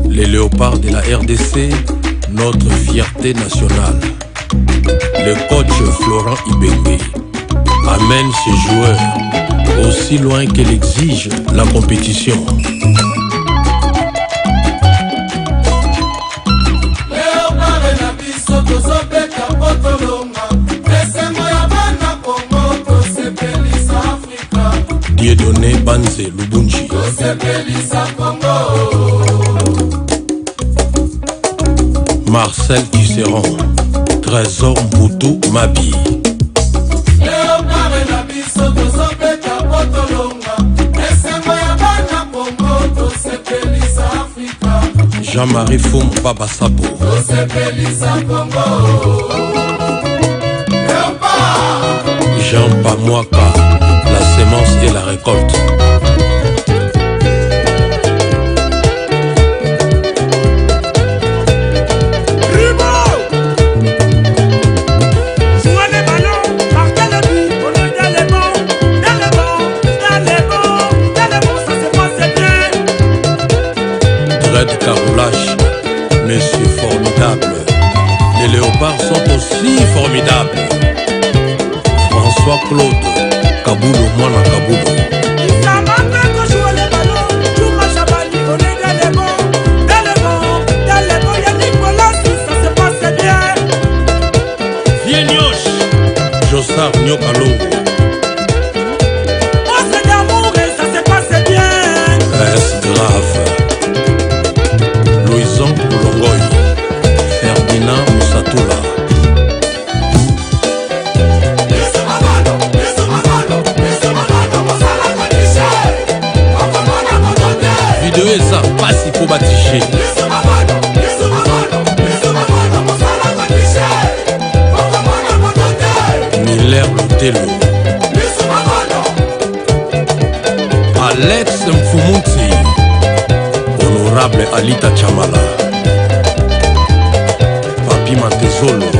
Les léopards de la RDC, notre fierté nationale. Le coach Florent Ibengui amène ses joueurs aussi loin qu'elle exige la compétition. Dieudonné Banze Lubunji. Marcel Tisserand, Trésor Mboutou Mabi. Jean-Marie Foum Baba Sabo. Jean Pamouaka, la sémence et la récolte. Caroulage, monsieur formidable. Les léopards sont aussi formidables. François Claude, Kaboulou, Mwana Kaboulou. Viennoche, Jossard Nyokalongo. Est-ce grave? Louison Koulongoy, Ferdinand Moussatoula. Vidéo et ça, pas si faut baticher. Miller Lotelo. Alex Mfumunti. Honorable Alita Chamala, Papi Matezolo,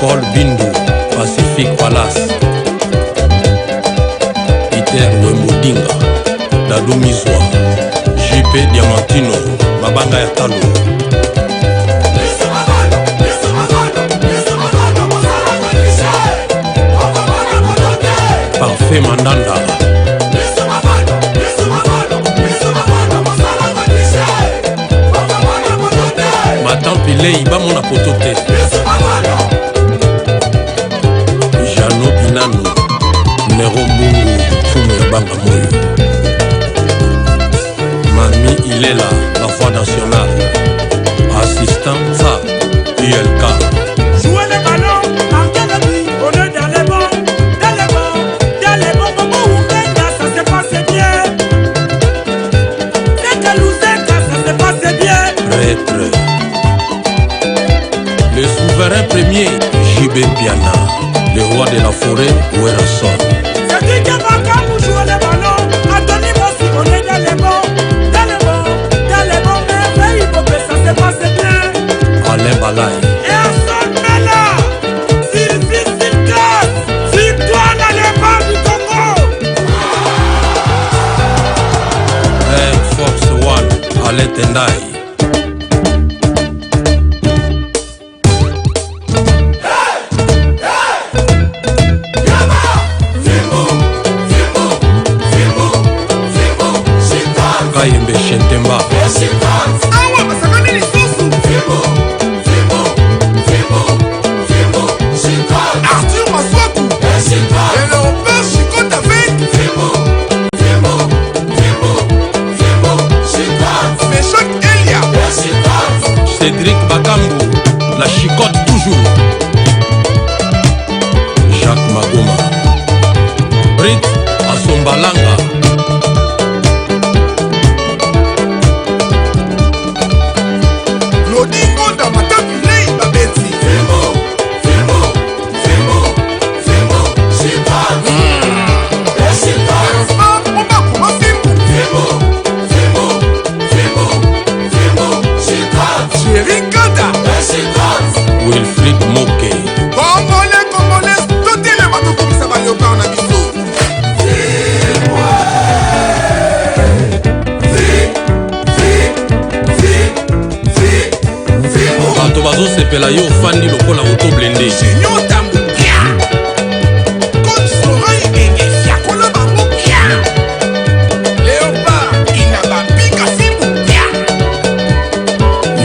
Paul Bindu, Pacific Palace, Peter Wemodinga, Dadou Mizwa, JP Diamantino, Mabanga Yatalo. Parfait Mandanda. Pile ba mona potote Jano Binano Nero Mbungu Fume Banga Moyo. Mami il est là, la voix nationale. Assistant ça, ULK. Jouez le ballon, marquez le but, on est dans les bons, comme Oumega, ça se passe bien. C'est que Louzeka, ça se passe bien. Prêtre. Le souverain premier, JB Piana, le roi de la forêt, Ouerasson. C'est qui va quand vous jouez le ballon, Anthony Bossi, on est dans les bons, mais il faut que ça se passe bien. Alain Balaï. Et à son là, Sylvie Silkas, victoire dans les bancs du Congo. Air Force One, Alain Tendai. Kayembe Shentemba. Arthur Maswaku. Et le repère chicote avec Méchac Elia. Cédric Bakambo, la chicote toujours. Jacques Magoma. Brit Asombalanga. Wilfried Moke. Congolais, tout est le bateau comme ça va y avoir un bisou. sepela yo ofandi lokola auto blende.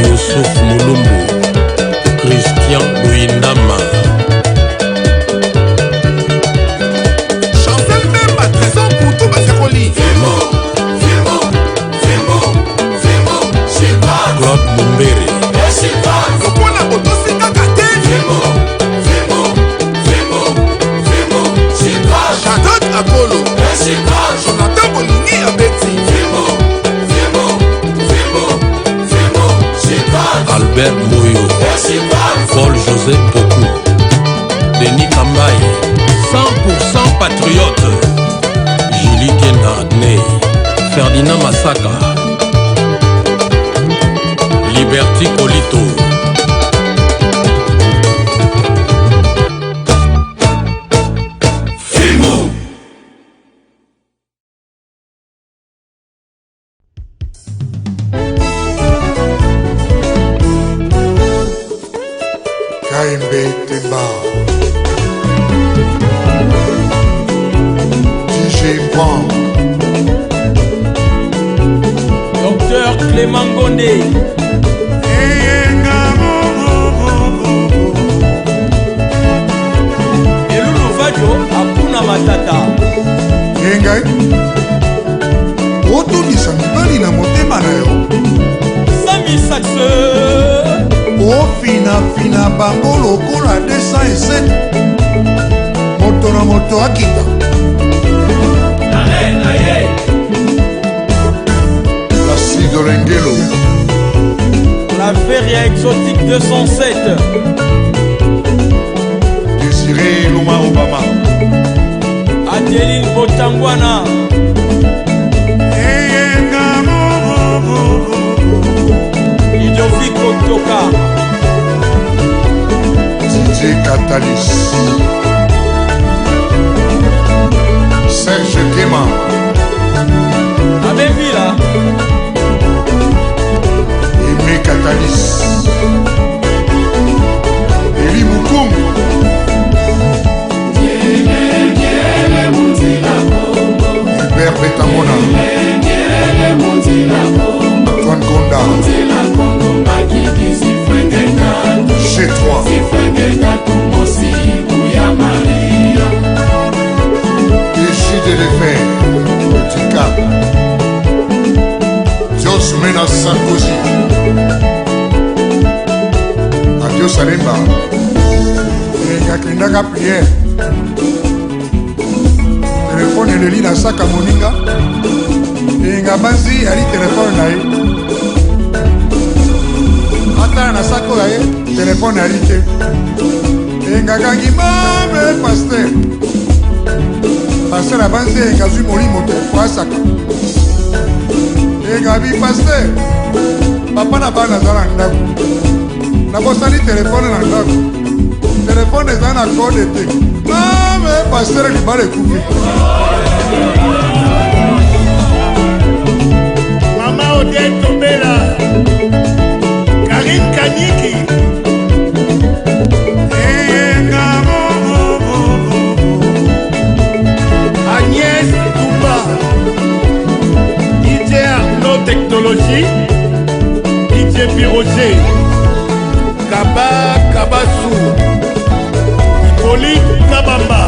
Youssouf Moulumbu, Christian Louindama, Chancel Memba, trésor pour tout Basekoli. Claude Mumbere, Lokola Botosika Kate. Shaddad Apollo, Jonathan Bolingi Abeti. Albert Moyo, Paul José Pokou, Denis Kambaye, 100% patriote, Julie Kenda Adney, Ferdinand Massaka, Liberty Colito, KMB Temba, DJ Bank, Docteur Clément Gondé, Elulu Vadio, Akuna Matata, Engai, otondisa mibali na motema na yo, Sami Saxe, ofinafina bango lokola 207, moto na moto akita. Placido Lengelo, La Feria Exotique 207, Désiré Loma Obama, Adeline Botangwana, Idiofi Kotoka, DJ Catalyst, Serge Kema, Abemvila, Aimé Catalyst, Eli Mukungu, Hubert Betamona, Antoine Gonda, chez toi, Égide Léfer, Petit Cap, Dios Mena Sarkozy, Adios Alemba, Yakindaka prière, téléphone eleli na saka moninga, nga banzi ali téléphone na ye, atala na saka oyo ye, téléphone ali te, engakangi mame paster, paster abanzi engazwi molimo te po asaka, engabi paster, papa na bana aza na ndako, nabosani téléphone na ndako, téléphone eza na kode te, mame paster libala ekufi. Mama Odette Tobela, Karine Kaniki, Agnès Touba, DJ Arnaud Technologie, DJ Piroger, Kaba Kabassou, Hippolyte Kabamba.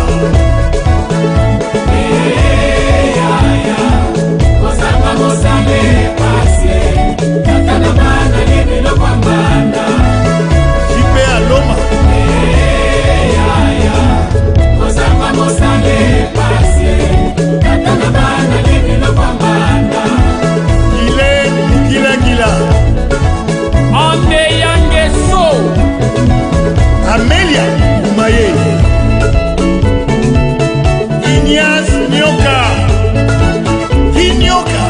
Jipe Aloma, Gila Ande Yange So, Amelia Umaye, Ignace Nyoka, Kinyoka,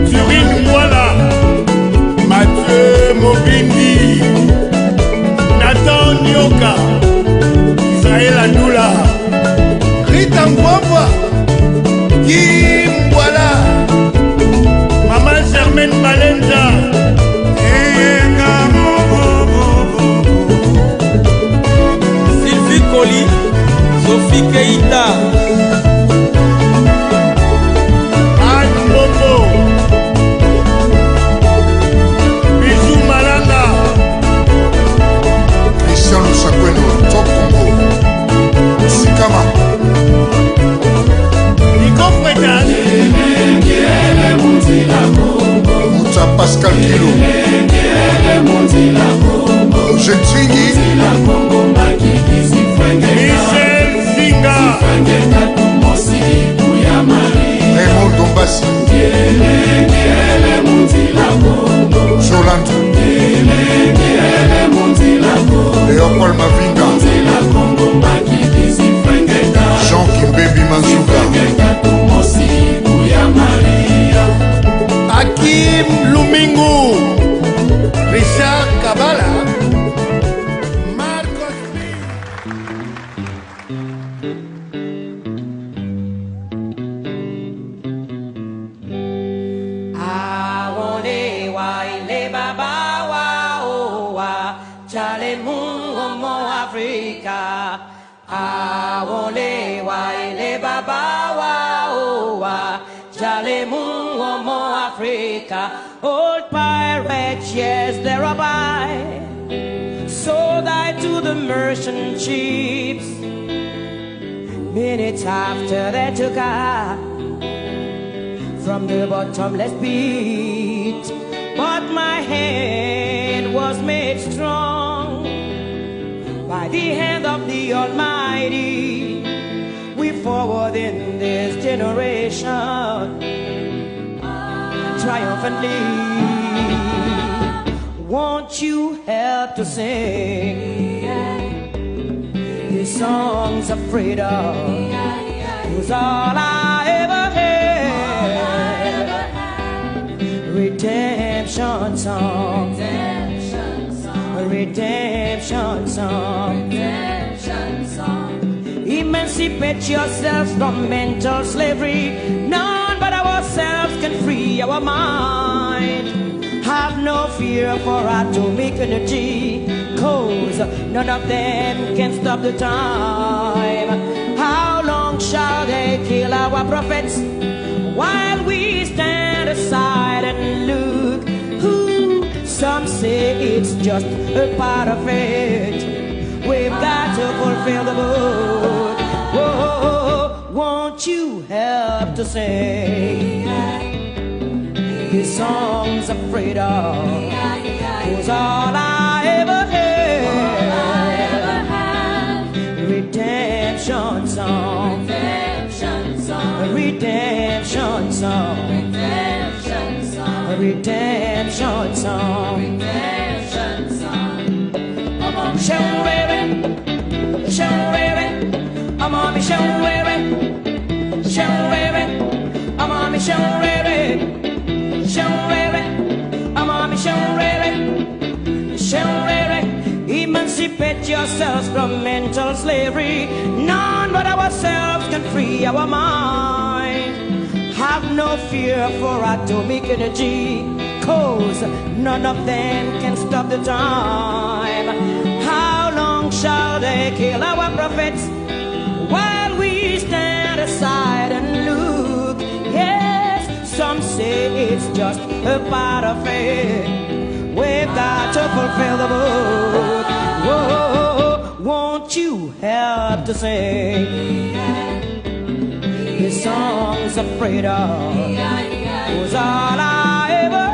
Turine Mwala, Mathieu Mobindi, Nathan Nyoka, Israël Andoula, Rita Mbwabwa, Kim Mwala, Maman Germaine Malenza, Mokoli, Sophie Keita, Anne Mbombo, Bijou Malanga, Christian Lusakweno, Top Congo, Sikama, Nico Fretas, Mouta Pascal Kilo, Jetwingi, Michel Zinga, Raymond Dombassi, Joland, Léopold Mavinga, Jean Kimbebi Manzuka, Hakim Lumingu, Richard Kabala, Marcos Lee. Awone wa ile baba wa owa chale mungu mo Afrika. Awone wa ile baba wa owa chale mungu mo Afrika. Old pirates, yes, they're a by. Sold I to the merchant ships. Minutes after they took her from the bottomless pit, but my hand was made strong by the hand of the Almighty. We forward in this generation triumphantly. Won't you help to sing these songs of freedom? Was all I ever had. Redemption song, redemption song. Emancipate yourselves from mental slavery. None but ourselves can free our mind. Have no fear for atomic energy, 'cause none of them can stop the time. How long shall they kill our prophets while we stand aside and look? Some say it's just a part of it. We've got to fulfill the book. Whoa, won't you help to sing these songs of freedom? 'Cause all I ever had. Redemption song, redemption song, redemption song, redemption song. Shanwere, shanwere, I'm on me shanwere, shanwere, I'm on me shanwere, shanwere, I'm on me shanwere, shanwere. Emancipate yourselves from mental slavery. None but ourselves can free our mind. Have no fear for atomic energy, 'cause none of them can stop the time. How long shall they kill our prophets while we stand aside and look? Yes, some say it's just a part of it. We've got to fulfill the book. Whoa, won't you help to sing the songs of freedom? 'Cause all I ever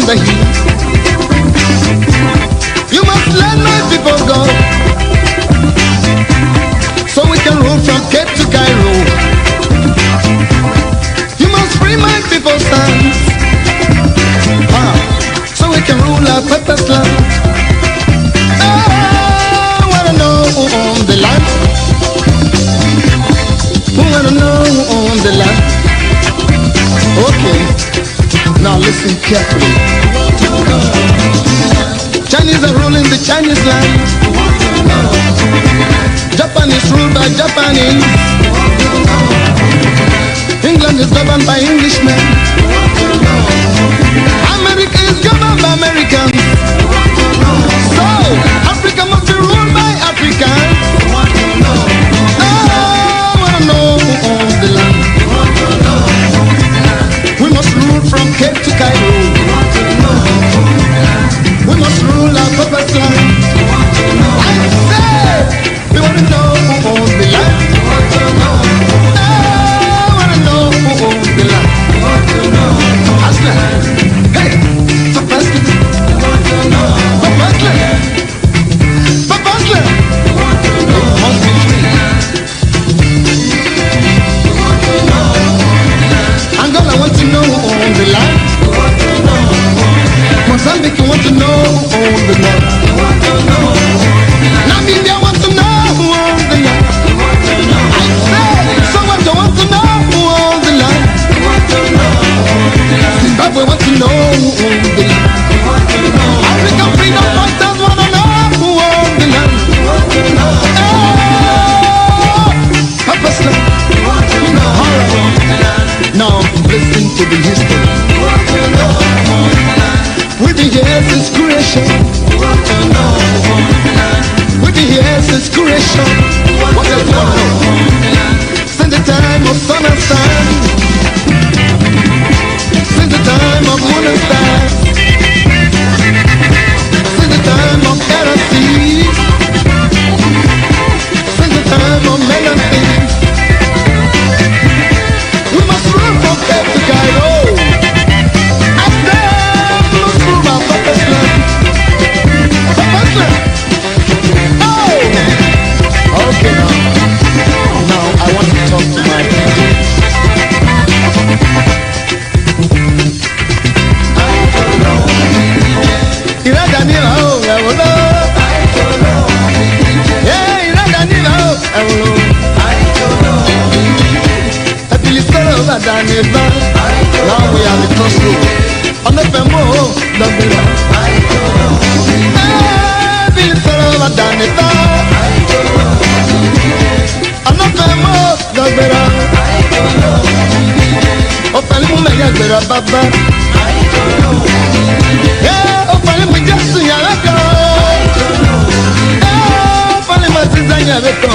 the heat. You must let my people go, so we can rule from Cape to Cairo. You must free my people's hands, so we can rule our purpose land. I wanna know who owns the land. Who wanna know who owns the land? Okay, now listen carefully. Chinese are ruling the Chinese land. Japan is ruled by Japanese. England is governed by Englishmen. America is governed by Americans. So, Africa must be ruled by Africans. I wanna know who owns the land. We must rule from Cape to Cairo. We must rule our purpose land. I say, we wanna know who owns the land. I wanna know who owns the land. Aslan, hey, Suppression. Suppression. It must be free. Angola want to know who owns the land. Mozambique want to know who owns the land. Namibia want to know who owns the land. I say, Soweto want to know who owns the land. Zimbabwe want to know who owns the land. African freedom fighters want to know who owns the land. Purpose land. Now listen to the history. We've been here since creation. We've been here since creation. What else you want to know? Since the time of sun and sand. Since the time of moon and stars. Since the time of air and seas. Since the time of men and things. We must rule from Cape to Cairo. I said, we must rule our purpose land. Purpose land. Oh! Okay now. Now I want to talk to my people. Iradanila, oh, I will know. Yeah, Iradanila, oh, I will know. Now we are the crossroads. On the Femo, the Villa. Bill Solo Danita. On the Femo, the Villa. Opalimu Maya Baba. Yeah, Opalimu Jasu Yalaka. Yeah, Opalimu Tizanya Beto.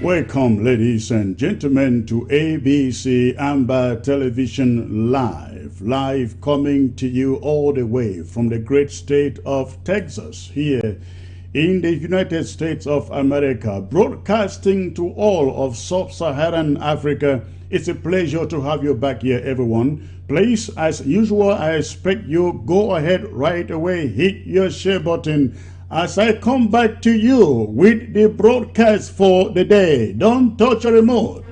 Welcome, ladies and gentlemen, to ABC Amber Television Live coming to you all the way from the great state of Texas here in the United States of America, broadcasting to all of sub-Saharan Africa. It's a pleasure to have you back here, everyone. Please, as usual, I expect you go ahead right away, hit your share button as I come back to you with the broadcast for the day. Don't touch a remote.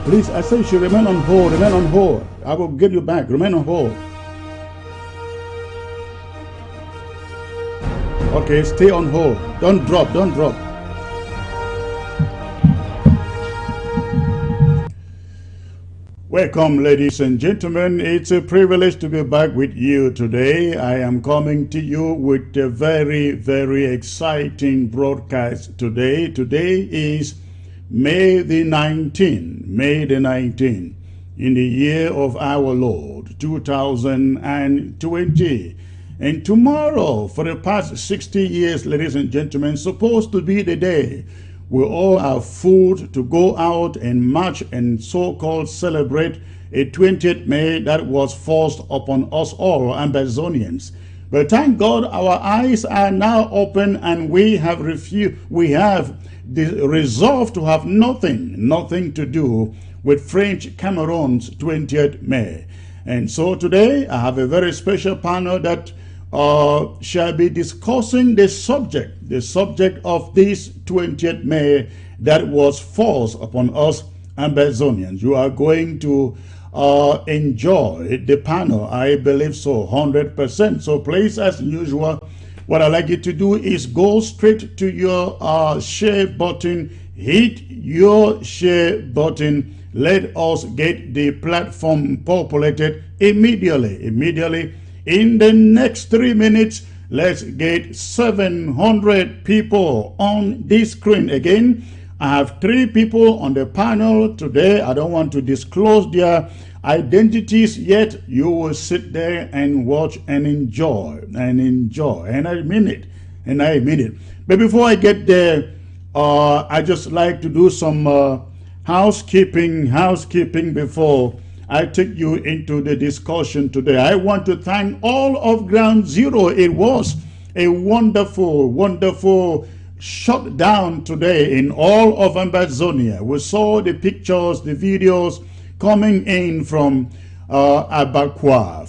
Please, I say you should remain on hold. Remain on hold. I will get you back. Remain on hold. Okay, stay on hold. Don't drop. Don't drop. Welcome, ladies and gentlemen. It's a privilege to be back with you today. I am coming to you with a very, very exciting broadcast today. Today is May the 19th, May the 19th, in the year of our Lord, 2020. And tomorrow, for the past 60 years, ladies and gentlemen, supposed to be the day we all have food to go out and march and so-called celebrate a 20th May that was forced upon us all, Ambazonians. But thank God our eyes are now open and we have resolved to have nothing to do with French Cameroon's 20th May. And so today I have a very special panel that shall be discussing the subject of this 20th May that was forced upon us Ambazonians. You are going to enjoy the panel, I believe so, 100%. So please, as usual, what I'd like you to do is go straight to your share button, hit your share button. Let us get the platform populated immediately. In the next 3 minutes, let's get 700 people on this screen. Again, I have 3 people on the panel today. I don't want to disclose their identities yet. You will sit there and watch and enjoy. And I mean it. But before I get there, I just like to do some housekeeping before I take you into the discussion today. I want to thank all of Ground Zero. It was a wonderful shutdown today in all of Ambazonia. We saw the pictures, the videos coming in from Abakwa,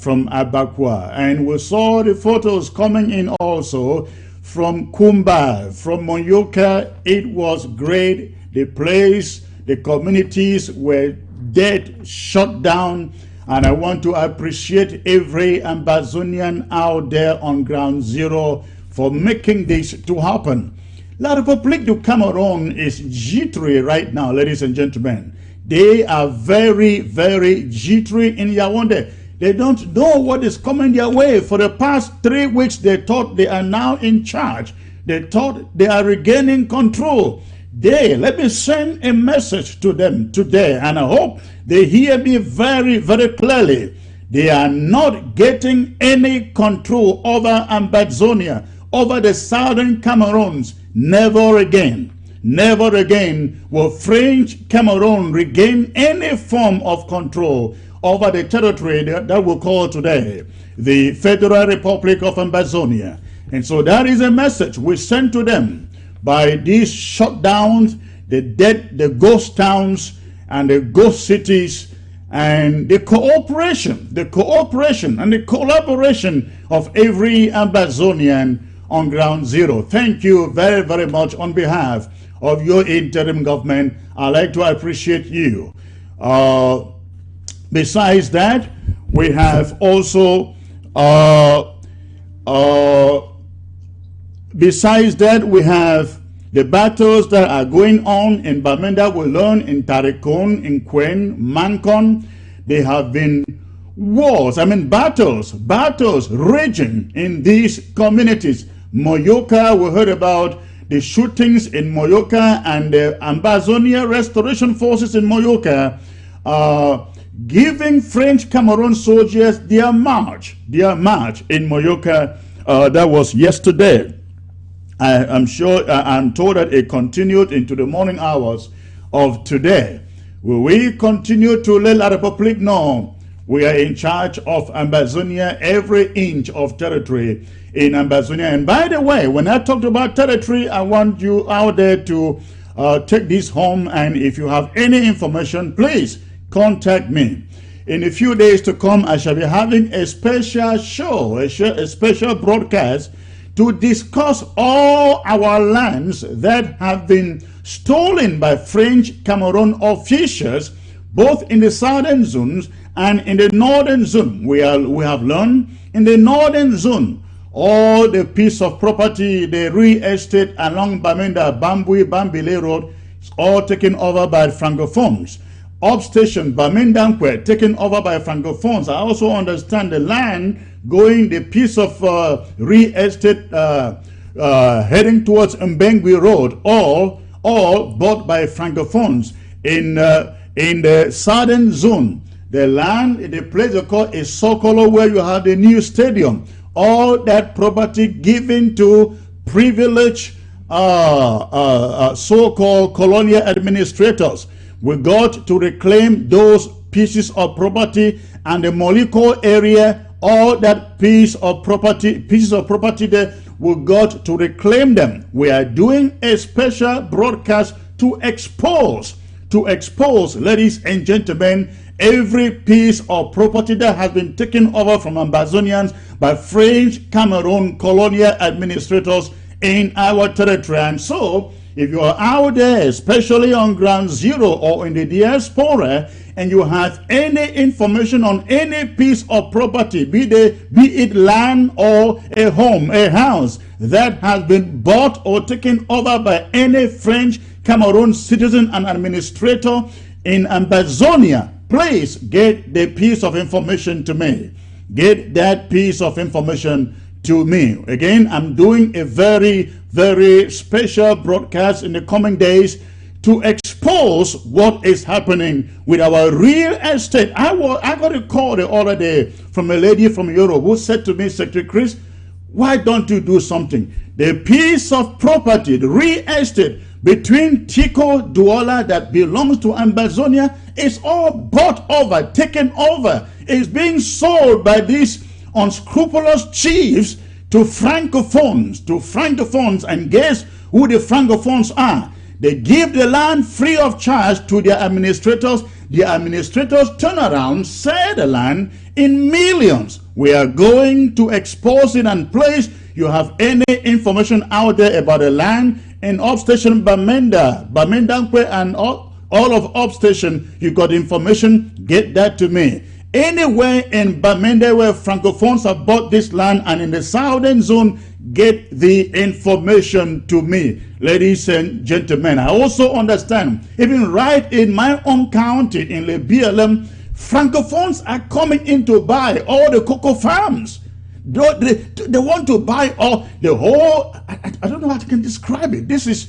and we saw the photos coming in also from Kumba, from Monyoka. It was great. The place, the communities were dead, shut down, and I want to appreciate every Ambazonian out there on Ground Zero for making this to happen. La République du Cameroon is jittery right now, ladies and gentlemen. They are very, very jittery in Yaoundé. They don't know what is coming their way. For the past 3 weeks, they thought they are now in charge. They thought they are regaining control. Let me send a message to them today, and I hope they hear me very, very clearly. They are not getting any control over Ambazonia, over the southern Cameroons. Never again will French Cameroon regain any form of control over the territory that we call today the Federal Republic of Ambazonia. And so that is a message we send to them. By these shutdowns, the ghost towns and the ghost cities, and the cooperation and the collaboration of every Ambazonian on Ground Zero. Thank you very, very much on behalf of your interim government. I'd like to appreciate you. Besides that, we have also we have the battles that are going on in Bamenda. We learn in Tarikon, in Kwen, Mankon. There have been wars, battles raging in these communities. Moyoka, we heard about the shootings in Moyoka, and the Ambazonia Restoration Forces in Moyoka giving French Cameroon soldiers their march in Moyoka. That was yesterday. I'm told that it continued into the morning hours of today. Will we continue to let La République know we are in charge of Ambazonia, every inch of territory in Ambazonia? And by the way, when I talked about territory, I want you out there to take this home, and if you have any information, please contact me. In a few days to come, I shall be having a special show, a special broadcast to discuss all our lands that have been stolen by French Cameroon officials both in the southern zones and in the northern zone. We have learned in the northern zone, all the piece of property, the real estate along Bamenda, Bambile Road, is all taken over by Francophones. Upstation, Bamendankwe, taken over by Francophones. I also understand the land going, the piece of real estate heading towards Mbengwi Road, all bought by Francophones. In the southern zone, the land, the place they call a Sokolo, where you have the new stadium, all that property given to privileged so-called colonial administrators. We got to reclaim those pieces of property, and the Moliko area, all that pieces of property there, we got to reclaim them. We are doing a special broadcast to expose, ladies and gentlemen, every piece of property that has been taken over from Ambazonians by French Cameroon colonial administrators in our territory. And so, if you are out there, especially on ground zero or in the diaspora, and you have any information on any piece of property, be it land or a home, a house, that has been bought or taken over by any French Cameroon citizen and administrator in Ambazonia, please get the piece of information to me. Get that piece of information to me. Again, I'm doing a very, very special broadcast in the coming days to expose what is happening with our real estate. I got a call the other day from a lady from Europe who said to me, Secretary Chris, why don't you do something? The piece of property, the real estate between Tico Douala that belongs to Ambazonia is all bought over, taken over. It's being sold by these unscrupulous chiefs to Francophones, and guess who the Francophones are? They give the land free of charge to their administrators. The administrators turn around, sell the land in millions. We are going to expose it and place. You have any information out there about the land in Upstation Bamendankwe and all of Upstation, you got information, get that to me. Anywhere in Bamenda where Francophones have bought this land and in the southern zone, get the information to me, ladies and gentlemen. I also understand, even right in my own county, in the BLM, Francophones are coming in to buy all the cocoa farms. They want to buy all the whole. I don't know how I can describe it. This is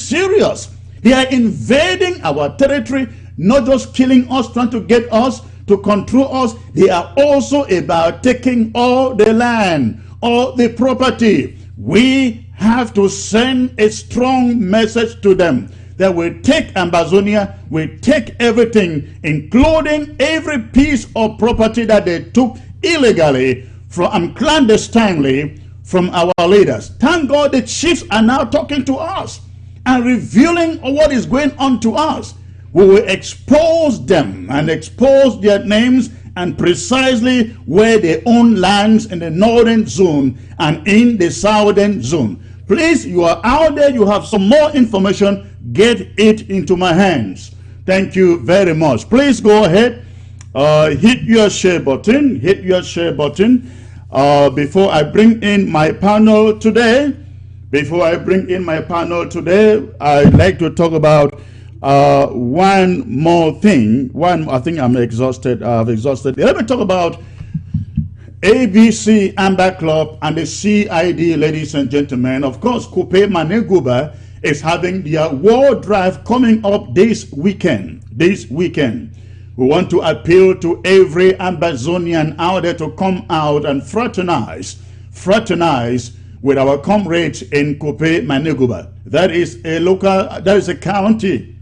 serious. They are invading our territory, not just killing us, trying to get us to control us. They are also about taking all the land, all the property. We have to send a strong message to them that we take Ambazonia, we take everything, including every piece of property that they took illegally from clandestinely from our leaders. Thank God the chiefs are now talking to us and revealing what is going on to us. We will expose them and expose their names and precisely where they own lands in the northern zone and in the southern zone. Please, you are out there, you have some more information, get it into my hands. Thank you very much. Please go ahead, hit your share button, before I bring in my panel today. I'd like to talk about one more thing. I think I'm exhausted. I've exhausted. Let me talk about ABC Amber Club and the CID, ladies and gentlemen. Of course, Coupe Maneguba is having their World Drive coming up this weekend. We want to appeal to every Ambazonian out there to come out and fraternize with our comrades in Coupe Maneguba. That is a county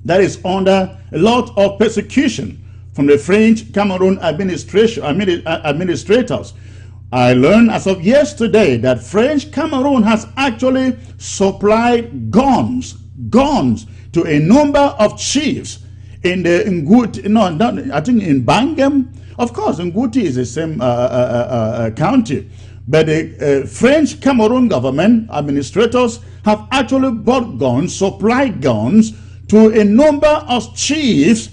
that is under a lot of persecution from the French Cameroon administrators. I learned as of yesterday that French Cameroon has actually supplied guns to a number of chiefs in the Nguti, I think in Bangam. Of course, Nguti is the same county. But the French Cameroon government administrators have actually bought guns, supplied guns to a number of chiefs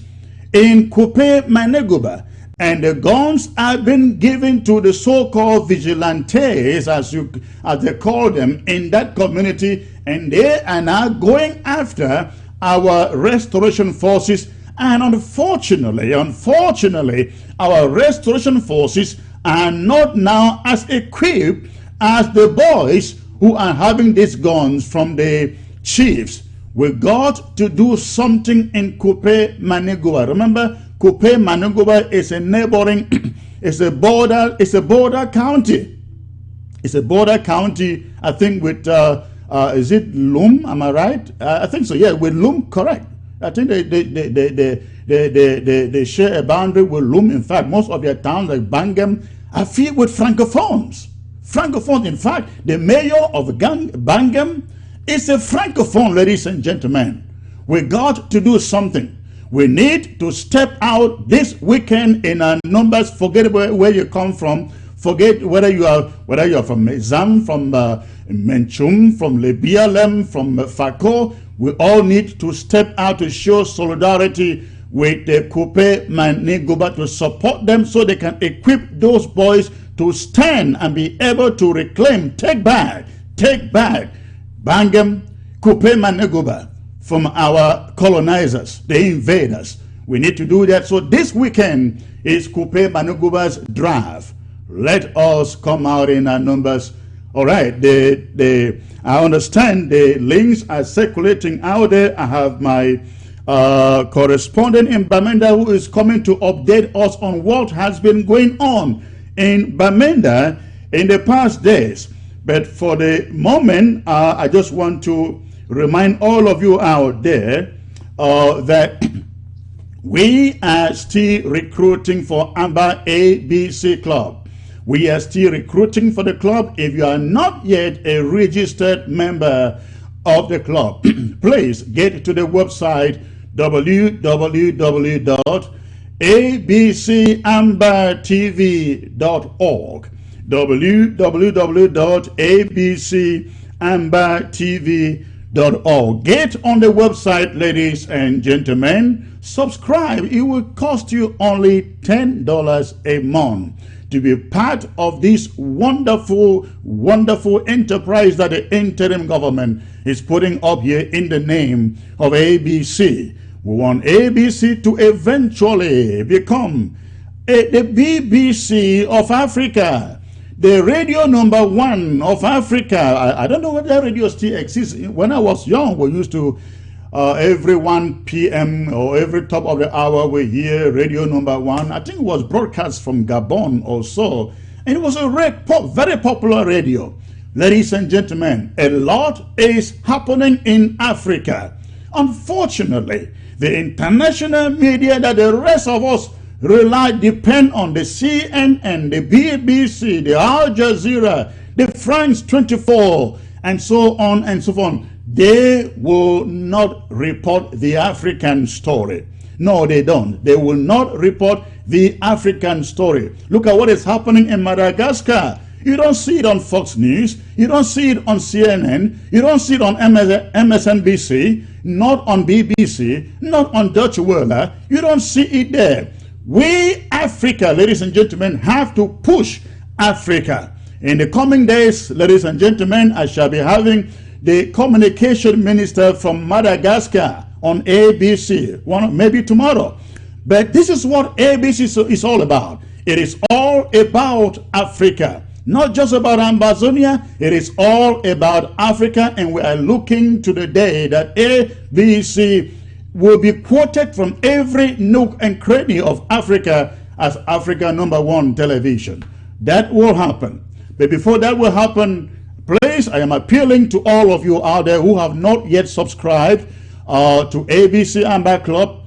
in Kupe Maneguba. And the guns have been given to the so-called vigilantes, as they call them, in that community, and they are now going after our restoration forces. And unfortunately, our restoration forces are not now as equipped as the boys who are having these guns from the chiefs. We got to do something in Kupe Maneguba. Remember, Kupe Maneguba is a neighboring, it's a border county. It's a border county, I think, with is it Lum? Am I right? I think so. Yeah, with Lum, correct. I think they share a boundary with Lum. In fact, most of their towns like Bangam are filled with francophones. Francophones. In fact, the mayor of Bangam is a francophone, ladies and gentlemen. We got to do something. We need to step out this weekend in our numbers. Forget where you come from. Forget whether you are from Mezam, from Menchum, from Lebialem, from Fako. We all need to step out to show solidarity with the Kupe Maneguba, to support them so they can equip those boys to stand and be able to reclaim, take back Bangam, Kupe Maneguba from our colonizers, the invaders. We need to do that. So this weekend is Kupe Maneguba's drive. Let us come out in our numbers. All right, I understand the links are circulating out there. I have my correspondent in Bamenda who is coming to update us on what has been going on in Bamenda in the past days. But for the moment, I just want to remind all of you out there that we are still recruiting for Amber ABC Club. We are still recruiting for the club. If you are not yet a registered member of the club, please get to the website www.abcambertv.org www.abcambertv.org. Get on the website, ladies and gentlemen. Subscribe. It will cost you only $10 a month to be part of this wonderful, wonderful enterprise that the interim government is putting up here in the name of ABC. We want ABC to eventually become the BBC of Africa, the radio #1 of Africa. I don't know whether radio still exists. When I was young, we used to, every 1 p.m. or every top of the hour, we hear radio #1. I think it was broadcast from Gabon or so. And it was a very popular radio. Ladies and gentlemen, a lot is happening in Africa. Unfortunately, the international media that the rest of us depend on, the CNN, the BBC, the Al Jazeera, the France 24, and so on and so on. They will not report the African story. No, they don't. They will not report the African story. Look at what is happening in Madagascar. You don't see it on Fox News. You don't see it on CNN. You don't see it on MSNBC, not on BBC, not on Deutsche Welle. You don't see it there. We, Africa, ladies and gentlemen, have to push Africa. In the coming days, ladies and gentlemen, I shall be having the communication minister from Madagascar on ABC, maybe tomorrow. But this is what ABC is all about. It is all about Africa. Not just about Ambazonia, it is all about Africa, and we are looking to the day that ABC will be quoted from every nook and cranny of Africa as Africa #1 television. That will happen. But before that will happen, please, I am appealing to all of you out there who have not yet subscribed to ABC Amber Club.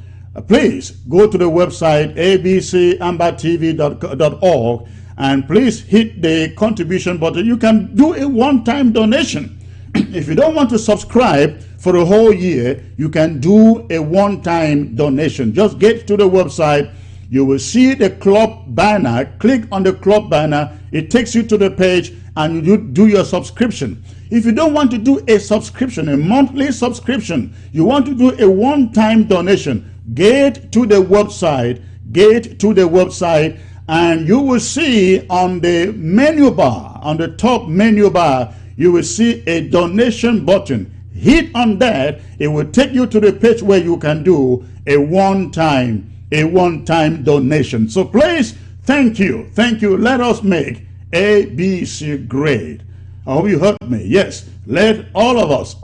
Please go to the website abcambertv.org and please hit the contribution button. You can do a one-time donation. If you don't want to subscribe for a whole year, you can do a one-time donation. Just get to the website. You will see the club banner. Click on the club banner. It takes you to the page, and you do your subscription. If you don't want to do a subscription, a monthly subscription, you want to do a one-time donation, get to the website, and you will see on the menu bar, on the top menu bar, you will see a donation button. Hit on that, it will take you to the page where you can do a one-time donation. So please, thank you. Let us make ABC great. I hope you heard me. Yes, let all of us,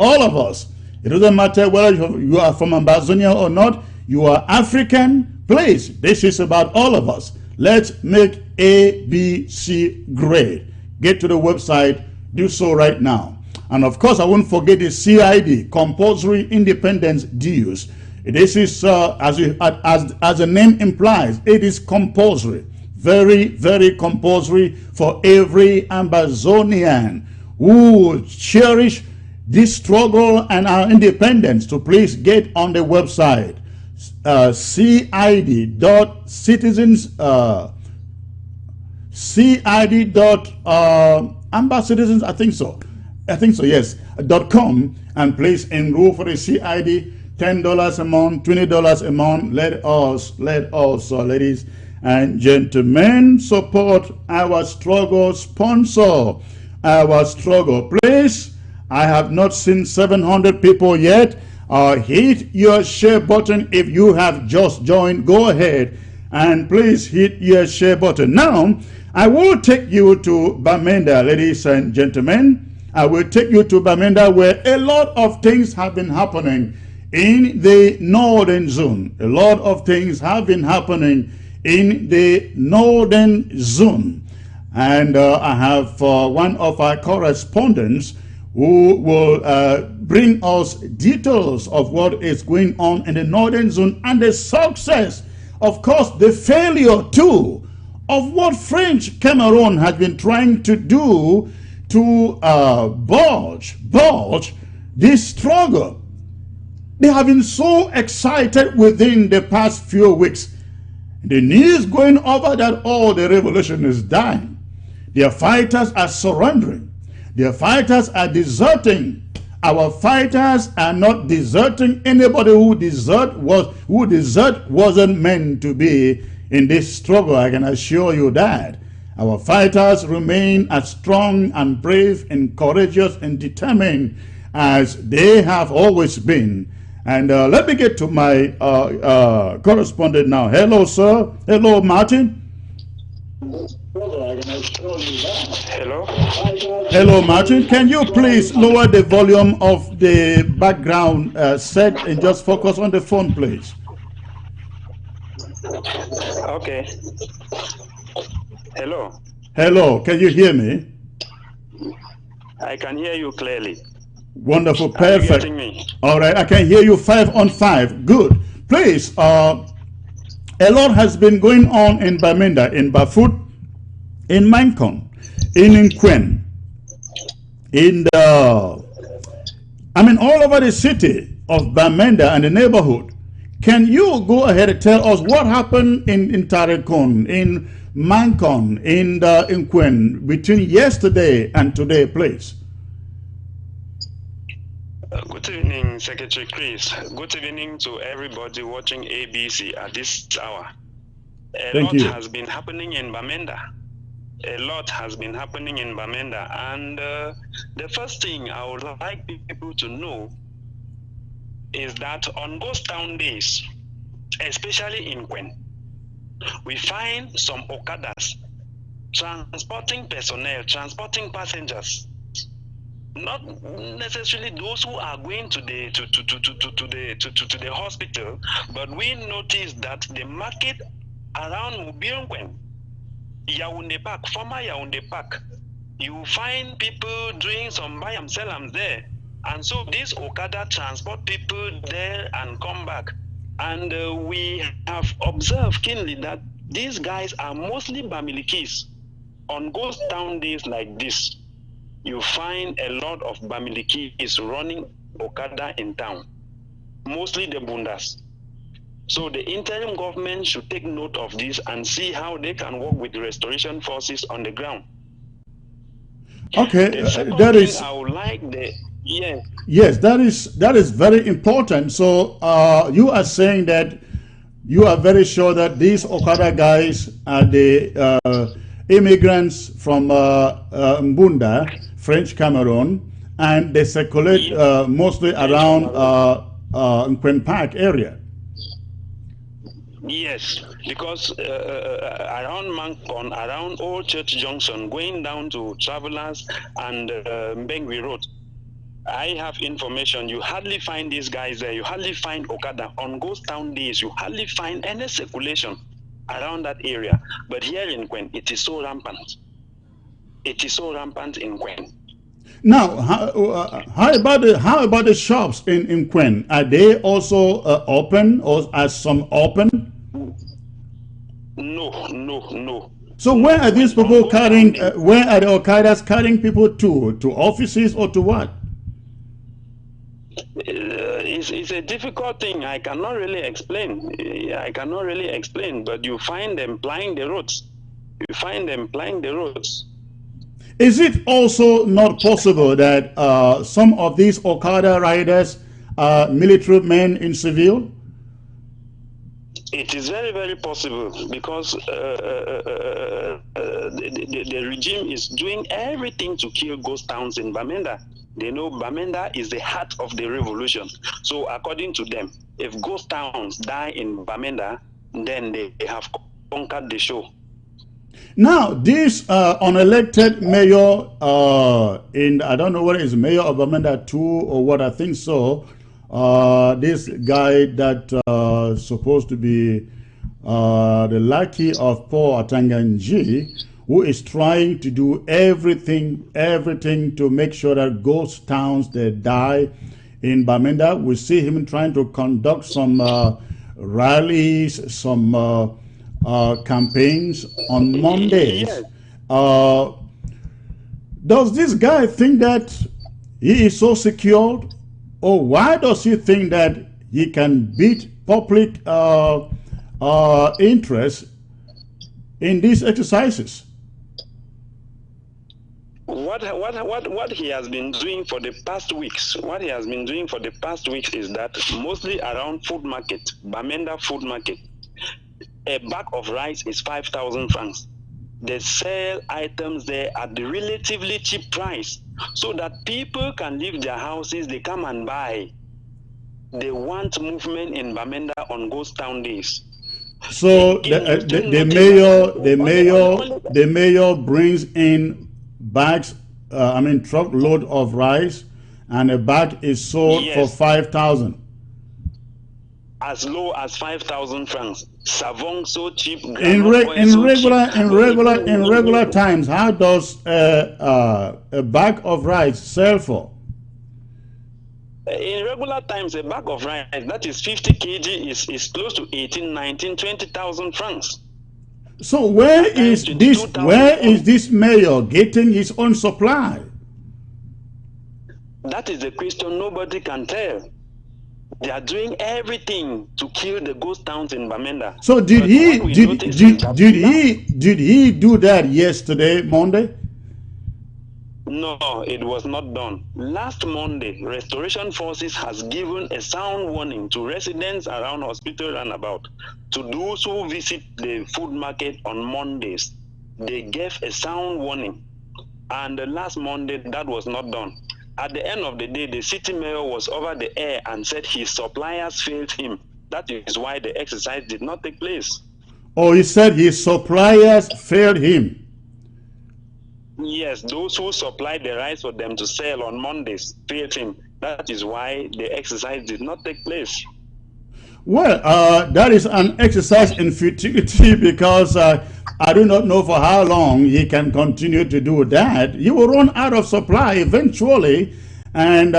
it doesn't matter whether you are from Amazonia or not, you are African, please, this is about all of us. Let's make ABC great. Get to the website, do so right now. And of course, I won't forget the CID, compulsory independence dues. This is, as the name implies, it is compulsory. Very, very compulsory for every Amazonian who cherish this struggle and our independence to please get on the website, cid.citizens, cid.ambassadors, I think so, yes, .com, and please enroll for the CID. $10 a month, $20 a month. Let us, ladies and gentlemen, support our struggle, sponsor our struggle. Please, I have not seen 700 people yet. Hit your share button if you have just joined. Go ahead and please hit your share button. Now, I will take you to Bamenda, ladies and gentlemen. I will take you to Bamenda, where a lot of things have been happening in the northern zone. A lot of things have been happening in the northern zone. And I have one of our correspondents who will bring us details of what is going on in the northern zone and the success, of course, the failure too, of what French Cameroon has been trying to do to budge this struggle. They have been so excited within the past few weeks. The news going over that all the revolution is dying. Their fighters are surrendering. Their fighters are deserting. Our fighters are not deserting. Anybody who desert wasn't meant to be in this struggle. I can assure you that. Our fighters remain as strong and brave and courageous and determined as they have always been. And let me get to my correspondent now. Hello, sir. Hello, Martin. Hello. Hello, Martin. Can you please lower the volume of the background set and just focus on the phone, please? Okay. Hello. Hello. Can you hear me? I can hear you clearly. Wonderful. Are you Perfect. getting me? All right. I can hear you 5 on 5. Good. Please, a lot has been going on in Bamenda, in Bafut, in Mancon, in Nquen, all over the city of Bamenda and the neighborhood. Can you go ahead and tell us what happened in Tarekon, in Mancon, in Nquen, between yesterday and today, please? Good evening, Secretary Chris. Good evening to everybody watching ABC at this hour. A lot has been happening in Bamenda. And the first thing I would like people to know is that on ghost town days, especially in Quen, we find some Okadas transporting personnel, transporting passengers. Not necessarily those who are going to the hospital, but we noticed that the market around Mubiongwen, Yaounde Park, former Yaounde Park, you find people doing some buy and sell them there, and so this Okada transport people there and come back, and we have observed keenly that these guys are mostly Bamilikis. On ghost town days like this, you find a lot of Bamilikis running Okada in town, mostly the Bundas. So the interim government should take note of this and see how they can work with the restoration forces on the ground. Okay, The second that thing is I would like yes, that is very important. So you are saying that you are very sure that these Okada guys are the immigrants from Mbunda, French Cameroon, and they circulate mostly around Nkwen Park area. Yes, because around Mankon, around Old Church Junction, going down to Travelers and Mbengwi Road, I have information. You hardly find these guys there. You hardly find Okada. On Ghost Town days, you hardly find any circulation around that area. But here in Nkwen, it is so rampant. It is so rampant in Nkwen. Now, how about the shops in Nkwen? Are they also open, or are some open? No. So where are these people carrying? Where are the Okadas carrying people to? To offices or to what? It's a difficult thing. I cannot really explain. But you find them plying the roads. Is it also not possible that some of these Okada riders are military men in civil? It is very, very possible because the regime is doing everything to kill ghost towns in Bamenda. They know Bamenda is the heart of the revolution. So according to them, if ghost towns die in Bamenda, then they have conquered the show. Now, this unelected mayor I don't know whether it's mayor of Bamenda 2 or what, I think so. This guy that supposed to be the lackey of Paul Atanganji, who is trying to do everything to make sure that ghost towns they die in Bamenda. We see him trying to conduct some rallies, some campaigns on Mondays. Yes. Does this guy think that he is so secured, or why does he think that he can beat public interest in these exercises? What he has been doing for the past weeks, is that mostly around food market, Bamenda food market, a bag of rice is 5,000 francs. They sell items there at the relatively cheap price so that people can leave their houses, they come and buy. They want movement in Bamenda on ghost town days. So the mayor brings in bags, truckload of rice, and a bag is sold for 5,000. As low as 5,000 francs. Savon so cheap. In regular times, how does a bag of rice sell for? In regular times, a bag of rice that is 50 kg is close to 18, 19, 20,000 francs. So where is this mayor getting his own supply? That is the question nobody can tell. They are doing everything to kill the ghost towns in Bamenda. So did he do that yesterday, Monday? No, it was not done. Last Monday, Restoration Forces has given a sound warning to residents around hospital and about. To those who visit the food market on Mondays, they gave a sound warning. And last Monday, that was not done. At the end of the day, the city mayor was over the air and said his suppliers failed him. That is why the exercise did not take place. Oh, he said his suppliers failed him. Yes, those who supplied the rice for them to sell on Mondays failed him. That is why the exercise did not take place. Well, that is an exercise in futility because I do not know for how long he can continue to do that. He will run out of supply eventually, and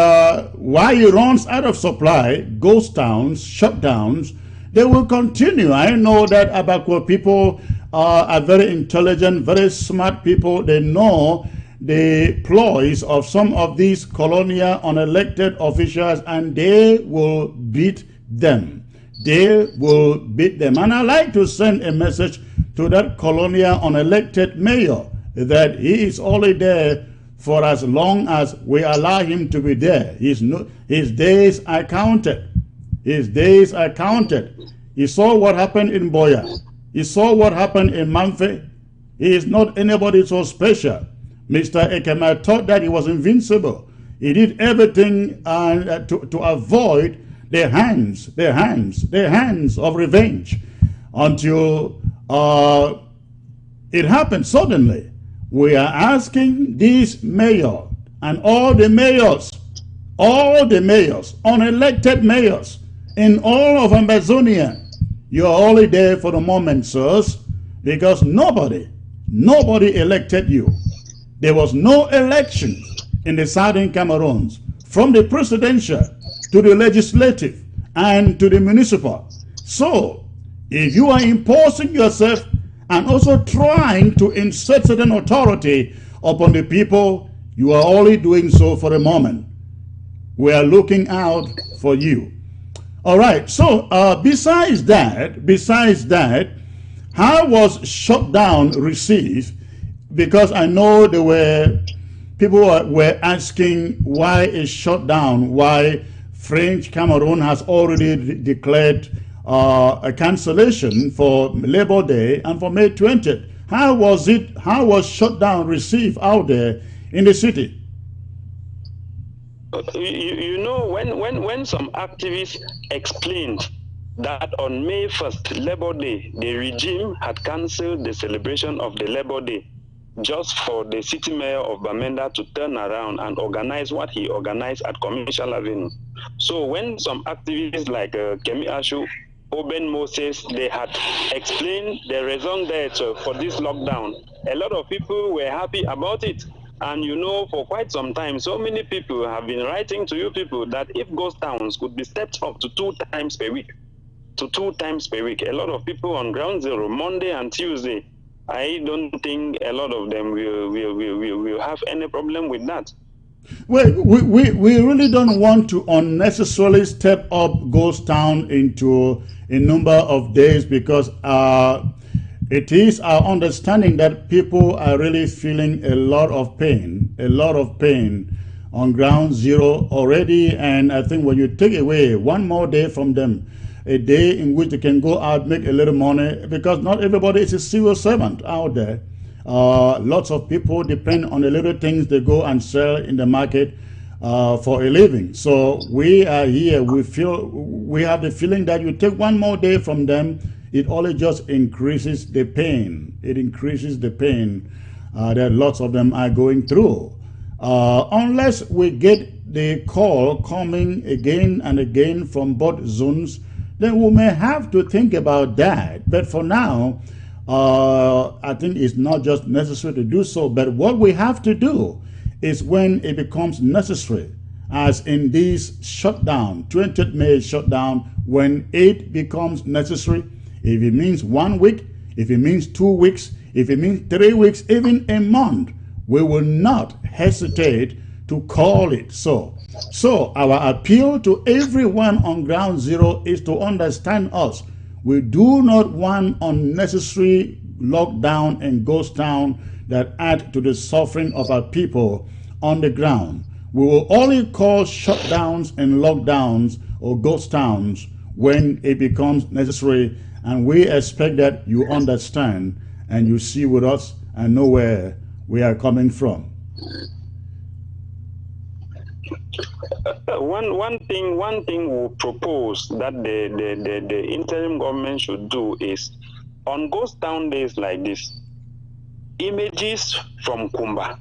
while he runs out of supply, ghost towns, shutdowns, they will continue. I know that Abakwa people are very intelligent, very smart people. They know the ploys of some of these colonial unelected officials, and they will beat them. They will beat them. And I like to send a message to that colonial unelected mayor that he is only there for as long as we allow him to be there. His days are counted. His days are counted. He saw what happened in Boya. He saw what happened in Manfe. He is not anybody so special. Mr. Ekema thought that he was invincible. He did everything to avoid the hands of revenge until it happened suddenly. We are asking this mayor and all the mayors, unelected mayors in all of Amazonia, you are only there for the moment, sirs, because nobody elected you. There was no election in the southern Cameroons, from the presidential to the legislative and to the municipal. So, if you are imposing yourself and also trying to insert certain authority upon the people, you are only doing so for a moment. We are looking out for you. All right, so besides that, how was shutdown received? Because I know there were people were asking why is shutdown, why French Cameroon has already declared a cancellation for Labor Day and for May 20th. How was shutdown received out there in the city? You know, when some activists explained that on May 1st, Labor Day, the regime had cancelled the celebration of the Labor Day just for the city mayor of Bamenda to turn around and organize what he organized at Commercial Avenue. So when some activists like Kemi Ashu, Oben Moses, they had explained the raison d'etre for this lockdown, a lot of people were happy about it. And you know, for quite some time, so many people have been writing to you people that if ghost towns could be stepped up to 2 times per week, a lot of people on ground zero, Monday and Tuesday, I don't think a lot of them will have any problem with that. Well, we really don't want to unnecessarily step up ghost town into a number of days, because it is our understanding that people are really feeling a lot of pain on ground zero already. And I think when you take away one more day from them, a day in which they can go out, make a little money, because not everybody is a civil servant out there. Lots of people depend on the little things they go and sell in the market for a living. So we are here, we have the feeling that you take one more day from them, it only just increases the pain. It increases the pain that lots of them are going through. Unless we get the call coming again and again from both zones, then we may have to think about that. But for now, I think it's not just necessary to do so, but what we have to do is when it becomes necessary, as in this shutdown, 20th May shutdown, when it becomes necessary, if it means 1 week, if it means 2 weeks, if it means 3 weeks, even a month, we will not hesitate to call it so. So our appeal to everyone on ground zero is to understand us. We do not want unnecessary lockdown and ghost town that add to the suffering of our people on the ground. We will only call shutdowns and lockdowns or ghost towns when it becomes necessary, and we expect that you understand and you see with us and know where we are coming from. One thing we'll propose that the interim government should do is, on ghost town days like this, images from Kumba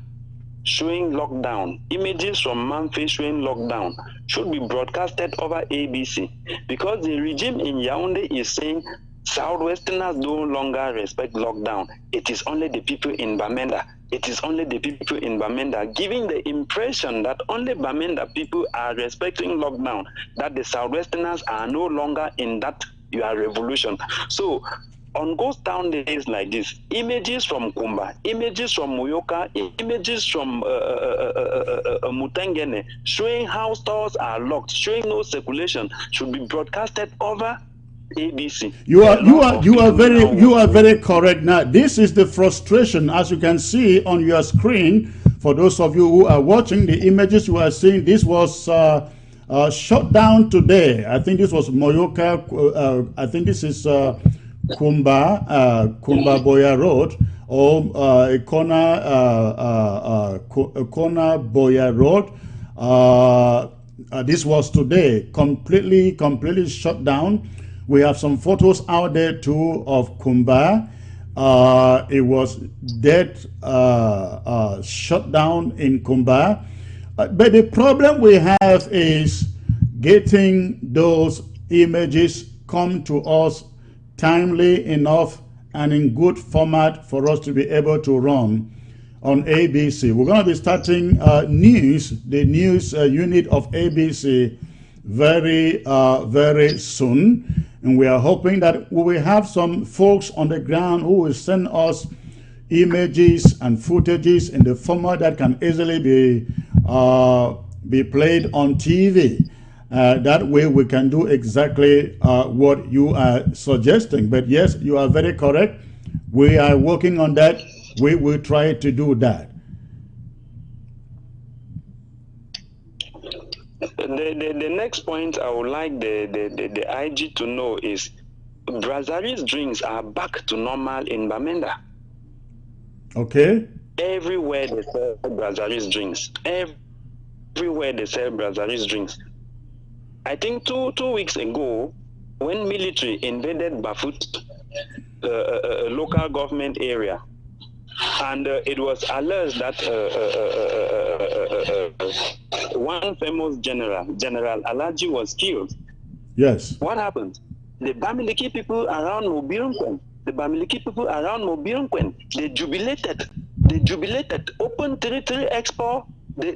showing lockdown, images from Manfe showing lockdown should be broadcasted over ABC, because the regime in Yaoundé is saying Southwesterners no longer respect lockdown. It is only the people in Bamenda. It is only the people in Bamenda, giving the impression that only Bamenda people are respecting lockdown, that the Southwesterners are no longer in that your revolution. So on ghost town days like this, images from Kumba, images from Muyoka, images from Mutengene, showing how stores are locked, showing no circulation, should be broadcasted over ABC. You are very correct. Now, this is the frustration, as you can see on your screen, For those of you who are watching, the images you are seeing, this was shut down today. I think this was Moyoka. I think this is Kumba Boya Road, or Kona Boya Road. This was today, completely shut down. We have some photos out there too of Kumba. It was dead, shut down in Kumba. But the problem we have is getting those images come to us timely enough and in good format for us to be able to run on ABC. We're going to be starting the news unit of ABC very soon. And we are hoping that we will have some folks on the ground who will send us images and footages in the format that can easily be played on TV. That way we can do exactly what you are suggesting. But yes, you are very correct. We are working on that. We will try to do that. The next point I would like the IG to know is Brazilian drinks are back to normal in Bamenda. Okay. Everywhere they sell Brazilian drinks. Everywhere they sell Brazilian drinks. I think two weeks ago, when military invaded Bafut, a local government area, and it was alleged that one famous General Alaji, was killed. Yes. What happened? The Bamileke people around Mobirunkwen, they jubilated. Open territory expo. They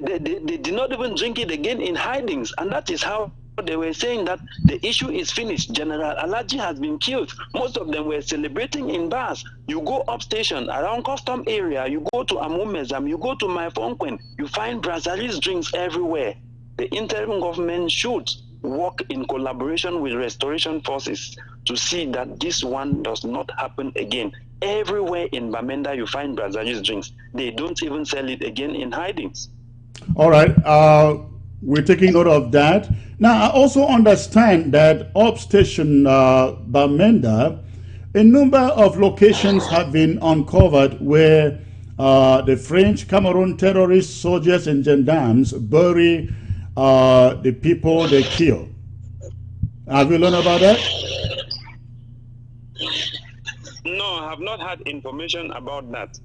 did not even drink it again in hidings, and that is how they were saying that the issue is finished. General Alaji has been killed. Most of them were celebrating in bars. You go up station around custom area, you go to Amumezam, you go to Maifonkwen, you find Brazilian drinks everywhere. The interim government should work in collaboration with restoration forces to see that this one does not happen again. Everywhere in Bamenda you find Brazilian drinks. They don't even sell it again in hidings. All right. We're taking note of that. Now, I also understand that up station Bamenda, a number of locations have been uncovered where the French Cameroon terrorist soldiers and gendarmes bury the people they kill. Have you learned about that? No, I have not had information about that.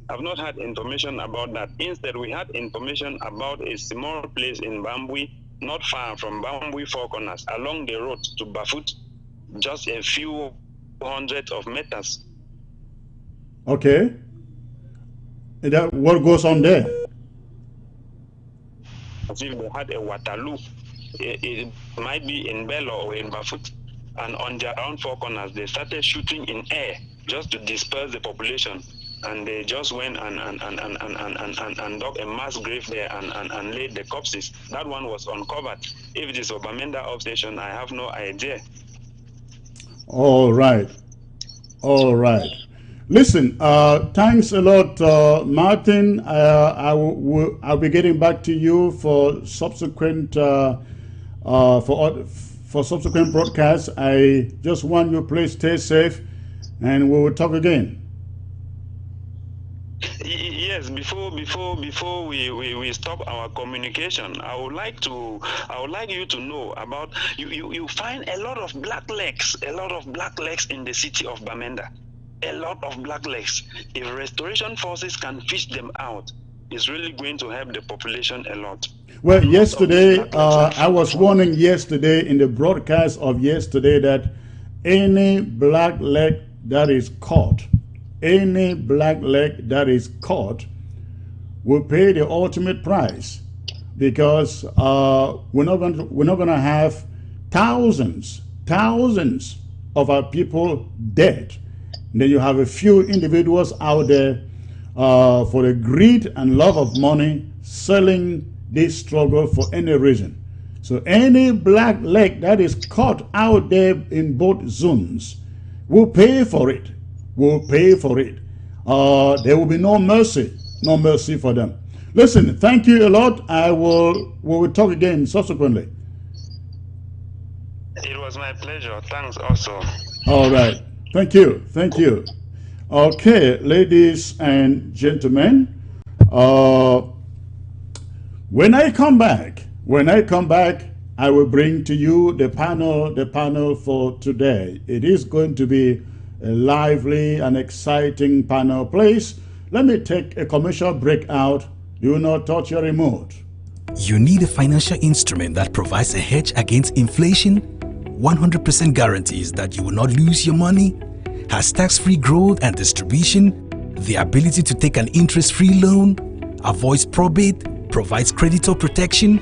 Instead, we had information about a small place in Bambui, not far from Bambui Four Corners, along the road to Bafut, just a few hundreds of meters. Okay. What goes on there? As if they had a Waterloo. It might be in Bello or in Bafut. And on their own Four Corners, they started shooting in air just to disperse the population. And they just went and dug a mass grave there and laid the corpses. That one was uncovered. If it is Obamenda obsession, I have no idea. All right. Listen, thanks a lot, Martin. I'll be getting back to you for subsequent for subsequent broadcasts. I just want you to please stay safe, and we will talk again. Yes, before we stop our communication, I would like you to know about you find a lot of black legs in the city of Bamenda. A lot of black legs. If restoration forces can fish them out, it's really going to help the population a lot. Well, yesterday, I was warning yesterday in the broadcast of yesterday that any black leg that is caught, will pay the ultimate price, because we're not going to have thousands of our people dead. And then you have a few individuals out there for the greed and love of money selling this struggle for any reason. So any black leg that is caught out there in both zones will pay for it. There will be no mercy for them. Listen, thank you a lot. We will talk again subsequently. It was my pleasure. Thanks also. All right. Thank you. Thank you. Okay, ladies and gentlemen, when I come back, I will bring to you the panel for today. It is going to be a lively and exciting panel. Please, let me take a commercial break out. Do not touch your remote. You need a financial instrument that provides a hedge against inflation, 100% guarantees that you will not lose your money, has tax-free growth and distribution, the ability to take an interest-free loan, avoids probate, provides creditor protection,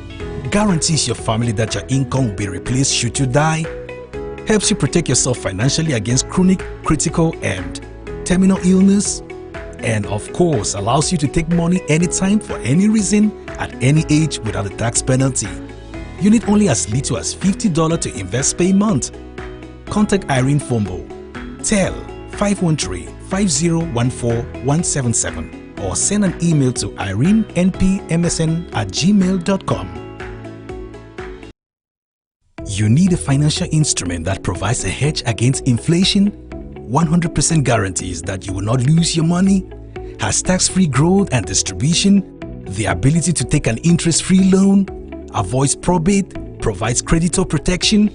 guarantees your family that your income will be replaced should you die, helps you protect yourself financially against chronic, critical, and terminal illness, and of course allows you to take money anytime for any reason at any age without a tax penalty. You need only as little as $50 to invest per month. Contact Irene Fumban. Tell 513-5014-177 or send an email to irenenpmsn@gmail.com. You need a financial instrument that provides a hedge against inflation, 100% guarantees that you will not lose your money, has tax-free growth and distribution, the ability to take an interest-free loan, avoids probate, provides creditor protection,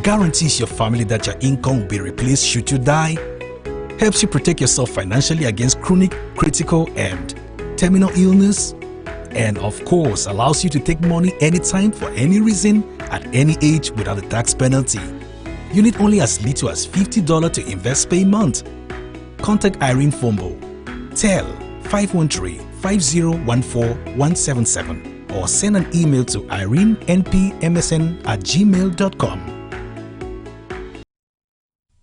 guarantees your family that your income will be replaced should you die, helps you protect yourself financially against chronic, critical, and terminal illness, and of course allows you to take money anytime for any reason at any age without a tax penalty. You need only as little as $50 to invest per month. Contact Irene Fumban. Tell 513-5014-177 or send an email to irenenpmsn@gmail.com.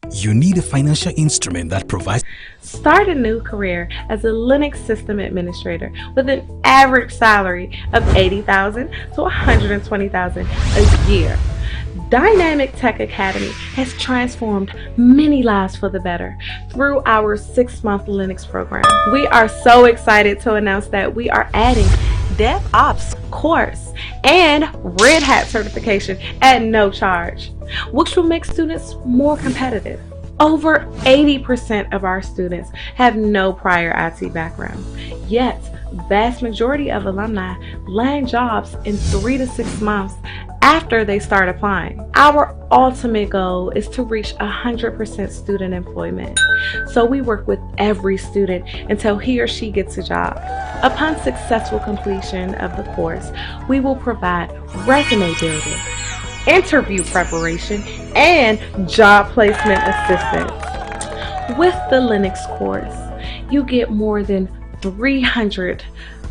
You need a financial instrument that provides. Start a new career as a Linux system administrator with an average salary of $80,000 to $120,000 a year. Dynamic Tech Academy has transformed many lives for the better through our 6-month Linux program. We are so excited to announce that we are adding DevOps course and Red Hat certification at no charge, which will make students more competitive. Over 80% of our students have no prior IT background, yet vast majority of alumni land jobs in 3 to 6 months after they start applying. Our ultimate goal is to reach 100% student employment, so we work with every student until he or she gets a job. Upon successful completion of the course, we will provide resume building, interview preparation, and job placement assistance. With the Linux course, you get more than 300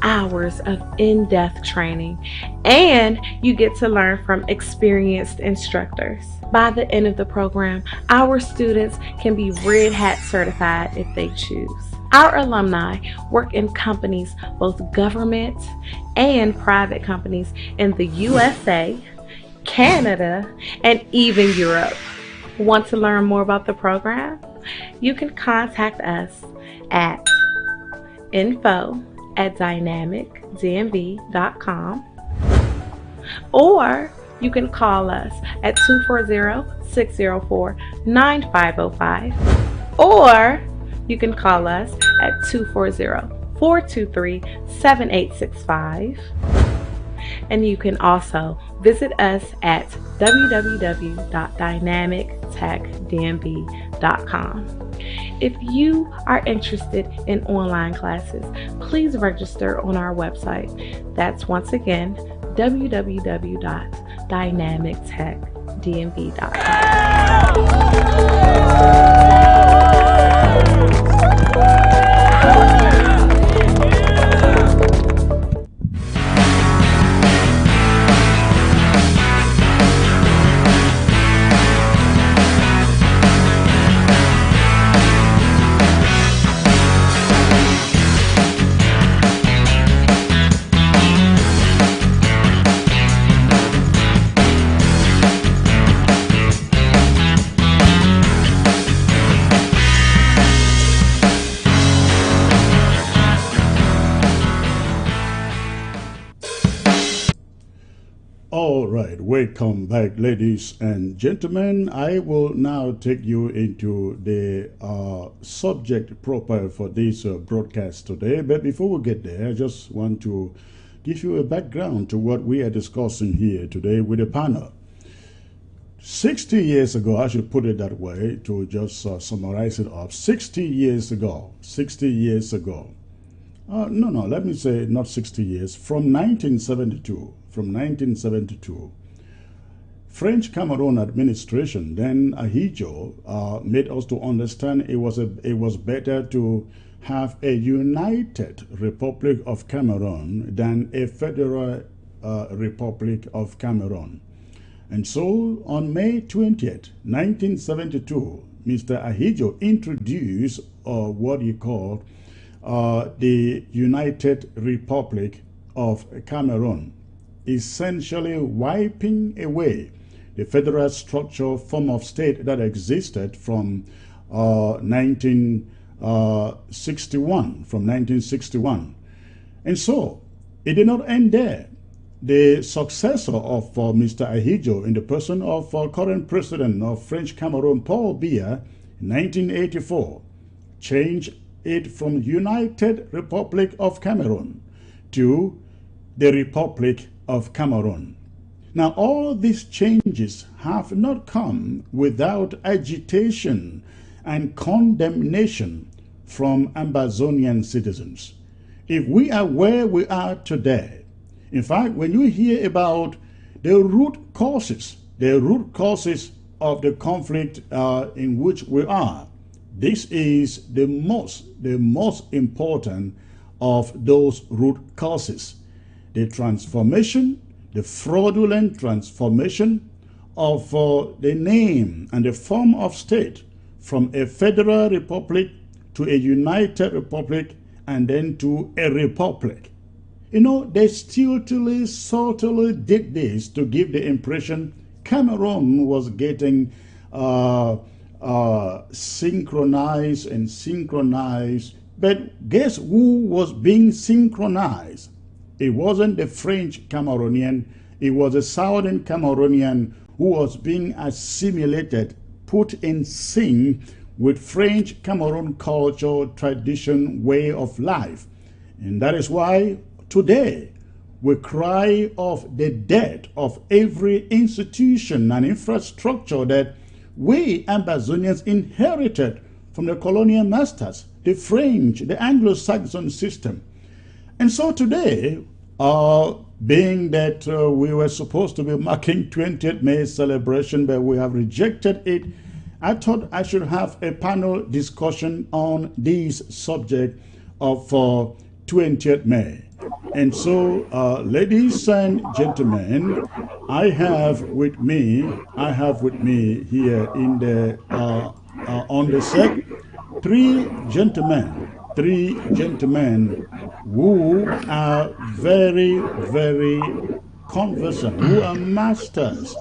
hours of in-depth training, and you get to learn from experienced instructors. By the end of the program, our students can be Red Hat certified if they choose. Our alumni work in companies, both government and private companies in the USA, Canada, and even Europe. Want to learn more about the program? You can contact us at info@dynamicdmv.com, or you can call us at 240-604-9505, or you can call us at 240-423-7865. And you can also visit us at www.dynamictechdmv.com. If you are interested in online classes, please register on our website. That's once again www.dynamictechdmv.com. Welcome back, ladies and gentlemen. I will now take you into the subject proper for this broadcast today. But before we get there, I just want to give you a background to what we are discussing here today with the panel. 60 years ago, I should put it that way to just summarize it up. 60 years ago, let me say not 60 years, from 1972, French Cameroon administration, then Ahidjo, made us to understand it was better to have a united Republic of Cameroon than a federal Republic of Cameroon. And so on May 20th, 1972, Mr. Ahidjo introduced what he called the United Republic of Cameroon, essentially wiping away the federal structure form of state that existed from 1961. And so it did not end there. The successor of Mr. Ahidjo in the person of current president of French Cameroon, Paul Biya, in 1984, changed it from United Republic of Cameroon to the Republic of Cameroon. Now, all these changes have not come without agitation and condemnation from Ambazonian citizens. If we are where we are today, in fact, when you hear about the root causes of the conflict in which we are, this is the most important of those root causes. The transformation, the fraudulent transformation of the name and the form of state from a federal republic to a united republic and then to a republic. You know, they subtly did this to give the impression Cameroon was getting synchronized. But guess who was being synchronized? It wasn't the French Cameroonian, it was a Southern Cameroonian who was being assimilated, put in sync with French Cameroon culture, tradition, way of life. And that is why today we cry of the death of every institution and infrastructure that we Ambazonians inherited from the colonial masters, the French, the Anglo-Saxon system. And so today, being that we were supposed to be marking 20th May celebration, but we have rejected it, I thought I should have a panel discussion on this subject of 20th May. And so, ladies and gentlemen, I have with me here in the on the set three gentlemen who are very, very conversant, who are masters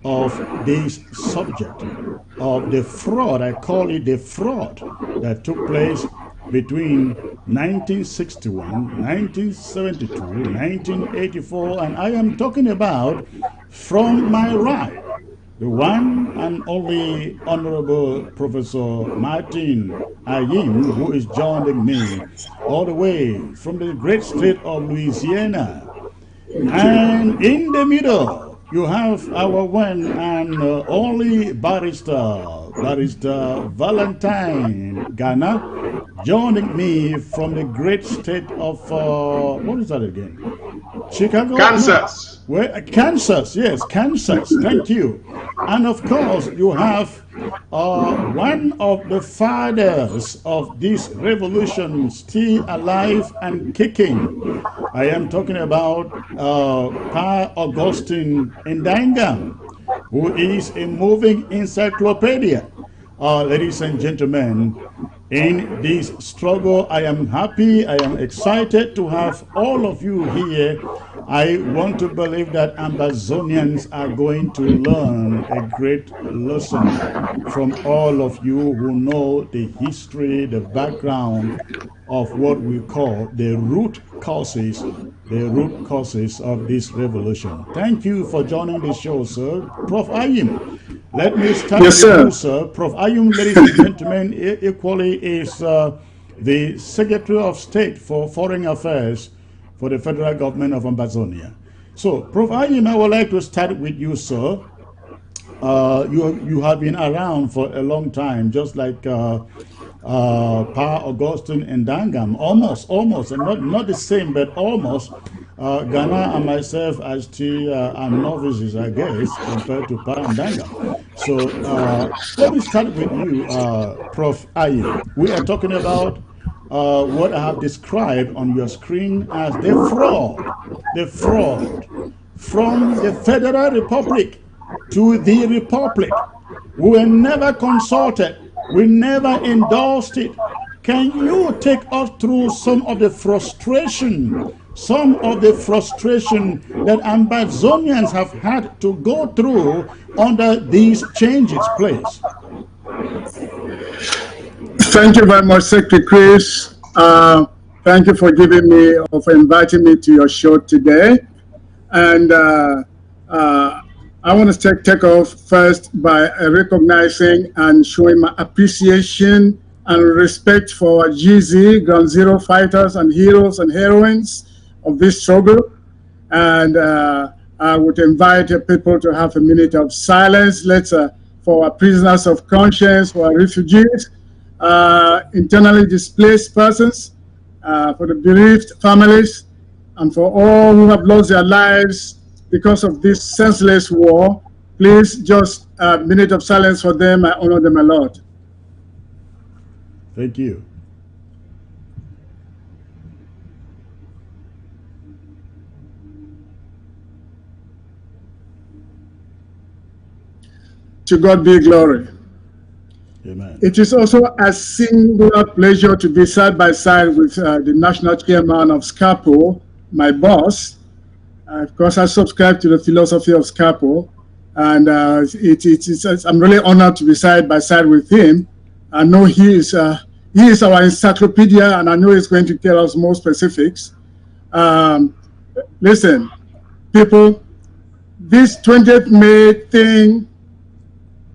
of this subject of the fraud. I call it the fraud that took place between 1961, 1972, 1984, and I am talking about from my right, the one and only Honorable Professor Martin Ayim, who is joining me all the way from the great state of Louisiana. And in the middle, you have our one and only barrister Valentine Ghana, joining me from the great state of, what is that again? Chicago? Kansas. No. Where? Kansas, yes, Kansas, thank you. And of course, you have one of the fathers of this revolution still alive and kicking. I am talking about Pa Augustine Ndanga, who is a moving encyclopedia. Ladies and gentlemen, in this struggle, I am happy, I am excited to have all of you here. I want to believe that Ambazonians are going to learn a great lesson from all of you who know the history, the background of what we call the root causes, the root causes of this revolution. Thank you for joining the show, sir. Prof. Ayim, let me start with you, sir. Prof. Ayim, ladies and gentlemen, equally is the Secretary of State for Foreign Affairs for the federal government of Amazonia. So, Prof. Ayim, I would like to start with you, sir. You have been around for a long time, just like Pa Augustine and Dangam, almost, and not the same, but almost. Ghana and myself as still are novices, I guess, compared to Pa and Dangam. So let me start with you, Prof. Ayim. We are talking about what I have described on your screen as the fraud from the Federal Republic to the Republic. We were never consulted. We never endorsed it. Can you take us through some of the frustration that Ambazonians have had to go through under these changes, please? Thank you very much, Secretary Chris. Thank you for inviting me to your show today. And I want to take off first by recognizing and showing my appreciation and respect for our GZ, Ground Zero fighters and heroes and heroines of this struggle. And I would invite people to have a minute of silence. For our prisoners of conscience, for our refugees, internally displaced persons, for the bereaved families, and for all who have lost their lives because of this senseless war. Please just a minute of silence for them. I honor them a lot. Thank you. To God be glory. Amen. It is also a singular pleasure to be side by side with the national chairman of SCAPO, my boss. Of course, I subscribe to the philosophy of SCAPO, and I'm really honored to be side by side with him. I know he is our encyclopedia, and I know he's going to tell us more specifics. Listen, people, this 20th May thing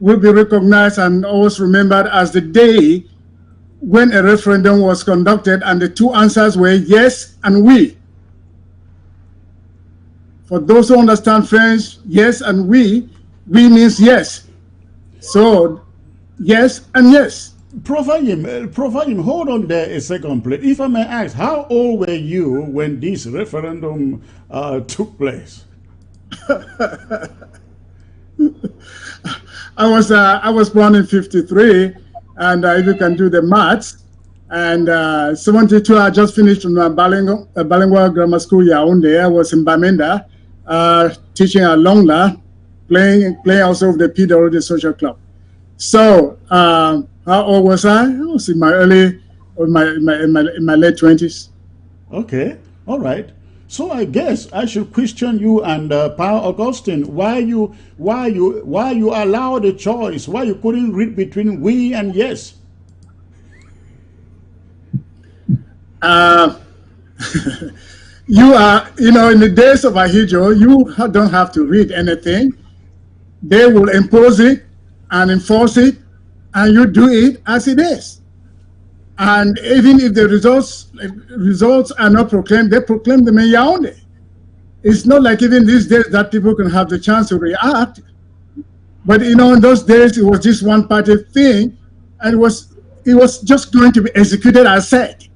will be recognized and always remembered as the day when a referendum was conducted and the two answers were yes and we. For those who understand French, yes and we means yes. So, yes and yes. Prof. Ayim, hold on there a second, please. If I may ask, how old were you when this referendum took place? I was born in 53, and if you can do the maths, and 72, I just finished from bilingual grammar school, Yaoundé. I was in Bamenda, teaching at Longla, playing also with the PWD Social Club. So, how old was I? I was in my late 20s. Okay, all right. So I guess I should question you and Pa Augustine why you allowed the choice, why you couldn't read between we and yes. In the days of Ahijo, you don't have to read anything. They will impose it and enforce it, and you do it as it is. And even if the results are not proclaimed, they proclaim them in Yaoundé. It's not like even these days that people can have the chance to react. But in those days, it was just one party thing, and it was just going to be executed as said.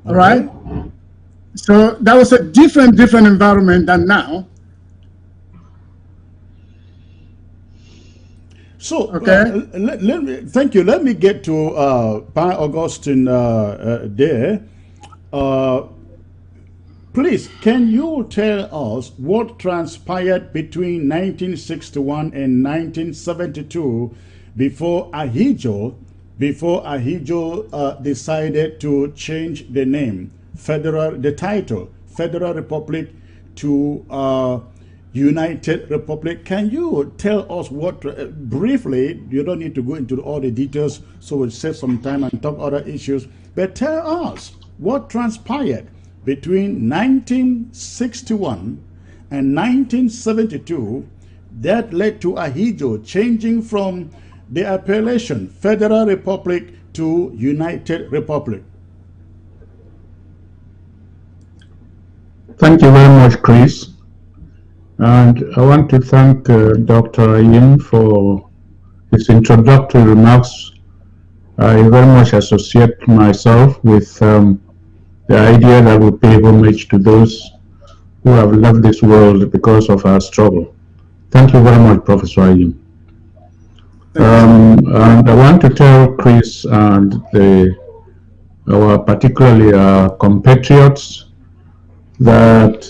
All right? So that was a different environment than now. So, okay. Thank you. Let me get to Pa Augustine there. Please, can you tell us what transpired between 1961 and 1972 before Ahijo decided to change the name, the title, Federal Republic to United Republic? Can you tell us what, briefly, you don't need to go into all the details, so we'll save some time and talk other issues, but tell us what transpired between 1961 and 1972 that led to Ahidjo changing from the appellation Federal Republic to United Republic? Thank you very much, Chris. And I want to thank Dr. Ayim for his introductory remarks. I very much associate myself with the idea that we pay homage to those who have left this world because of our struggle. Thank you very much, Professor Ayim. And I want to tell Chris and particularly our compatriots that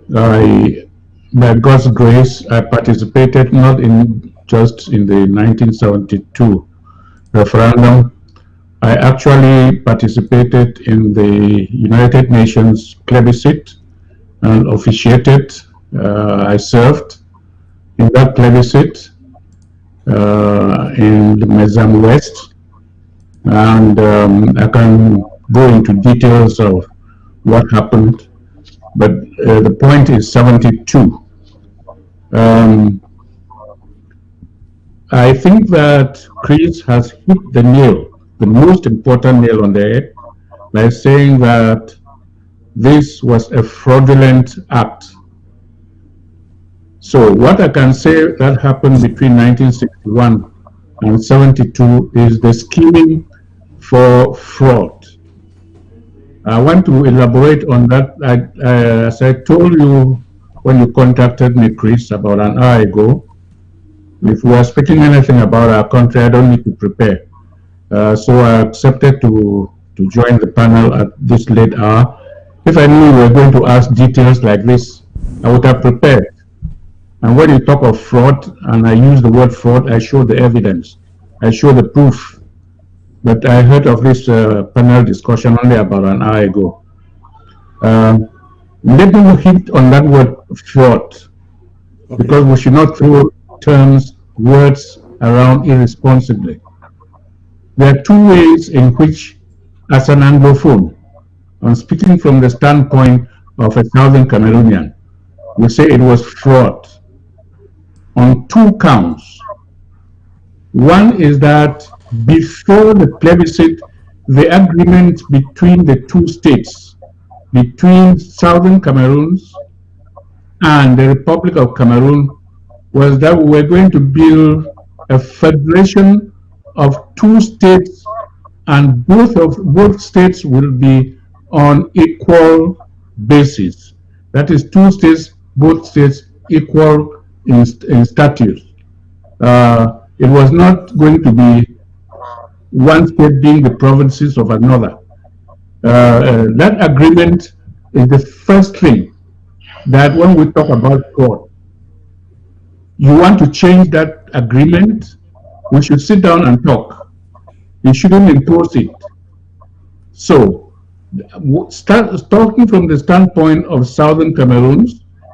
by God's grace, I participated not just in the 1972 referendum. I actually participated in the United Nations plebiscite and officiated. I served in that plebiscite in the Mezam West, and I can go into details of what happened, but the point is 72. I think that Chris has hit the nail, the most important nail on the head, by saying that this was a fraudulent act. So what I can say that happened between 1961 and 72 is the scheming for fraud. I want to elaborate on that. As I told you when you contacted me, Chris, about an hour ago, if we are speaking anything about our country, I don't need to prepare. So I accepted to join the panel at this late hour. If I knew we were going to ask details like this, I would have prepared. And when you talk of fraud, and I use the word fraud, I show the evidence. I show the proof. But I heard of this panel discussion only about an hour ago. Let me hit on that word fraud, because we should not throw words around irresponsibly. There are two ways in which, as an Anglophone, I'm speaking from the standpoint of a Southern Cameroonian, we say it was fraud on two counts. One is that before the plebiscite, the agreement between the two states, between Southern Cameroon and the Republic of Cameroon, was that we were going to build a federation of two states, and both states will be on equal basis. That is, two states, both states equal in status. It was not going to be one state being the provinces of another. That agreement is the first thing that when we talk about fraud, you want to change that agreement, we should sit down and talk. You shouldn't impose it. So, talking from the standpoint of Southern Cameroon,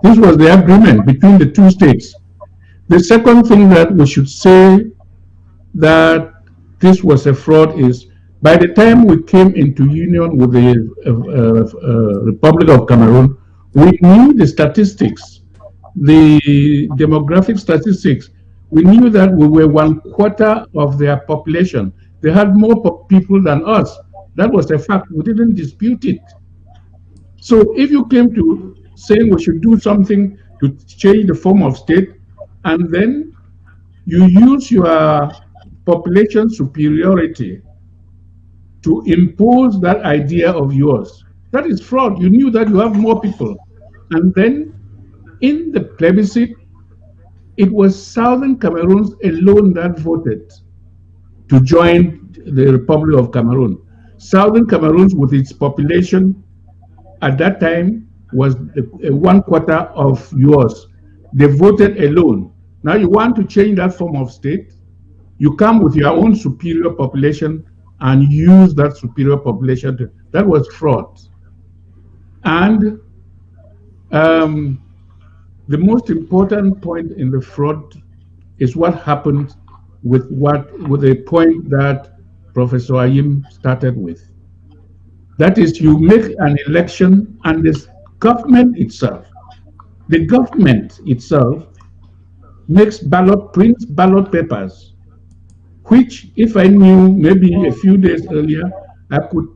this was the agreement between the two states. The second thing that we should say that this was a fraud is, by the time we came into union with the Republic of Cameroon, we knew the statistics, the demographic statistics. We knew that we were 1/4 of their population. They had more people than us. That was a fact. We didn't dispute it. So if you came to saying we should do something to change the form of state, and then you use your population superiority to impose that idea of yours, that is fraud. You knew that you have more people. And then in the plebiscite, it was Southern Cameroon alone that voted to join the Republic of Cameroon. Southern Cameroon, with its population at that time, was 1/4 of yours. They voted alone. Now you want to change that form of state, you come with your own superior population and use that superior population. That was fraud. And the most important point in the fraud is what happened with the point that Professor Ayim started with. That is, you make an election and the government itself makes prints ballot papers, which if I knew maybe a few days earlier, I could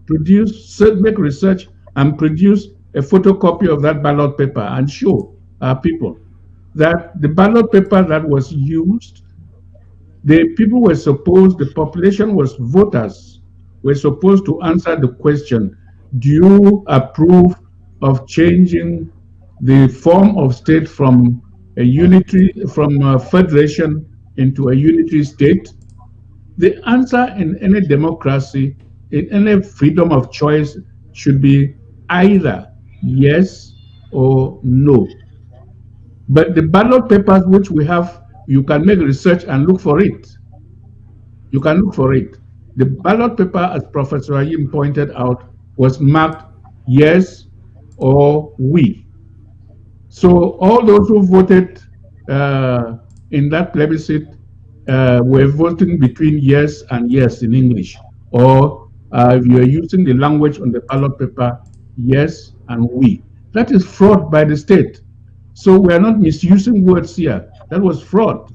make research and produce a photocopy of that ballot paper and show our people that the ballot paper that was used, the population was voters, were supposed to answer the question, do you approve of changing the form of state from a federation into a unitary state? The answer in any democracy, in any freedom of choice, should be either yes or no. But the ballot papers which we have, you can make research and look for it. You can look for it. The ballot paper, as Professor Ayim pointed out, was marked yes or we. So all those who voted in that plebiscite were voting between yes and yes in English, or if you are using the language on the ballot paper, yes and we. That is fraud by the state. So we are not misusing words here. That was fraud.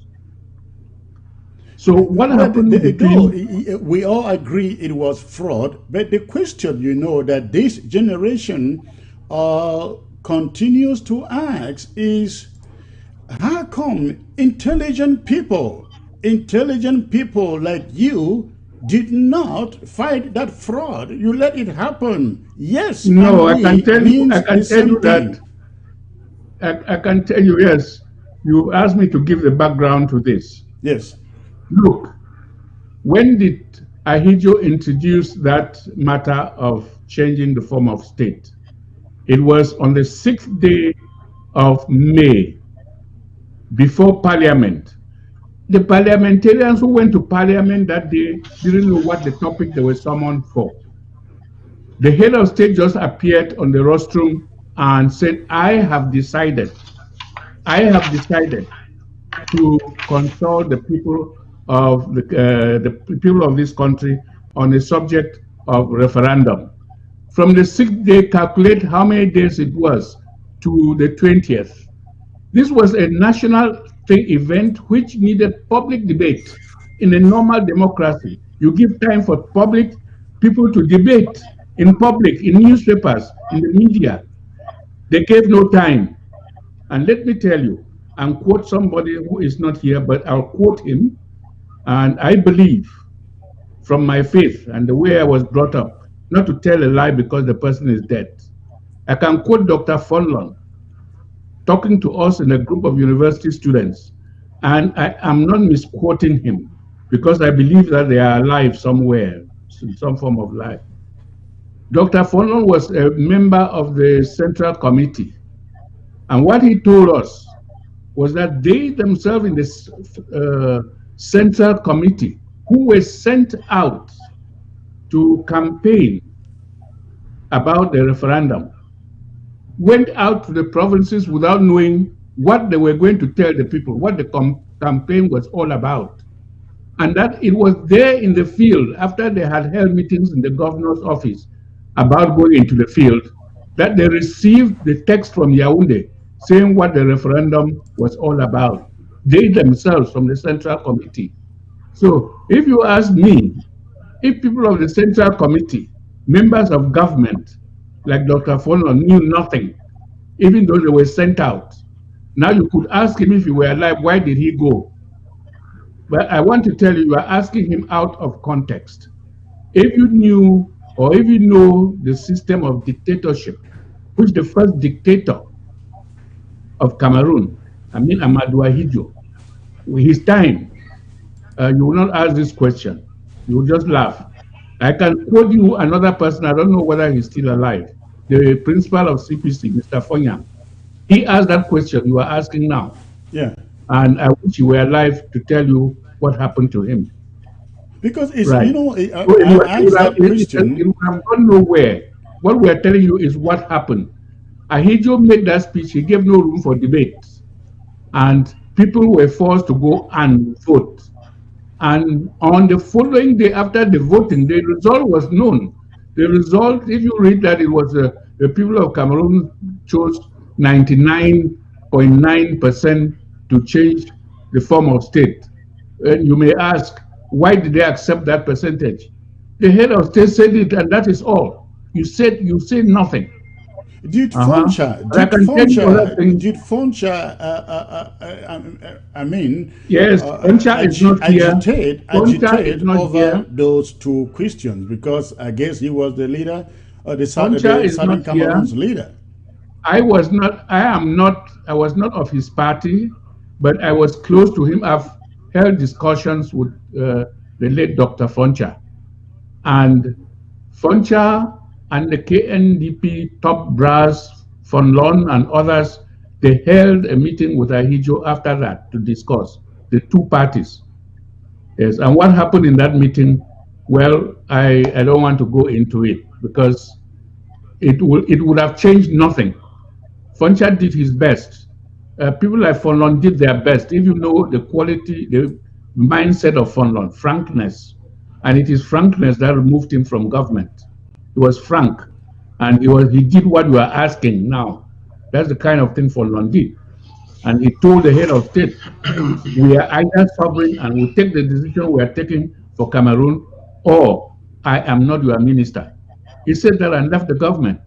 So what happened between... we all agree it was fraud, but the question, that this generation continues to ask is, how come intelligent people like you did not fight that fraud? You let it happen. Yes. No, I can tell you that. I can tell you, yes. You asked me to give the background to this. Yes. Look, when did Ahidjo introduce that matter of changing the form of state? It was on the 6th day of May, before Parliament. The parliamentarians who went to Parliament that day didn't know what the topic they were summoned for. The head of state just appeared on the rostrum and said, I have decided to consult the people of the people of this country on the subject of referendum. From the 6th day, calculate how many days it was to the 20th. This was a national event which needed public debate. In a normal democracy, you give time for people to debate in public, in newspapers, in the media. They gave no time. And let me tell you, and quote somebody who is not here, but I'll quote him. And I believe from my faith and the way I was brought up, not to tell a lie because the person is dead. I can quote Dr. Fonlon talking to us in a group of university students. And I am not misquoting him because I believe that they are alive somewhere, in some form of life. Dr. Fonlon was a member of the Central Committee. And what he told us was that they themselves in this Central Committee, who were sent out to campaign about the referendum, went out to the provinces without knowing what they were going to tell the people, what the campaign was all about. And that it was there in the field, after they had held meetings in the governor's office about going into the field, that they received the text from Yaoundé saying what the referendum was all about. They themselves from the Central Committee. So if you ask me, if people of the Central Committee, members of government, like Dr. Fonlon, knew nothing, even though they were sent out, now you could ask him if he were alive, why did he go? But I want to tell you, you are asking him out of context. If you knew, or if you know the system of dictatorship, which the first dictator of Cameroon, Amadou Ahidjo, his time, you will not ask this question. You will just laugh. I can quote you another person, I don't know whether he's still alive, the principal of CPC, Mr. Fonya. He asked that question you are asking now. Yeah. And I wish you were alive to tell you what happened to him. Because it's, right. I asked that question. You have gone nowhere. What we are telling you is what happened. Ahidjo made that speech, he gave no room for debate. And people were forced to go and vote. And on the following day after the voting, the result was known. The result, if you read that, it was the people of Cameroon chose 99.9% to change the form of state. And you may ask, why did they accept that percentage? The head of state said it, and that is all. You said nothing. Did Foncha, I mean, yes, Foncha is not here. Agitate over those two Christians, because I guess he was the leader, the Southern Cameroon's leader. I was not of his party, but I was close to him. I've held discussions with the late Dr. Foncha. And Foncha and the KNDP top brass, Von Lon and others, they held a meeting with Ahijo after that to discuss the two parties. Yes, and what happened in that meeting, well, I don't want to go into it because it would have changed nothing. Foncha did his best. People like Von Lon did their best. If you know the quality, the mindset of Von Lon, frankness, and it is frankness that removed him from government. He was frank, and he did what you are asking now. That's the kind of thing Von Lon did. And he told the head of state, we are either sovereign and we take the decision we are taking for Cameroon, or I am not your minister. He said that and left the government.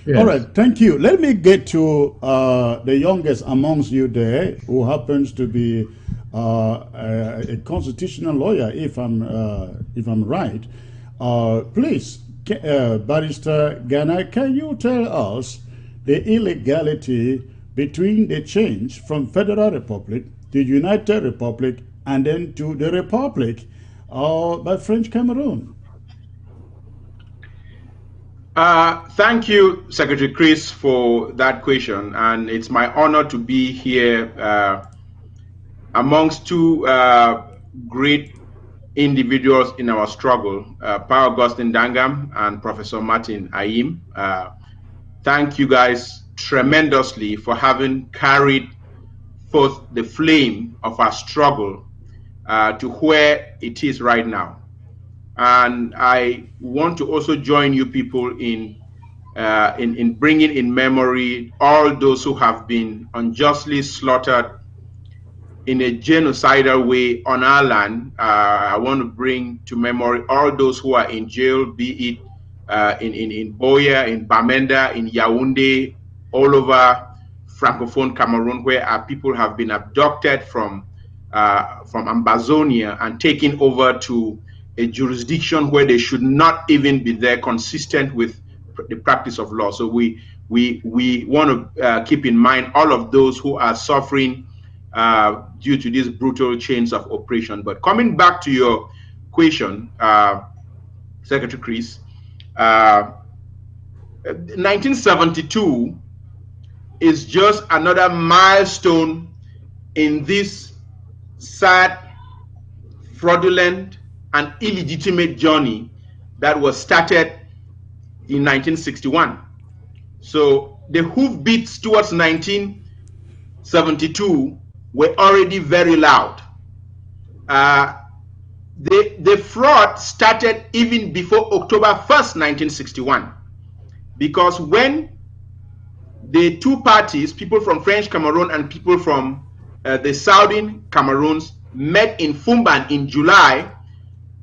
Yes. All right, thank you. Let me get to the youngest amongst you there, who happens to be a constitutional lawyer, if I'm right. Please, Barrister Ghana, can you tell us the illegality between the change from Federal Republic to United Republic and then to the Republic by French Cameroon? Thank you, Secretary Chris, for that question, and it's my honor to be here amongst two great individuals in our struggle, Pa Augustine Dangam and Professor Martin Ayim. Thank you guys tremendously for having carried forth the flame of our struggle to where it is right now. And I want to also join you people in bringing in memory all those who have been unjustly slaughtered in a genocidal way on our land. I want to bring to memory all those who are in jail, be it in Boya, in Bamenda, in Yaoundé, all over Francophone Cameroon, where our people have been abducted from Ambazonia and taken over to a jurisdiction where they should not even be there, consistent with the practice of law. So we want to keep in mind all of those who are suffering due to these brutal chains of oppression. But coming back to your question, Secretary Chris, 1972 is just another milestone in this sad, fraudulent, and illegitimate journey that was started in 1961. So the hoofbeats towards 1972 were already very loud. The fraud started even before October 1st, 1961, because when the two parties, people from French Cameroon and people from the Southern Cameroons, met in Fumban in July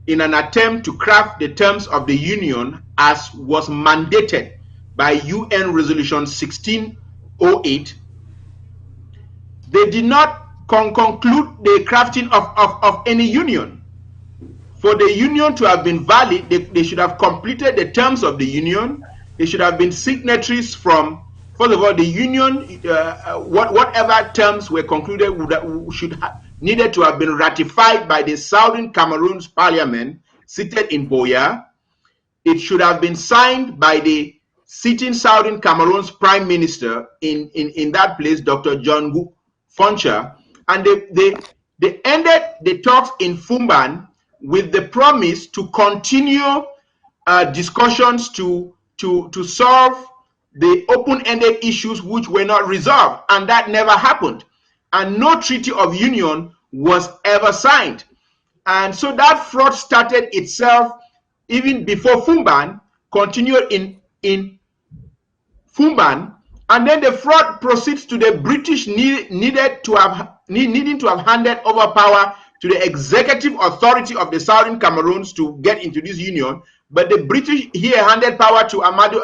in an attempt to craft the terms of the union as was mandated by UN Resolution 1608, they did not conclude the crafting of any union. For the union to have been valid, they should have completed the terms of the union. They should have been signatories from, first of all, the union, whatever terms were concluded needed to have been ratified by the Southern Cameroon's parliament seated in Boya. It should have been signed by the sitting Southern Cameroon's prime minister in that place, Dr. John Foncha. And they ended the talks in Fumban with the promise to continue discussions to solve the open-ended issues which were not resolved, and that never happened. And no treaty of union was ever signed. And so that fraud started itself even before Fumban, continued in Fumban, and then the fraud proceeds to the British needing to have handed over power to the executive authority of the Southern Cameroons to get into this union. But the British here handed power to Amadou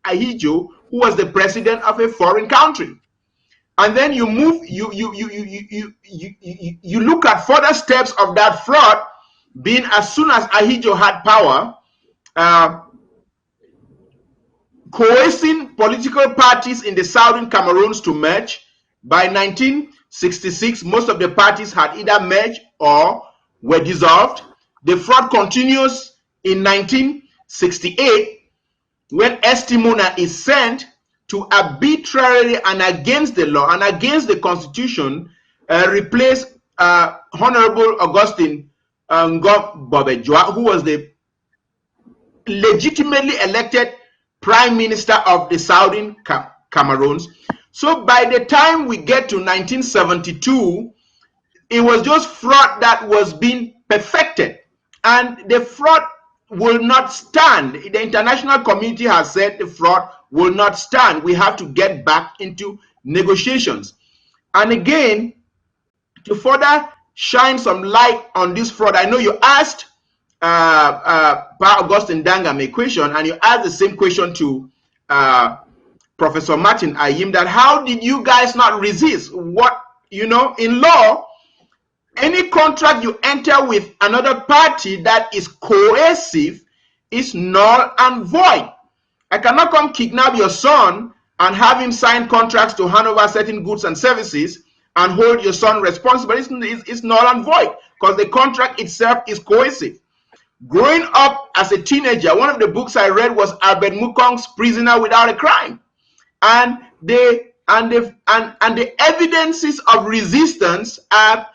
Ahidjo, who was the president of a foreign country. And then you move, you look at further steps of that fraud, being as soon as Ahidjo had power, coercing political parties in the Southern Cameroons to merge. By 1966, most of the parties had either merged or were dissolved. The fraud continues in 1968 when Estimona is sent to arbitrarily and against the law and against the constitution replace Honorable Augustine Ngom-Bobejua, who was the legitimately elected Prime Minister of the Southern Cameroons. So by the time we get to 1972, it was just fraud that was being perfected, and the fraud will not stand. The international community has said the fraud will not stand. We have to get back into negotiations. And again, to further shine some light on this fraud, I know you asked Pa Augustine Dangam a question, and you asked the same question to Professor Martin Ayim, that how did you guys not resist? What, you know, in law, any contract you enter with another party that is coercive is null and void. I cannot come kidnap your son and have him sign contracts to hand over certain goods and services and hold your son responsible. It's null and void because the contract itself is coercive. Growing up as a teenager, one of the books I read was Albert Mukong's Prisoner Without a Crime, and the evidences of resistance are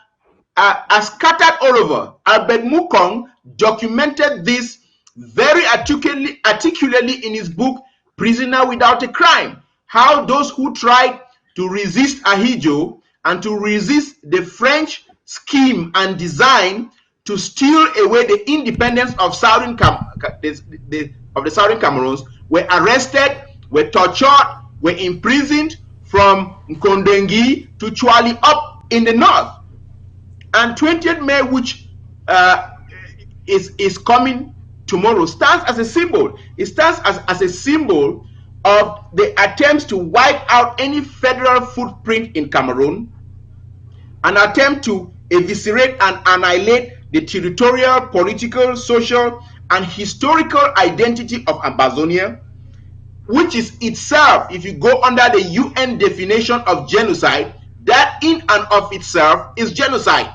scattered all over. Albert Mukong documented this very articulately in his book Prisoner Without a Crime, how those who tried to resist Ahidjo and to resist the French scheme and design to steal away the independence of the Southern Cameroons were arrested, were tortured, were imprisoned from Nkondengi to Chwali up in the north. And 20th May, which is coming tomorrow, stands as a symbol. It stands as a symbol of the attempts to wipe out any federal footprint in Cameroon, an attempt to eviscerate and annihilate the territorial, political, social, and historical identity of Amazonia, which is itself, if you go under the UN definition of genocide, that in and of itself is genocide.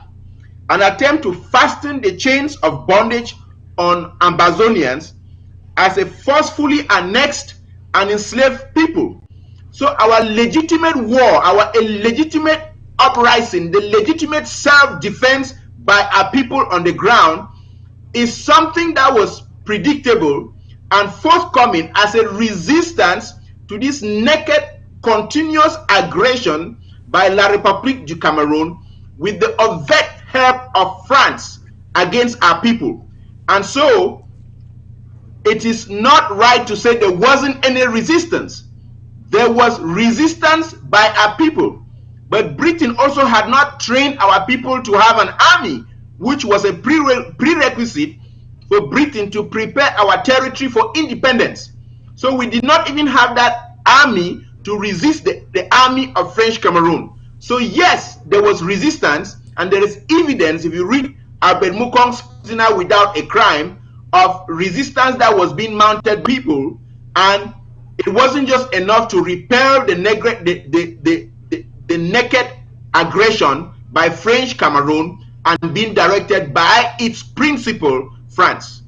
An attempt to fasten the chains of bondage on Amazonians as a forcefully annexed and enslaved people. So our legitimate war, our illegitimate uprising, the legitimate self-defense by our people on the ground is something that was predictable and forthcoming as a resistance to this naked, continuous aggression by La République du Cameroun with the overt help of France against our people. And so it is not right to say there wasn't any resistance. There was resistance by our people. But Britain also had not trained our people to have an army, which was a prerequisite for Britain to prepare our territory for independence. So we did not even have that army to resist the army of French Cameroon. So yes, there was resistance, and there is evidence, if you read Albert Mukong's Prisoner Without a Crime, of resistance that was being mounted by people, and it wasn't just enough to repel the naked aggression by French Cameroon and being directed by its principal, France.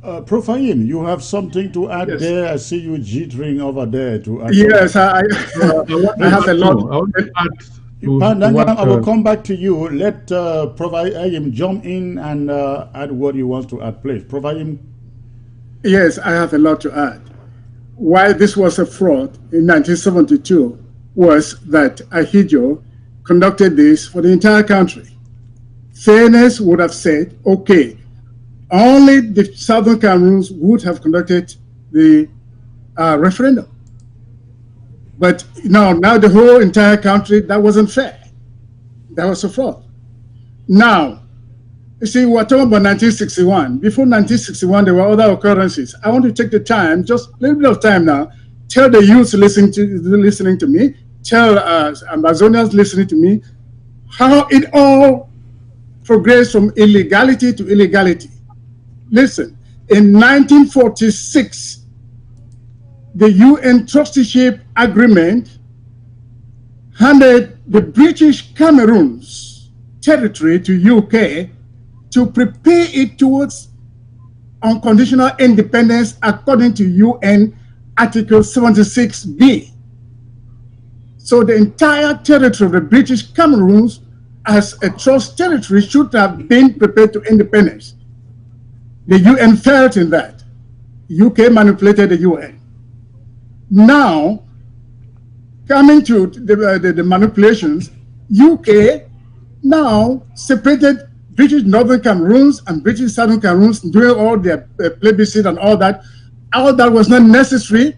Prof. Ayim, you have something to add there? I see you jittering over there to add. Yes, I have a lot. I will come back to you. Let Prof. Ayim jump in and add what he wants to add, please. Prof. Ayim. Yes, I have a lot to add. Why this was a fraud in 1972 was that Ahidjo conducted this for the entire country. Fairness would have said, okay, only the Southern Cameroons would have conducted the referendum. But now the whole entire country, that wasn't fair. That was a fraud. Now, you see, we're talking about 1961. Before 1961, there were other occurrences. I want to take the time, just a little bit of time now, tell the youth listening to me, tell Amazonians listening to me, how it all progressed from illegality to illegality. Listen, in 1946, the UN trusteeship agreement handed the British Cameroon's territory to UK to prepare it towards unconditional independence according to UN Article 76B. So the entire territory of the British Cameroons as a trust territory should have been prepared to independence. The UN failed in that. UK manipulated the UN. Now, coming to the manipulations, UK now separated British Northern Cameroons and British Southern Cameroons doing all their plebiscite and all that. All that was not necessary.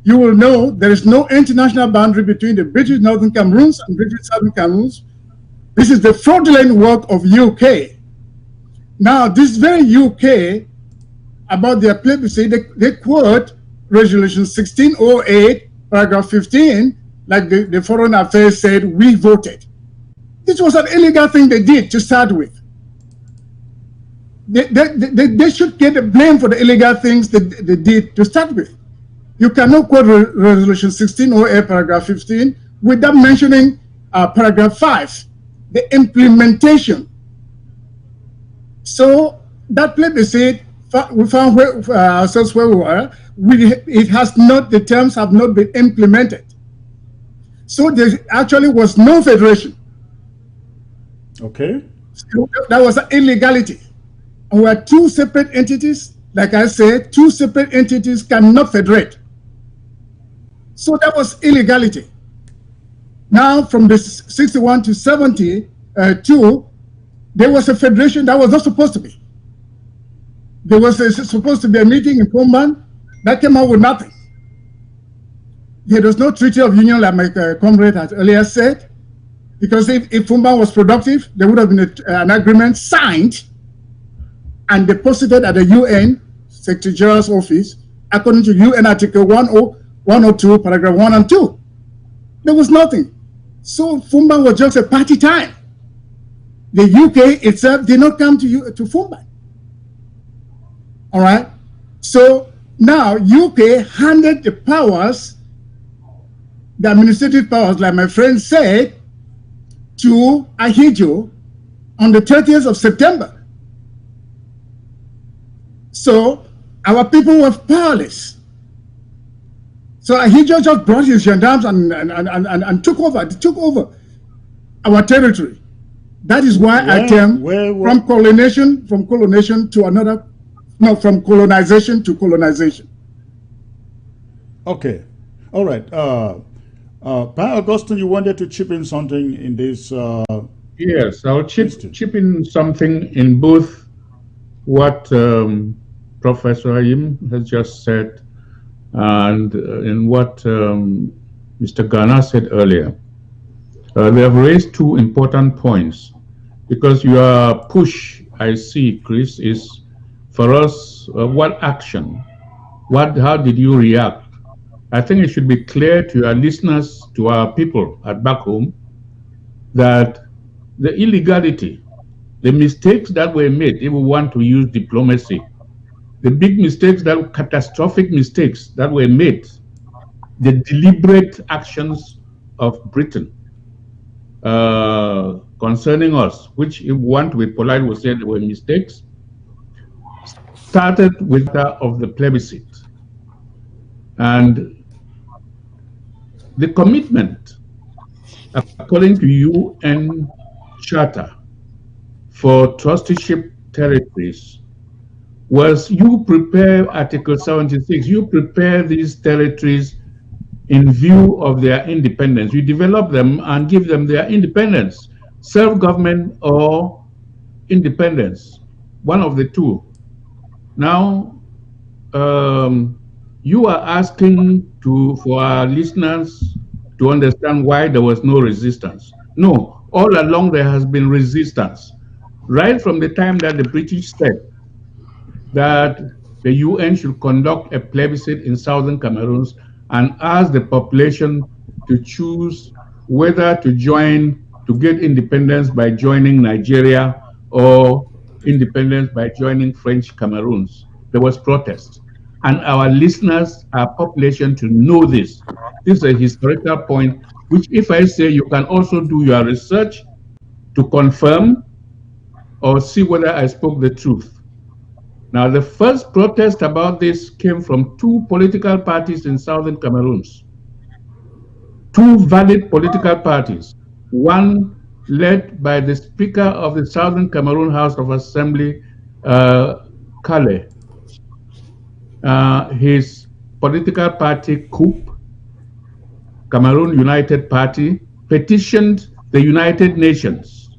You will know there is no international boundary between the British Northern Cameroons and British Southern Cameroons. This is the fraudulent work of UK. Now, this very UK, about their plebiscite, they quote Resolution 1608, paragraph 15, like the Foreign Affairs said, we voted. This was an illegal thing they did to start with. They should get the blame for the illegal things that they did to start with. You cannot quote Resolution 1608, paragraph 15, without mentioning paragraph 5, the implementation. So that plebiscite, we found ourselves where we were. The terms have not been implemented. So there actually was no federation. Okay. So that was an illegality. And we are two separate entities. Like I said, two separate entities cannot federate. So that was illegality. Now, from the 61 to 72, there was a federation that was not supposed to be. There was supposed to be a meeting in Fumban that came out with nothing. There was no Treaty of Union, like my comrade had earlier said, because if Fumban was productive, there would have been an agreement signed and deposited at the UN Secretary General's office according to UN Article 102, paragraph 1 and 2. There was nothing. So Fumban was just a party time. The UK itself did not come to Fumban. All right? So now UK handed the powers, the administrative powers, like my friend said, to Ahidjo on the 30th of September. So our people were powerless. So Ahidjo just brought his gendarmes and took over our territory. That is why I term from colonization to another, no, from colonization to colonization. Okay. All right. Pa Augustine, you wanted to chip in something in this? Yes, I'll chip in something in both what Professor Ayim has just said and in what Mr. Ghana said earlier. They have raised two important points, because your push, I see, Chris, is for us, what action? How did you react? I think it should be clear to our listeners, to our people at back home, that the illegality, the mistakes that were made, if we want to use diplomacy, the big mistakes, catastrophic mistakes that were made, the deliberate actions of Britain concerning us, which, if we want to be polite, we say they were mistakes, started with that of the plebiscite. And the commitment, according to UN Charter for trusteeship territories, was you prepare Article 76, you prepare these territories in view of their independence. You develop them and give them their independence, self-government or independence, one of the two. Now, you are asking for our listeners to understand why there was no resistance. No, all along there has been resistance. Right from the time that the British said that the UN should conduct a plebiscite in southern Cameroon and ask the population to choose whether to get independence by joining Nigeria or independence by joining French Cameroons. There was protest. And our listeners, our population to know this. This is a historical point, which if I say you can also do your research to confirm or see whether I spoke the truth. Now, the first protest about this came from two political parties in southern Cameroon. Two valid political parties. One led by the Speaker of the Southern Cameroon House of Assembly, Kale. His political party, COUP, Cameroon United Party, petitioned the United Nations.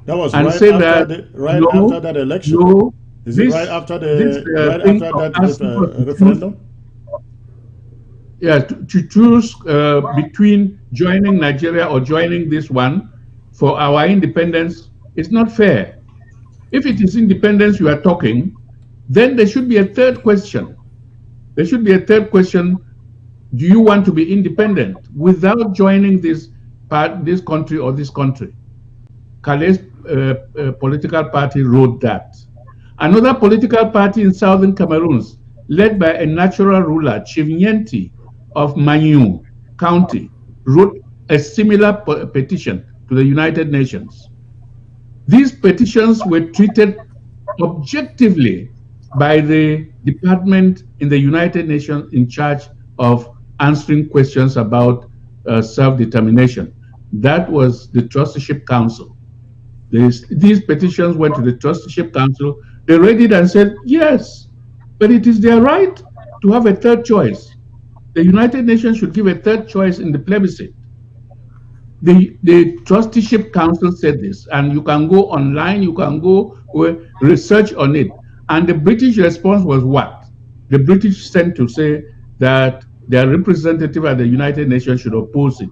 That was and right said after that after that election. No, Is it right after that referendum? Yeah, to choose between joining Nigeria or joining this one for our independence is not fair. If it is independence you are talking, then there should be a third question. There should be a third question. Do you want to be independent without joining this country or this country? Kale's political party wrote that. Another political party in southern Cameroon, led by a natural ruler, Chief Nyenti of Manyu County, wrote a similar petition to the United Nations. These petitions were treated objectively by the department in the United Nations in charge of answering questions about self-determination. That was the Trusteeship Council. These petitions went to the Trusteeship Council. They read it and said, yes, but it is their right to have a third choice. The United Nations should give a third choice in the plebiscite. The Trusteeship Council said this, and you can go online, you can go research on it. And the British response was what? The British sent to say that their representative at the United Nations should oppose it.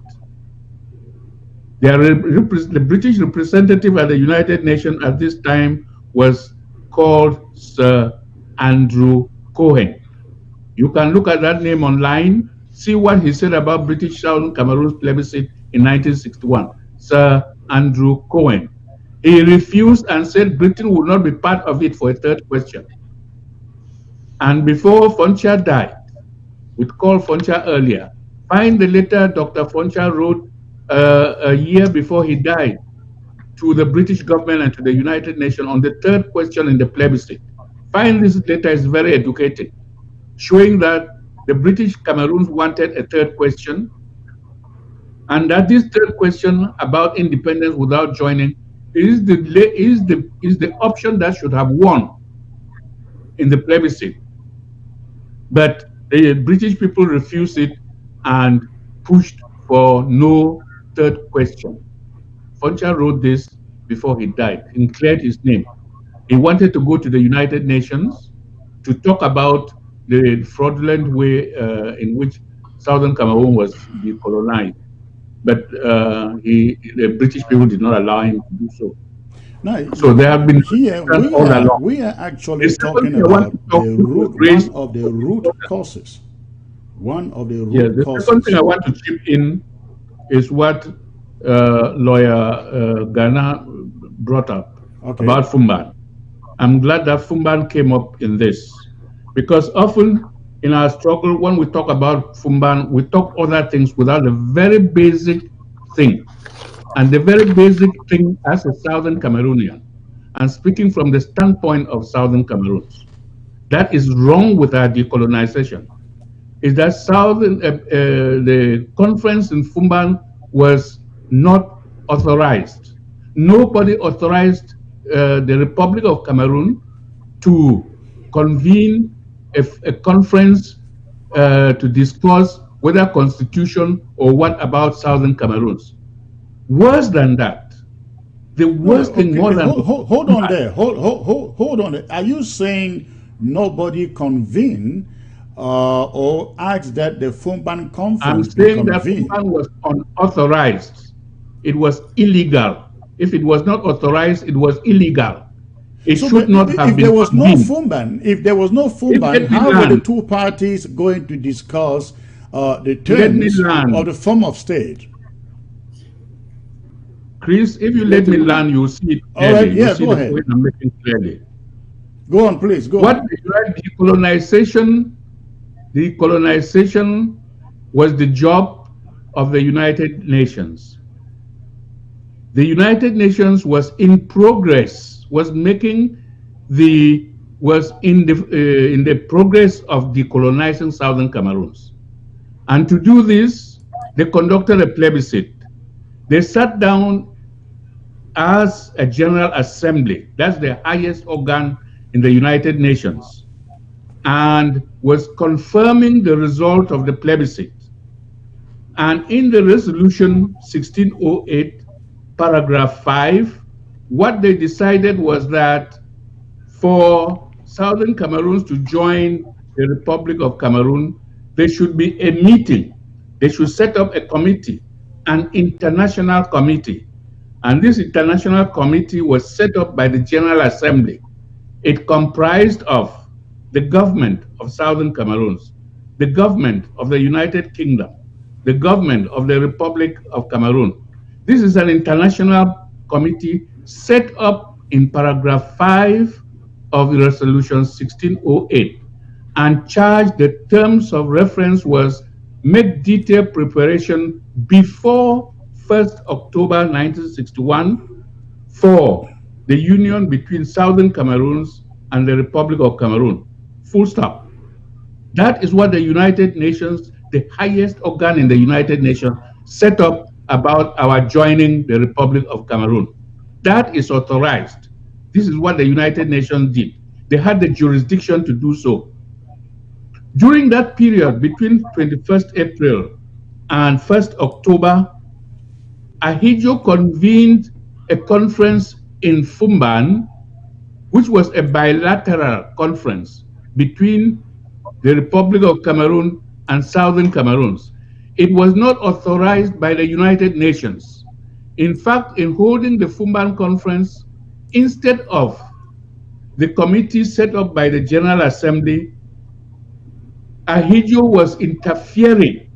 The British representative at the United Nations at this time was called Sir Andrew Cohen. You can look at that name online, see what he said about British Southern Cameroon's plebiscite in 1961. Sir Andrew Cohen. He refused and said Britain would not be part of it for a third question. And before Foncha died, we called Foncha earlier, find the letter Dr. Foncha wrote a year before he died to the British government and to the United Nations on the third question in the plebiscite. Find this letter is very educating, showing that the British Cameroons wanted a third question, and that this third question about independence without joining is the option that should have won in the plebiscite. But the British people refused it and pushed for no third question. Foncha wrote this before he died and cleared his name. He wanted to go to the United Nations to talk about the fraudulent way in which Southern Cameroon was decolonized. But the British people did not allow him to do so. No, so there have been here we are actually talking about the root, one of the root causes. One of the root causes. The second thing I want to chip in is what lawyer Ghana brought up about Fumban. I'm glad that Fumban came up in this, because often in our struggle, when we talk about Fumban, we talk other things without the very basic thing. And the very basic thing as a Southern Cameroonian, and speaking from the standpoint of Southern Cameroons, that is wrong with our decolonization, is that the conference in Fumban was not authorized. Nobody authorized the Republic of Cameroon to convene a conference to discuss whether constitution or what about Southern Cameroons. Worse than that, the worst thing more than... Hold on there. Hold on there. Are you saying nobody convened or asked that the Fumban I'm conference be saying that convened. Fumban was unauthorized. It was illegal. If it was not authorized, it was illegal. It should not have if been there was no convened. Fumban, if there was no Fumban, how were the two parties going to discuss the terms of the form of state? Chris, if you let me learn, you'll see it clearly. All right, yeah, you'll see go the ahead. point I'm making clearly. Go on, please, go on. Decolonization was the job of the United Nations. The United Nations was in progress, was in the progress of decolonizing Southern Cameroons. And to do this, they conducted a plebiscite. They sat down as a General Assembly, that's the highest organ in the United Nations, and was confirming the result of the plebiscite. And in the resolution 1608, paragraph 5, what they decided was that for Southern Cameroons to join the Republic of Cameroon, there should be a meeting. They should set up a committee, an international committee. And this international committee was set up by the General Assembly. It comprised of the government of Southern Cameroons, the government of the United Kingdom, the government of the Republic of Cameroon. This is an international committee set up in paragraph 5 of Resolution 1608, and charged the terms of reference was make detailed preparation before 1st October 1961 for the union between Southern Cameroons and the Republic of Cameroon. Full stop. That is what the United Nations, the highest organ in the United Nations, set up about our joining the Republic of Cameroon. That is authorized. This is what the United Nations did. They had the jurisdiction to do so. During that period, between 21st April and 1st October, Ahidjo convened a conference in Fumban, which was a bilateral conference between the Republic of Cameroon and Southern Cameroons. It was not authorized by the United Nations. In fact, in holding the Fumban conference, instead of the committee set up by the General Assembly, Ahidjo was interfering.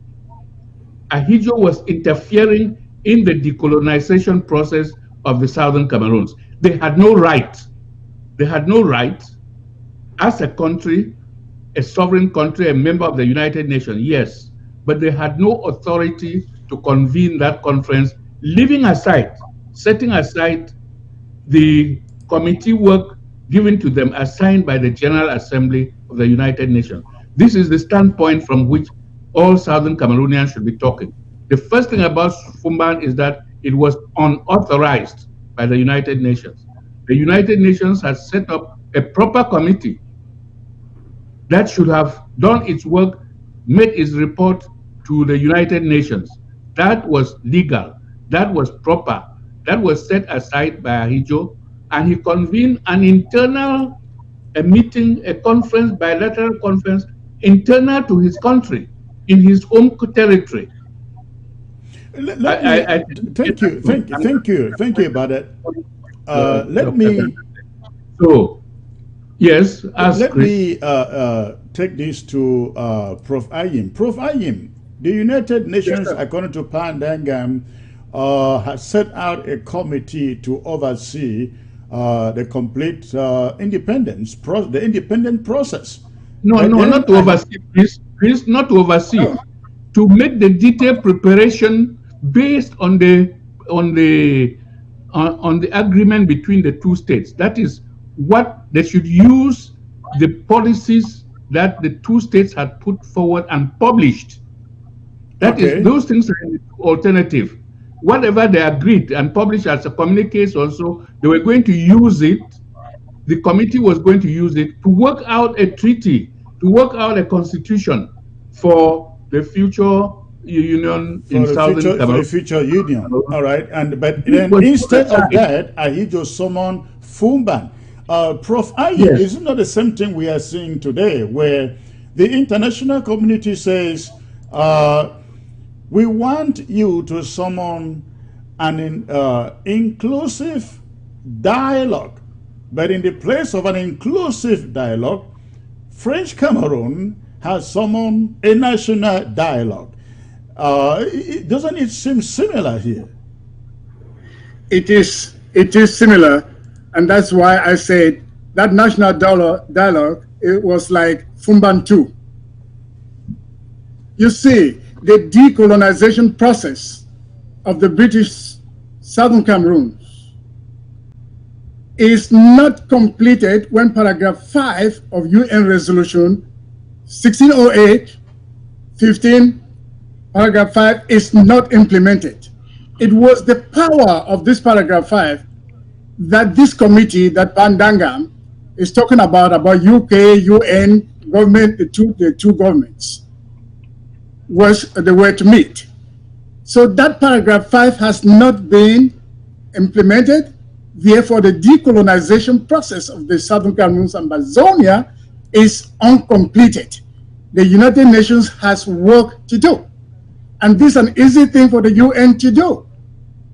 Ahidjo was interfering in the decolonization process of the Southern Cameroons. They had no right. They had no right as a country, a sovereign country, a member of the United Nations, yes, but they had no authority to convene that conference, leaving aside, setting aside the committee work given to them assigned by the General Assembly of the United Nations. This is the standpoint from which all Southern Cameroonians should be talking. The first thing about Fumban is that it was unauthorized by the United Nations. The United Nations has set up a proper committee that should have done its work, made its report to the United Nations. That was legal, that was proper, that was set aside by Ahidjo, and he convened an internal meeting, a conference, bilateral conference, internal to his country, in his home territory. Thank you about that. Let me. So, yes, let me take this to Prof. Ayim. Prof. Ayim, the United Nations, yes, according to Pandangam, has set out a committee to oversee the complete independence, the independent process. No, not to oversee, please, not to oversee. Oh. To make the detailed preparation based on the agreement between the two states. That is what they should use, the policies that the two states had put forward and published. That is, those things are an alternative. Whatever they agreed and published as a communique also, they were going to use it. The committee was going to use it to work out a treaty, to work out a constitution for the future union in Southern Cameroon. For the future union, all right. But then instead of that, Ahidjo summoned Fumban. Prof. Ayi, Yes. is it not the same thing we are seeing today, where the international community says, we want you to summon an inclusive dialogue, but in the place of an inclusive dialogue, French Cameroon has summoned a national dialogue. Doesn't it seem similar here? It is similar, and that's why I said that national dialogue, it was like Fumban 2. You see, the decolonization process of the British Southern Cameroon is not completed when paragraph 5 of UN Resolution 1608, 15, paragraph 5 is not implemented. It was the power of this paragraph 5 that this committee, that Pandangam, is talking about UK, UN, government, the two governments, they were to meet. So that paragraph 5 has not been implemented. Therefore, the decolonization process of the Southern Cameroon and Amazonia is uncompleted. The United Nations has work to do. And this is an easy thing for the UN to do.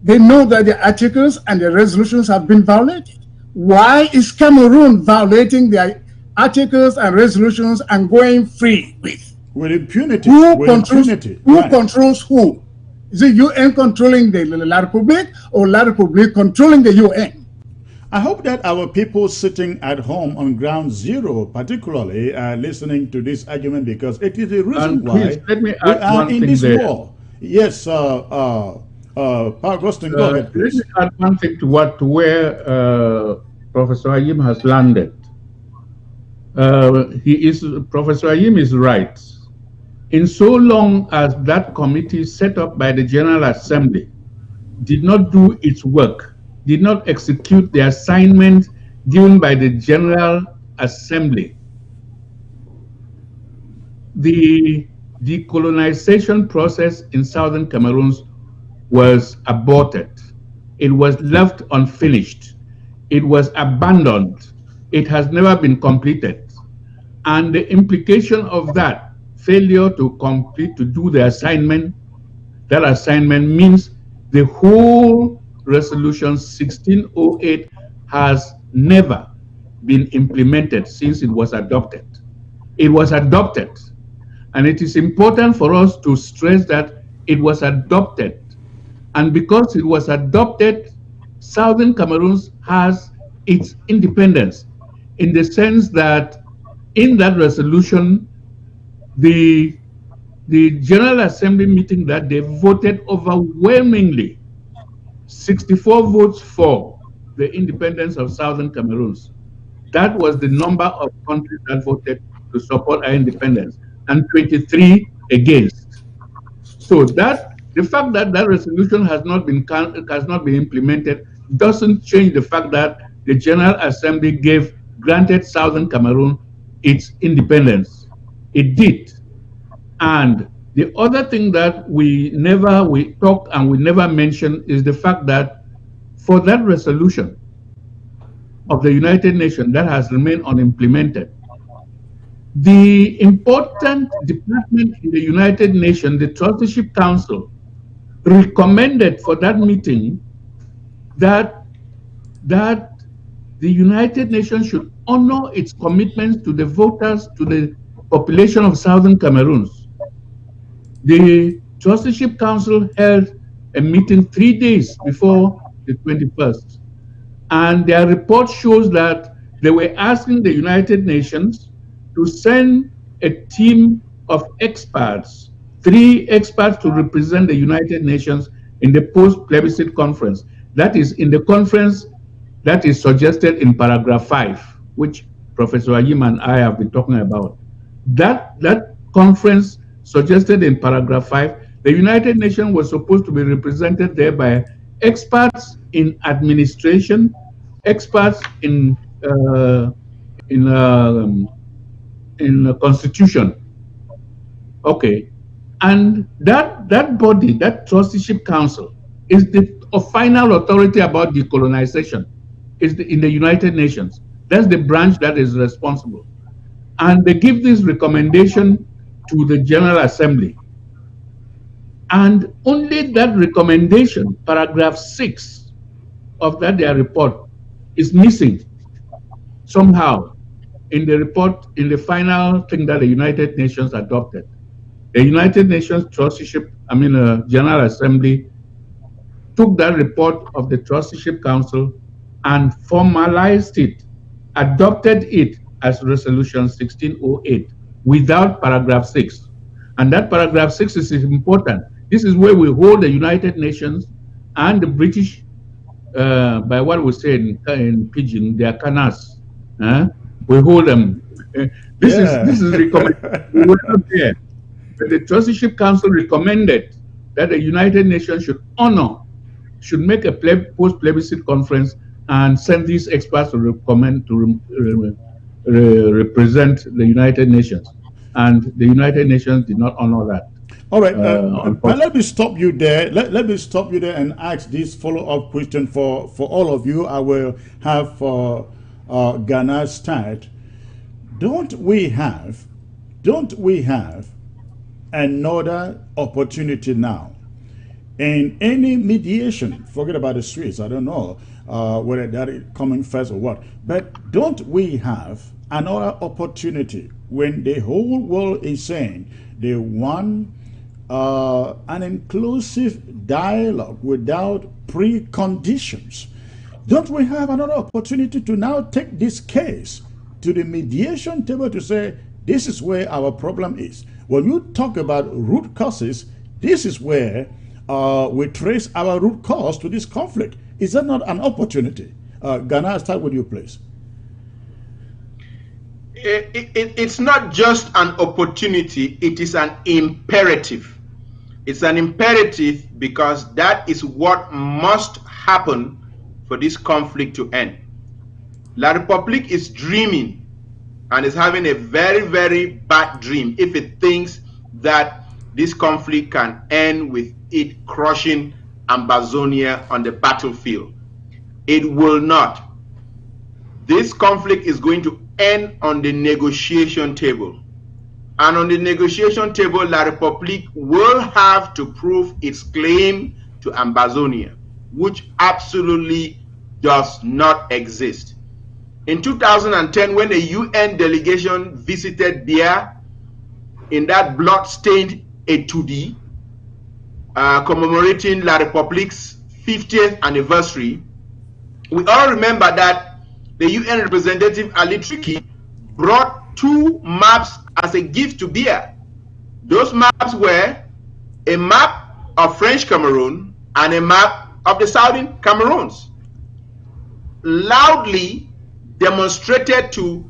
They know that the articles and the resolutions have been violated. Why is Cameroon violating their articles and resolutions and going free with impunity? Who controls who? Is it UN controlling the La Republique or La Republique controlling the UN? I hope that our people sitting at home on ground zero particularly are listening to this argument, because it is the reason why let me we add are one in thing this there. war. Yes, Paul Gostin, go ahead, please. Let me add one thing to where Professor Ayim has landed. Professor Ayim is right. In so long as that committee set up by the General Assembly did not do its work, did not execute the assignment given by the General Assembly, the decolonization process in Southern Cameroon was aborted. It was left unfinished. It was abandoned. It has never been completed. And the implication of that failure to do the assignment, that assignment means the whole resolution 1608 has never been implemented since it was adopted. It was adopted, and it is important for us to stress that it was adopted. And because it was adopted, Southern Cameroon has its independence, in the sense that in that resolution, the General Assembly meeting that they voted overwhelmingly, 64 votes for the independence of Southern Cameroon. That was the number of countries that voted to support our independence, and 23 against. So the fact that that resolution has not been implemented doesn't change the fact that the General Assembly granted Southern Cameroon its independence. It did. And the other thing that we talk and we never mention is the fact that for that resolution of the United Nations that has remained unimplemented, the important department in the United Nations, the Trusteeship Council, recommended for that meeting that the United Nations should honor its commitments to the voters, to the population of Southern Cameroon. The Trusteeship Council held a meeting 3 days before the 21st, and their report shows that they were asking the United Nations to send a team of experts, 3 experts to represent the United Nations in the post-plebiscite conference. That is in the conference that is suggested in paragraph 5, which Professor Ayim and I have been talking about. That conference suggested in paragraph 5, the United Nations was supposed to be represented there by experts in administration, experts in constitution. Okay, and that body, that Trusteeship Council, is the final authority about decolonization. Is in the United Nations. That's the branch that is responsible. And they give this recommendation to the General Assembly. And only that recommendation, paragraph 6 of that their report, is missing somehow in the report, in the final thing that the United Nations adopted. The United Nations General Assembly took that report of the Trusteeship Council and formalized it, adopted it as Resolution 1608 without paragraph 6. And that paragraph 6 is important. This is where we hold the United Nations and the British, by what we say in Pidgin, their canas. We hold them. This is recommended. We were not there. But the Trusteeship Council recommended that the United Nations should make a post-plebiscite conference and send these experts to represent the United Nations. And the United Nations did not honor that. All right, but let me stop you there. Let me stop you there and ask this follow-up question for all of you. I will have Ghana start. Don't we have another opportunity now in any mediation? Forget about the Swiss. I don't know whether that is coming first or what. But don't we have another opportunity when the whole world is saying they want an inclusive dialogue without preconditions? Don't we have another opportunity to now take this case to the mediation table to say, this is where our problem is? When you talk about root causes, this is where we trace our root cause to this conflict. Is that not an opportunity? Ghana, I'll start with you, please. It's not just an opportunity, it is an imperative. It's an imperative because that is what must happen for this conflict to end. La République is dreaming and is having a very, very bad dream if it thinks that this conflict can end with it crushing Ambazonia on the battlefield. It will not. This conflict is going to end on the negotiation table. And on the negotiation table, La République will have to prove its claim to Ambazonia, which absolutely does not exist. In 2010, when the UN delegation visited Bia in that blood-stained Etudi, commemorating La République's 50th anniversary, we all remember that the UN representative Ali Triki brought 2 maps as a gift to Bia. Those maps were a map of French Cameroon and a map of the Southern Cameroons. Loudly demonstrated to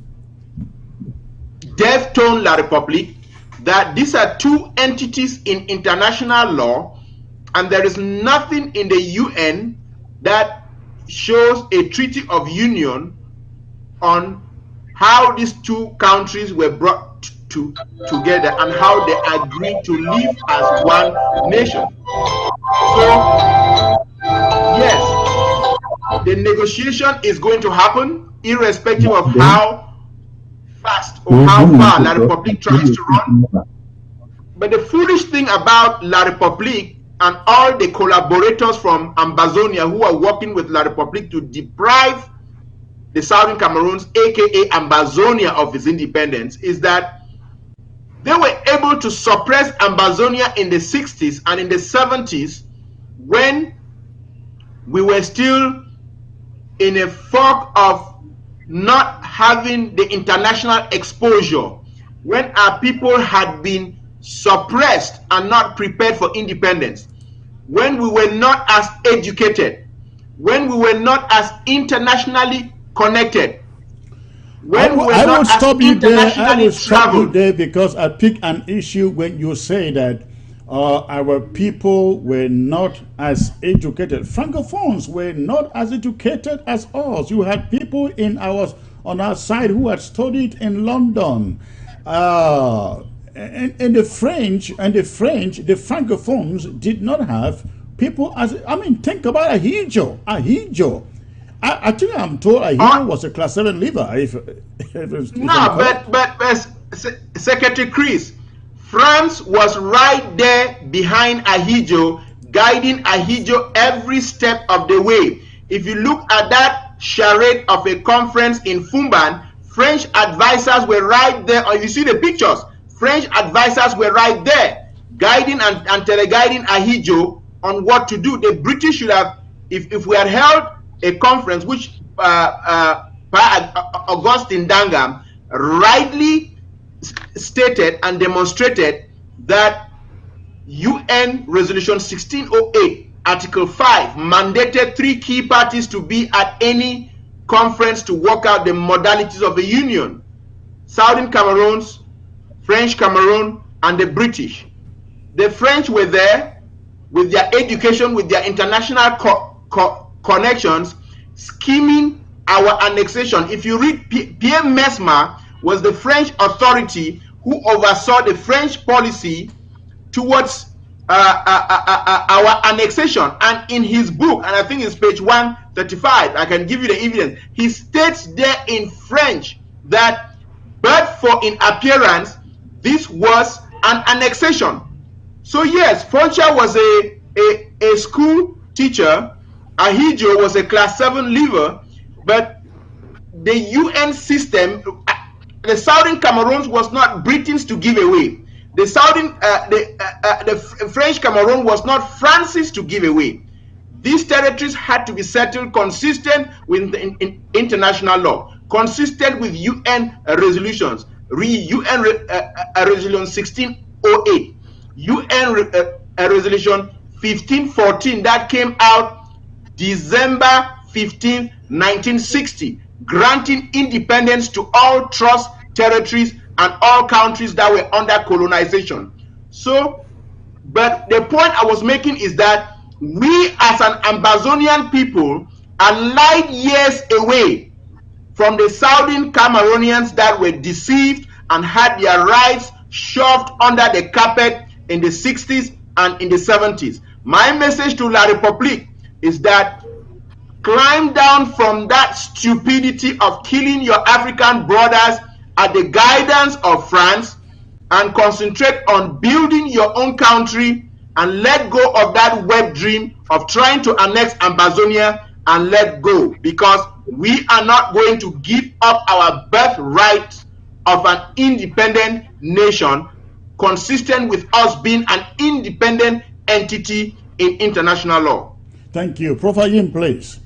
deaf tone La République that these are 2 entities in international law, and there is nothing in the UN that shows a treaty of union on how these 2 countries were brought together and how they agreed to live as one nation. So, yes, the negotiation is going to happen irrespective of how fast or how far La République tries to run. But the foolish thing about La République and all the collaborators from Ambazonia who are working with La République to deprive the Southern Cameroons, aka Ambazonia, of its independence, is that they were able to suppress Ambazonia in the 60s and in the 70s when we were still in a fog of not having the international exposure, when our people had been suppressed and not prepared for independence, when we were not as educated, when we were not as internationally connected, when we were I will not stop as you there. I internationally will stop you traveled. there because I pick an issue when you say that our people were not as educated. Francophones were not as educated as us. You had people on our side who had studied in London. And the Francophones did not have people as, I mean, think about Ahijo. I think I'm told Ahidjo was a class 7 leaver. If Secretary Chris, France was right there behind Ahidjo, guiding Ahidjo every step of the way. If you look at that charade of a conference in Fumban, French advisors were right there. Or you see the pictures, French advisors were right there, guiding and teleguiding Ahidjo on what to do. The British should have, if we had held a conference, which Augustine Dangam rightly stated and demonstrated that UN Resolution 1608, Article 5, mandated 3 key parties to be at any conference to work out the modalities of a union: Southern Cameroons, French Cameroon, and the British. The French were there with their education, with their international connections, scheming our annexation. If you read, Pierre Mesmer was the French authority who oversaw the French policy towards our annexation. And in his book, and I think it's page 135, I can give you the evidence, he states there in French that, but for in appearance, this was an annexation. So yes, Foncha was a school teacher, Ahidjo was a class 7 leaver, but the UN system, the Southern Cameroons was not Britain's to give away. The French Cameroon was not France's to give away. These territories had to be settled consistent with the international law, consistent with UN resolutions, UN Resolution 1608, UN Resolution 1514 that came out December 15, 1960, granting independence to all trust territories and all countries that were under colonization. So, but the point I was making is that we as an Ambazonian people are light years away from the Southern Cameroonians that were deceived and had their rights shoved under the carpet in the 60s and in the 70s. My message to La République is that climb down from that stupidity of killing your African brothers at the guidance of France and concentrate on building your own country and let go of that wet dream of trying to annex Ambazonia and let go, because we are not going to give up our birthright of an independent nation consistent with us being an independent entity in international law. Thank you. Professor Yim, please.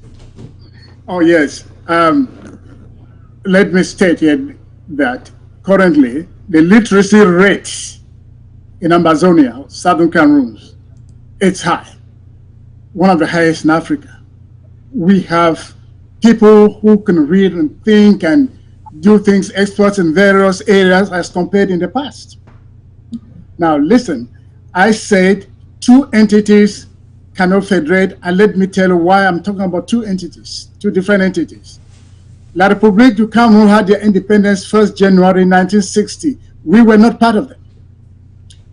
Oh, yes. Let me state here that currently the literacy rate in Ambazonia, Southern Cameroon, it's high, one of the highest in Africa. We have people who can read and think and do things, experts in various areas as compared in the past. Now listen, I said 2 entities cannot federate, and let me tell you why I'm talking about 2 entities, 2 different entities. La République du Cameroon had their independence 1st January 1960. We were not part of them.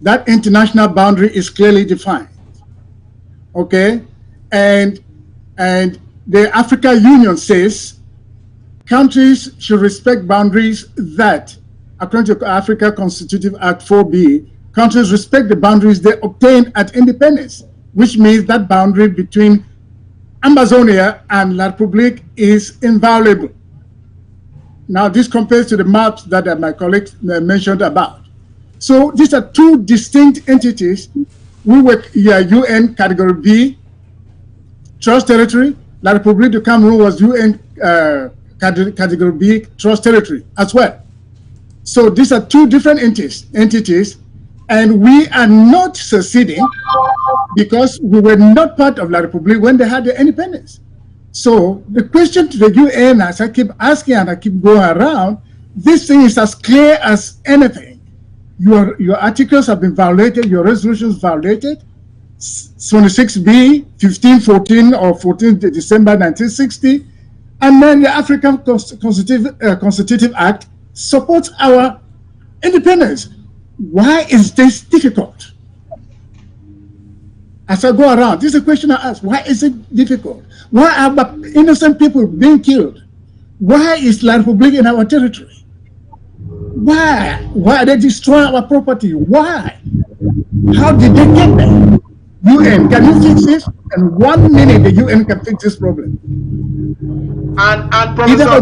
That international boundary is clearly defined. Okay? And the African Union says countries should respect boundaries that, according to Africa Constitutive Act 4B, countries respect the boundaries they obtained at independence, which means that boundary between Ambazonia and La République is inviolable. Now, this compares to the maps that my colleague mentioned about. So these are 2 distinct entities. We were UN Category B, Trust Territory. La République du Cameroon was UN Category B, Trust Territory as well. So these are 2 different entities, and we are not seceding because we were not part of La République when they had their independence. So the question to the UN, as I keep asking and I keep going around, this thing is as clear as anything. Your articles have been violated, your resolutions violated. 26B, 1514 or 14 December 1960, and then the African Constitutive Act supports our independence. Why is this difficult? As I go around, this is a question I ask. Why is it difficult? Why are innocent people being killed? Why is La Republic in our territory? Why? Why are they destroying our property? Why? How did they get there? UN, can you fix this? In 1 minute, the UN can fix this problem. And either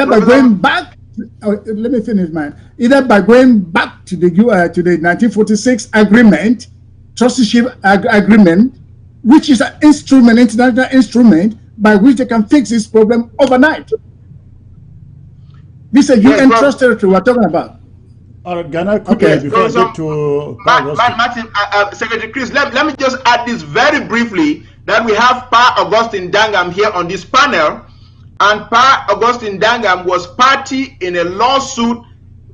by going back, let me finish mine. Either by going back to the 1946 agreement, trusteeship agreement, which is an instrument, international instrument, by which they can fix this problem overnight. This is a UN trust territory we're talking about. All right, Ghana, quickly, before I get to Martin, Secretary Chris, let me just add this very briefly, that we have Pa Augustine Dangam here on this panel, and Pa Augustine Dangam was party in a lawsuit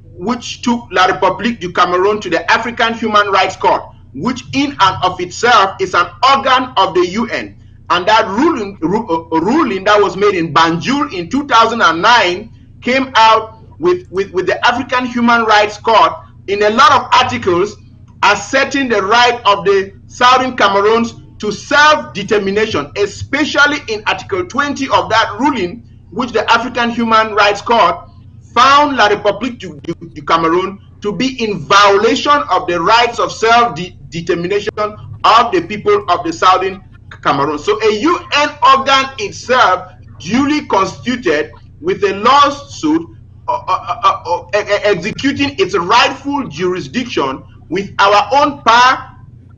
which took La République du Cameroon to the African Human Rights Court, which in and of itself is an organ of the UN. And that ruling that was made in Banjul in 2009 came out with the African Human Rights Court in a lot of articles asserting the right of the Southern Cameroons to self-determination, especially in Article 20 of that ruling, which the African Human Rights Court found La République du Cameroon to be in violation of the rights of self-determination of the people of the Southern Cameroon. So a UN organ itself, duly constituted with a lawsuit executing its rightful jurisdiction, with our own Pa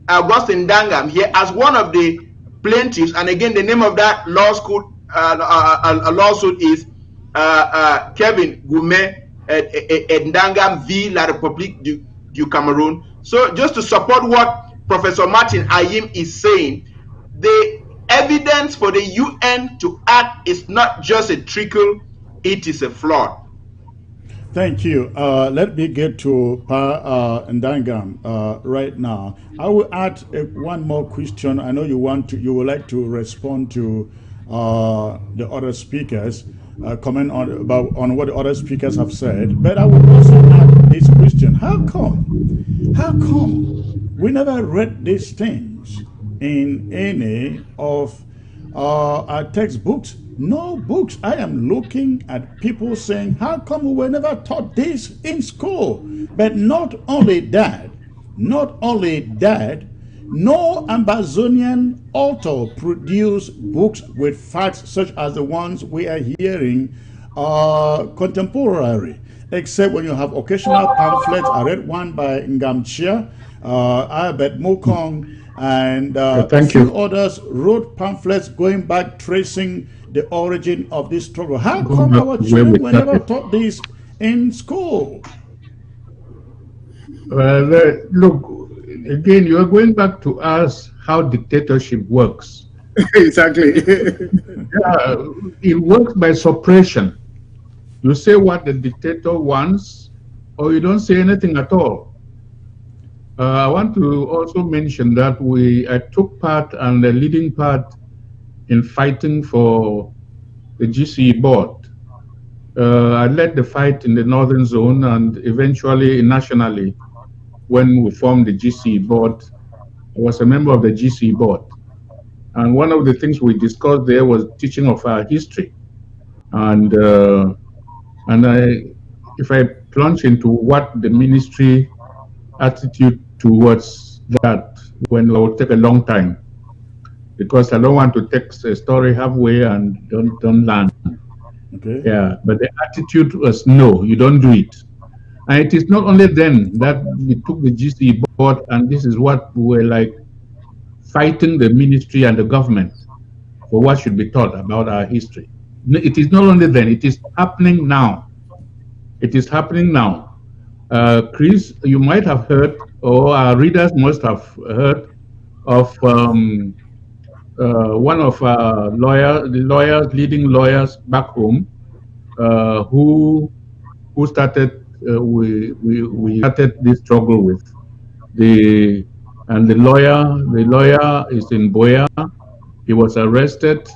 Augustine Dangam here as one of the plaintiffs. And again, the name of that lawsuit is Kevin Goumet Ndangam v. La République du Cameroon. So just to support what Professor Martin Ayim is saying, the evidence for the UN to act is not just a trickle, it is a fraud. Thank you. Let me get to Pa Ndangam right now. I will add one more question. I know you would like to respond to the other speakers, comment on what the other speakers have said. But I will also add this question: How come we never read these things in any of our textbooks? No books. I am looking at people saying, how come we were never taught this in school? But not only that, no Amazonian author produced books with facts such as the ones we are hearing contemporary, except when you have occasional pamphlets. I read one by Ngamchia, Albert Mokong, and a few others wrote pamphlets going back, tracing the origin of this struggle. How come our children were never taught this in school? Look, again, you are going back to ask how dictatorship works. Exactly. It works by suppression. You say what the dictator wants, or you don't say anything at all. I want to also mention that I took part and the leading part in fighting for the GCE board. I led the fight in the Northern Zone and eventually nationally when we formed the GCE board. I was a member of the GCE board. And one of the things we discussed there was teaching of our history. And if I plunge into what the ministry attitude towards that, when it will take a long time, because I don't want to take a story halfway and don't land. Okay. Yeah, but the attitude was no, you don't do it. And it is not only then that we took the GCE board, and this is what we were like fighting the ministry and the government for what should be taught about our history. It is not only then, it is happening now. It is happening now. Chris, you might have heard, or our readers must have heard of one of our leading lawyers back home, who started we started this struggle with. The lawyer is in Boya. He was arrested.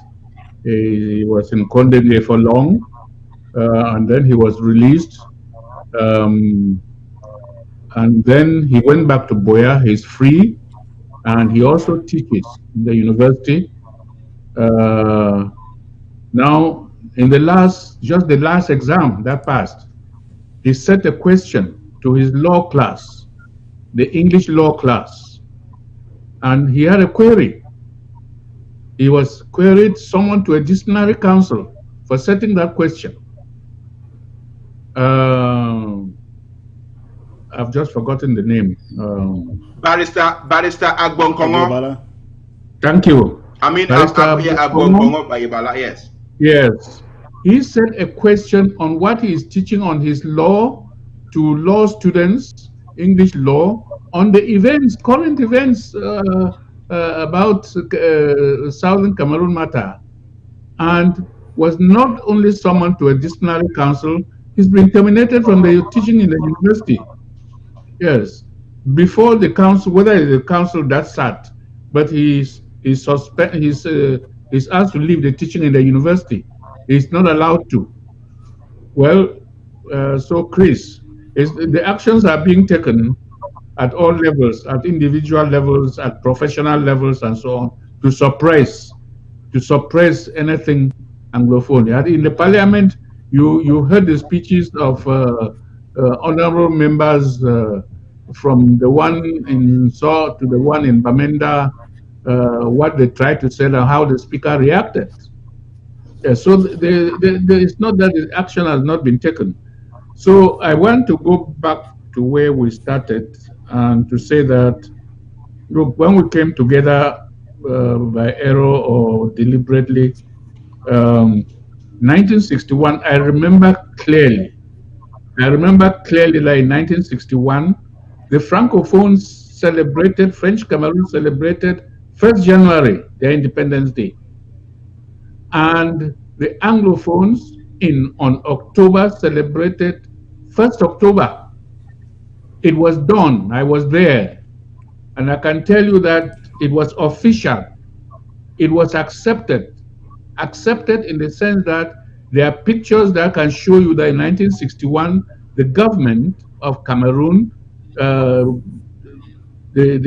He was in Condé for long, and then he was released. And then he went back to Boya. He's free. and he also teaches in the university. Now, in the last exam that passed, he set a question to his law class, the English law class, and he had a query. He was queried someone to a disciplinary council for setting that question. I've just forgotten the name. Barrister Agbonkongo. Thank you. I mean, Barrister Agbonkongo Bayibala, yes. Yes. He set a question on what he is teaching on his law to law students, English law, on the events, current events about Southern Cameroon matter, and was not only summoned to a disciplinary council, he's been terminated from the teaching in the university. Yes, before the council, whether it's the council that sat, but he's asked to leave the teaching in the university. He's not allowed to. Well, so Chris, the actions are being taken at all levels, at individual levels, at professional levels, and so on, to suppress anything Anglophone. In the parliament, you heard the speeches of honorable members from the one in Saw to the one in Bamenda, what they tried to say and how the speaker reacted. So it's not that the action has not been taken. So I want to go back to where we started and to say that, look, when we came together by error or deliberately, 1961, I remember clearly that in 1961, the Francophones celebrated, French Cameroon celebrated 1st January, their Independence Day. And the Anglophones on October celebrated 1st October. It was done. I was there. And I can tell you that it was official. It was accepted. Accepted in the sense that there are pictures that can show you that in 1961, the government of Cameroon, the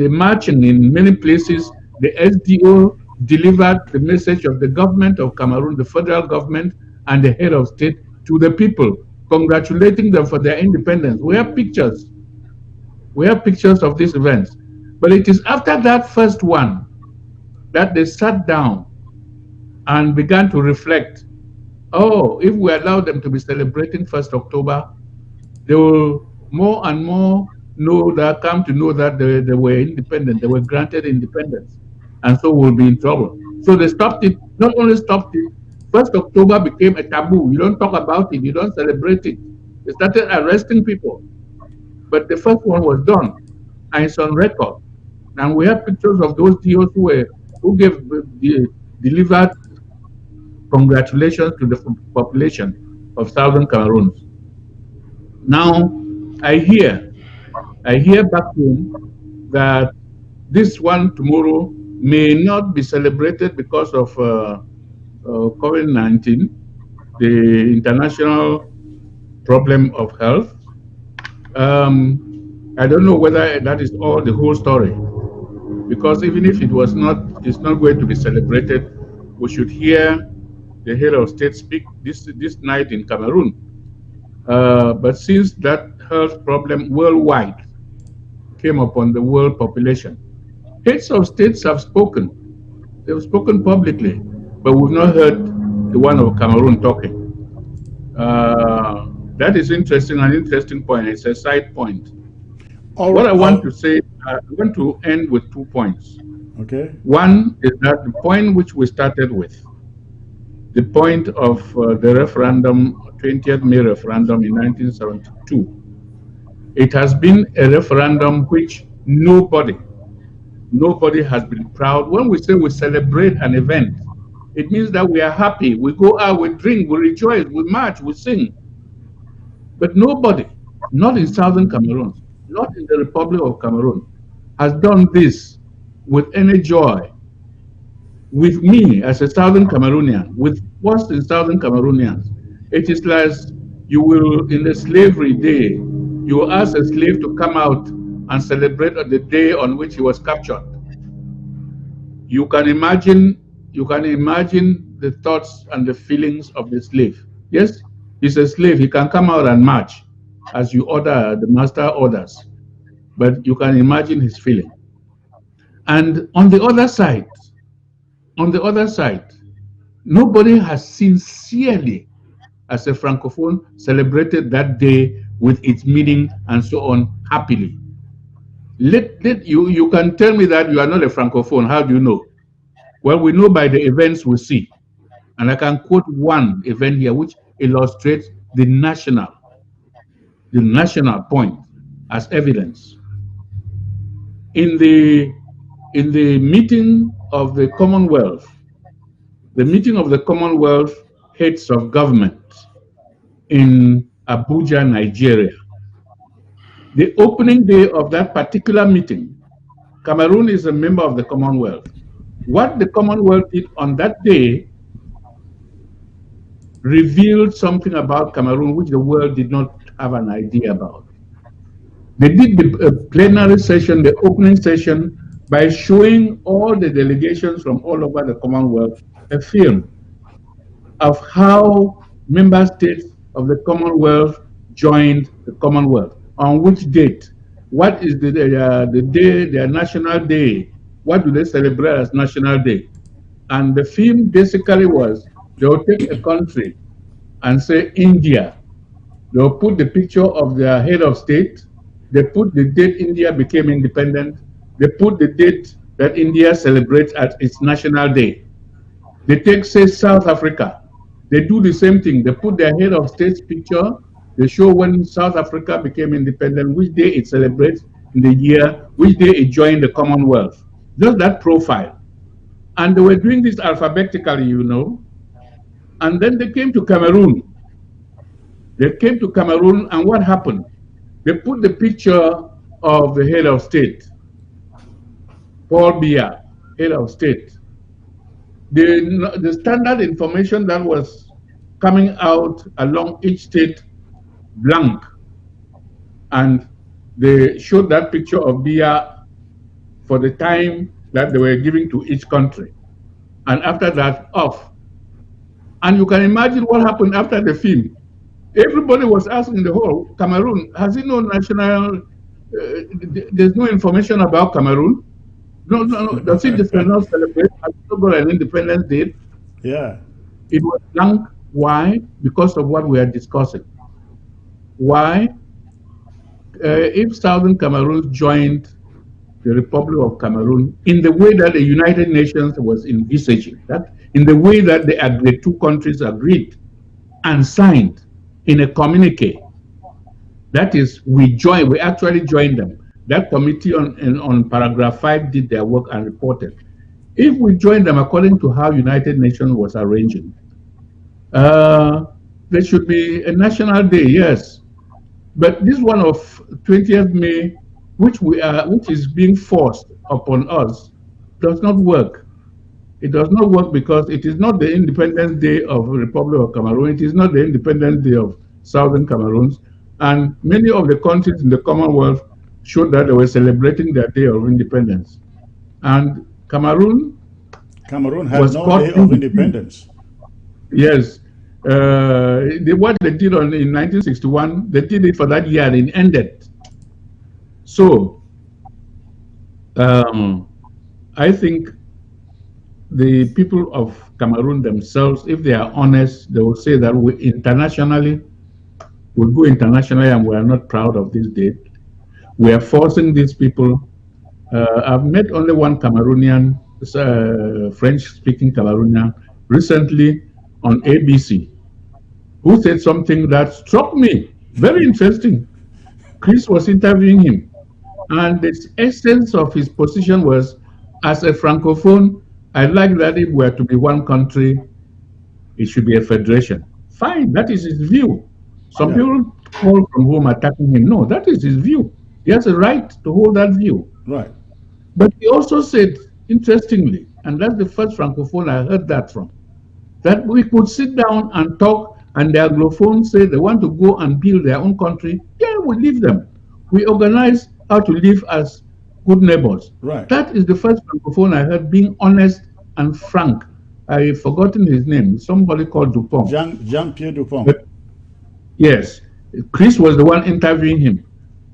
marching in many places, the SDO delivered the message of the government of Cameroon, the federal government, and the head of state to the people, congratulating them for their independence. We have pictures. We have pictures of these events. But it is after that first one that they sat down and began to reflect. Oh, if we allow them to be celebrating 1st October, they will more and more come to know that they were independent, they were granted independence, and so we'll be in trouble. So they stopped it, not only stopped it, 1st October became a taboo. You don't talk about it, you don't celebrate it. They started arresting people. But the first one was done, and it's on record. And we have pictures of those DOs who delivered congratulations to the population of Southern Cameroon. Now, I hear back home that this one tomorrow may not be celebrated because of COVID-19, the international problem of health. I don't know whether that is all the whole story, because even if it's not going to be celebrated, we should hear the head of state speak this night in Cameroon. But since that health problem worldwide came upon the world population, heads of states have spoken. They've spoken publicly, but we've not heard the one of Cameroon talking. That is interesting, an interesting point. It's a side point. What I want to say, I want to end with 2 points. Okay. One is that the point which we started with, the point of the referendum, 20th May referendum in 1972. It has been a referendum which nobody has been proud. When we say we celebrate an event, it means that we are happy. We go out, we drink, we rejoice, we march, we sing. But nobody, not in Southern Cameroon, not in the Republic of Cameroon, has done this with any joy. With me as a Southern Cameroonian, with us in Southern Cameroonians, it is like you will, in the slavery day, you will ask a slave to come out and celebrate on the day on which he was captured. you can imagine the thoughts and the feelings of the slave. Yes, he's a slave. He can come out and march as you order, the master orders. But you can imagine his feeling. And on the other side, nobody has sincerely, as a Francophone, celebrated that day with its meaning and so on happily. You can tell me that you are not a Francophone. How do you know? Well, we know by the events we see. And I can quote one event here which illustrates the national point as evidence. In the meeting of the Commonwealth, heads of government in Abuja, Nigeria, the opening day of that particular meeting, Cameroon is a member of the Commonwealth. What the Commonwealth did on that day revealed something about Cameroon which the world did not have an idea about. They did the plenary session, the opening session, by showing all the delegations from all over the Commonwealth a film of how member states of the Commonwealth joined the Commonwealth. On which date? What is the day, their national day? What do they celebrate as national day? And the film basically was, they will take a country and say India. They will put the picture of their head of state. They put the date India became independent. They put the date that India celebrates as its national day. They take, say, South Africa. They do the same thing. They put their head of state's picture. They show when South Africa became independent, which day it celebrates in the year, which day it joined the Commonwealth. Just that profile. And they were doing this alphabetically, you know. And then they came to Cameroon. And what happened? They put the picture of the head of state, Paul Biya, head of state. The standard information that was coming out along each state, blank. And they showed that picture of Biya for the time that they were giving to each country. And after that, off. And you can imagine what happened after the film. Everybody was asking the whole, Cameroon, has it no national, there's no information about Cameroon? No, does it not celebrate? Has it not got an independence date? Yeah. It was blank. Why? Because of what we are discussing. Why? If Southern Cameroon joined the Republic of Cameroon in the way that the United Nations was envisaging, that in the way that the two countries agreed and signed in a communique, that is, we actually joined them. That committee on paragraph 5 did their work and reported. If we joined them according to how United Nations was arranging, there should be a national day, yes. But this one of 20th May, which is being forced upon us, does not work. It does not work because it is not the Independence Day of the Republic of Cameroon. It is not the Independence Day of Southern Cameroon. And many of the countries in the Commonwealth showed that they were celebrating their day of independence. And Cameroon has no day of independence. Yes. What they did in 1961, they did it for that year and it ended. So, I think the people of Cameroon themselves, if they are honest, they will say that we'll go internationally and we are not proud of this date. We are forcing these people. I've met only one Cameroonian, French-speaking Cameroonian, recently on ABC, who said something that struck me. Very interesting. Chris was interviewing him. And the essence of his position was, as a Francophone, I'd like that if we were to be one country, it should be a federation. Fine, that is his view. Some people call from home attacking him. No, that is his view. He has a right to hold that view. Right. But he also said, interestingly, and that's the first Francophone I heard that from, that we could sit down and talk, and the Anglophones say they want to go and build their own country. Yeah, we leave them. We organize how to live as good neighbors. Right. That is the first Francophone I heard being honest and frank. I've forgotten his name. Somebody called Dupont. Jean-Pierre Dupont. But, yes. Chris was the one interviewing him.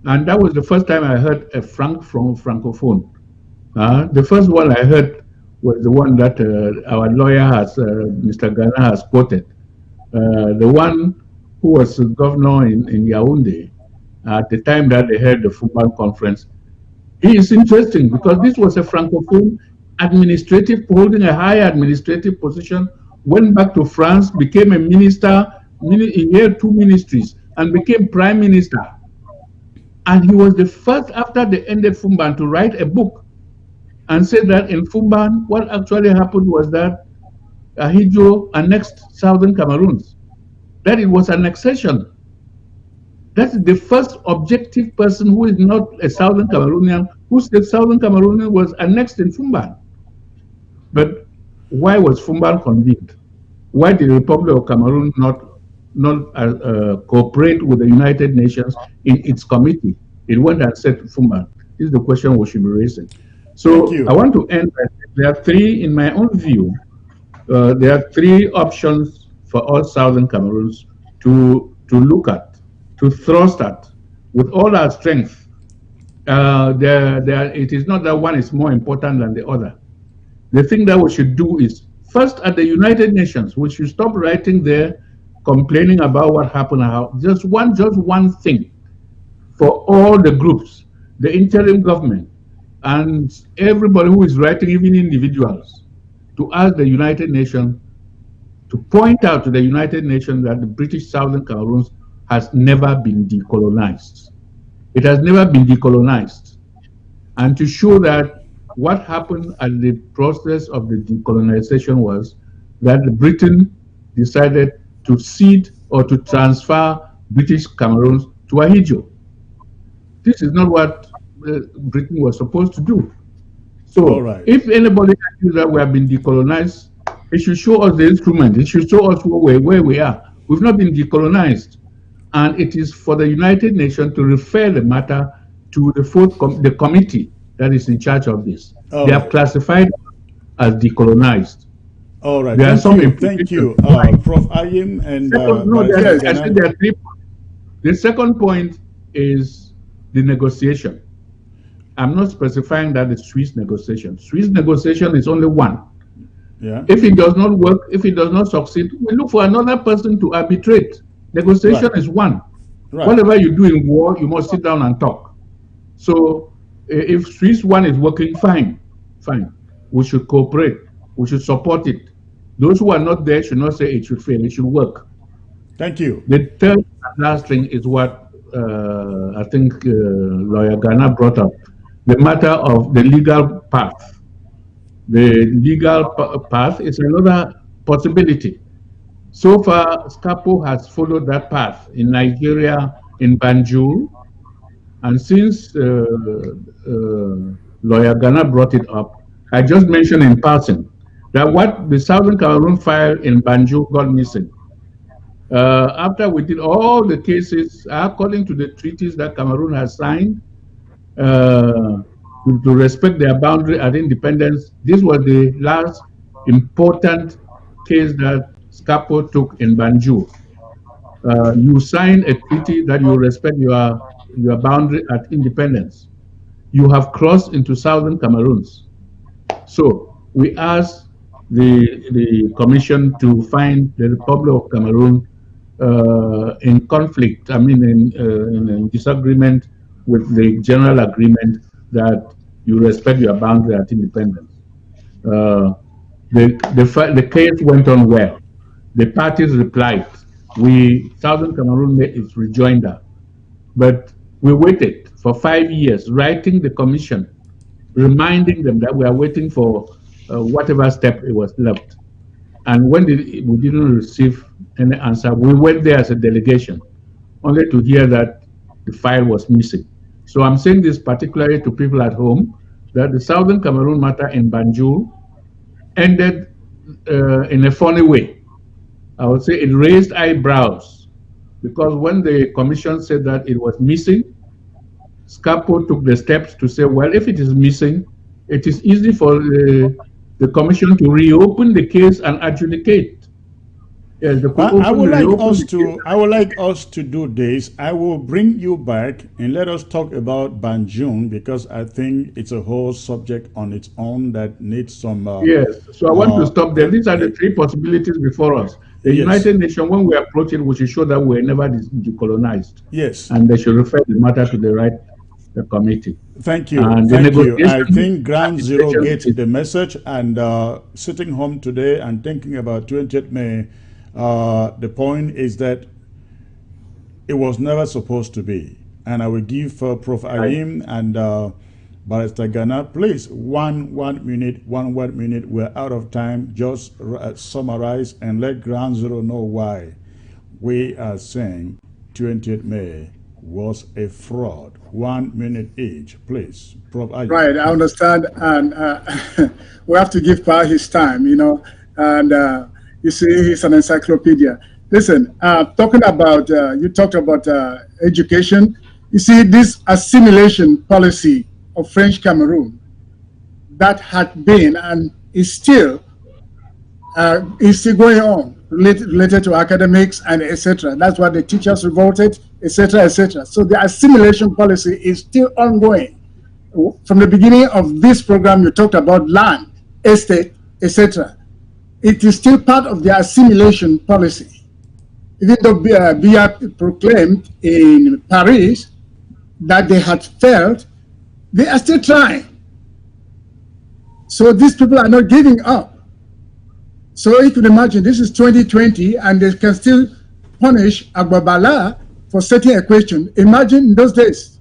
And that was the first time I heard a Francophone. The first one I heard was the one that our lawyer has, Mr. Ghana has quoted. The one who was governor in Yaoundé at the time that they held the Fumban conference. He is interesting because this was a Francophone holding a high administrative position, went back to France, became a minister, he held 2 ministries, and became prime minister. And he was the first, after they ended Fumban, to write a book and said that in Fumban, what actually happened was that Ahidjo annexed southern Cameroons, that it was annexation. That's the first objective person who is not a southern Cameroonian who said southern Cameroon was annexed in Fumban. But why was Fumban convened? Why did the Republic of Cameroon not cooperate with the United Nations in its committee? It went and said Fumban. This is the question we should be raising. So I want to end. There are 3, in my own view, there are 3 options for all southern Cameroons to look at, to thrust at, with all our strength. It is not that one is more important than the other. The thing that we should do is, first at the United Nations, we should stop writing there, complaining about what happened. Just one thing for all the groups, the interim government, and everybody who is writing, even individuals, to ask the United Nations, to point out to the United Nations that the British Southern Cameroon has never been decolonized. It has never been decolonized. And to show that what happened at the process of the decolonization was that Britain decided to cede or to transfer British Cameroon to Ahidjo. This is not what Britain was supposed to do. So if anybody argues that we have been decolonized, it should show us the instrument. It should show us where we are. We've not been decolonized. And it is for the United Nations to refer the matter to the committee that is in charge of this. They have classified as decolonized. All right. There are some thank you, Prof. Ayim and I said there are 3 points. The second point is the negotiation. I'm not specifying that the Swiss negotiation. Swiss negotiation is only one. Yeah. If it does not work, if it does not succeed, we look for another person to arbitrate. Negotiation is one. Whatever you do in war, you must sit down and talk. So if Swiss one is working, fine. We should cooperate. We should support it. Those who are not there should not say it should fail. It should work. Thank you. The third and last thing is what I think Lawyer Ghana brought up, the matter of the legal path. The legal path is another possibility. So far, SCAPO has followed that path in Nigeria, in Banjul, and since Lawyer Ghana brought it up, I just mentioned in passing that what the Southern Cameroon file in Banjul got missing. After we did all the cases, according to the treaties that Cameroon has signed, to respect their boundary and independence, this was the last important case that SCAPO took in Banjul. You sign a treaty that you respect your boundary at independence. You have crossed into Southern Cameroons. So we asked the Commission to find the Republic of Cameroon in conflict, in disagreement with the general agreement that you respect your boundary at independence. The case went on well. The parties replied. Southern Cameroon made its rejoinder. But we waited for 5 years, writing the Commission, reminding them that we are waiting for whatever step it was left. And when we didn't receive any answer, we went there as a delegation, only to hear that the file was missing. So I'm saying this particularly to people at home, that the Southern Cameroon matter in Banjul ended in a funny way. I would say it raised eyebrows, because when the Commission said that it was missing, SCAPO took the steps to say, well, if it is missing, it is easy for the commission to reopen the case and adjudicate. Yes, I would like us to do this. I will bring you back and let us talk about Banjul, because I think it's a whole subject on its own that needs some. Yes, so I want to stop there. These are the three possibilities before us. The United Nations, when we approach it, we should show that we're never decolonized. Yes. And they should refer the matter to the right committee. Thank you. And Thank you. I think Ground Zero gets the message, and sitting home today and thinking about 20th May, the point is that it was never supposed to be. And I will give Prof. Ayim and Barrister Ghana, please, one minute. We're out of time. Just summarize and let Ground Zero know why we are saying 20th May was a fraud. 1 minute each, please. Prof. Ayim. Right, I understand. And we have to give Pa his time, and you see, he's an encyclopedia. Listen, talking about, you talked about education. You see, this assimilation policy of French Cameroon that had been and is still going on related to academics and etc. That's why the teachers revolted, etc., etc. So the assimilation policy is still ongoing. From the beginning of this program, you talked about land, estate, etc. It is still part of the assimilation policy. Even though Biya proclaimed in Paris that they had failed, they are still trying. So these people are not giving up. So you can imagine, this is 2020, and they can still punish Agbabala for setting a question. Imagine in those days.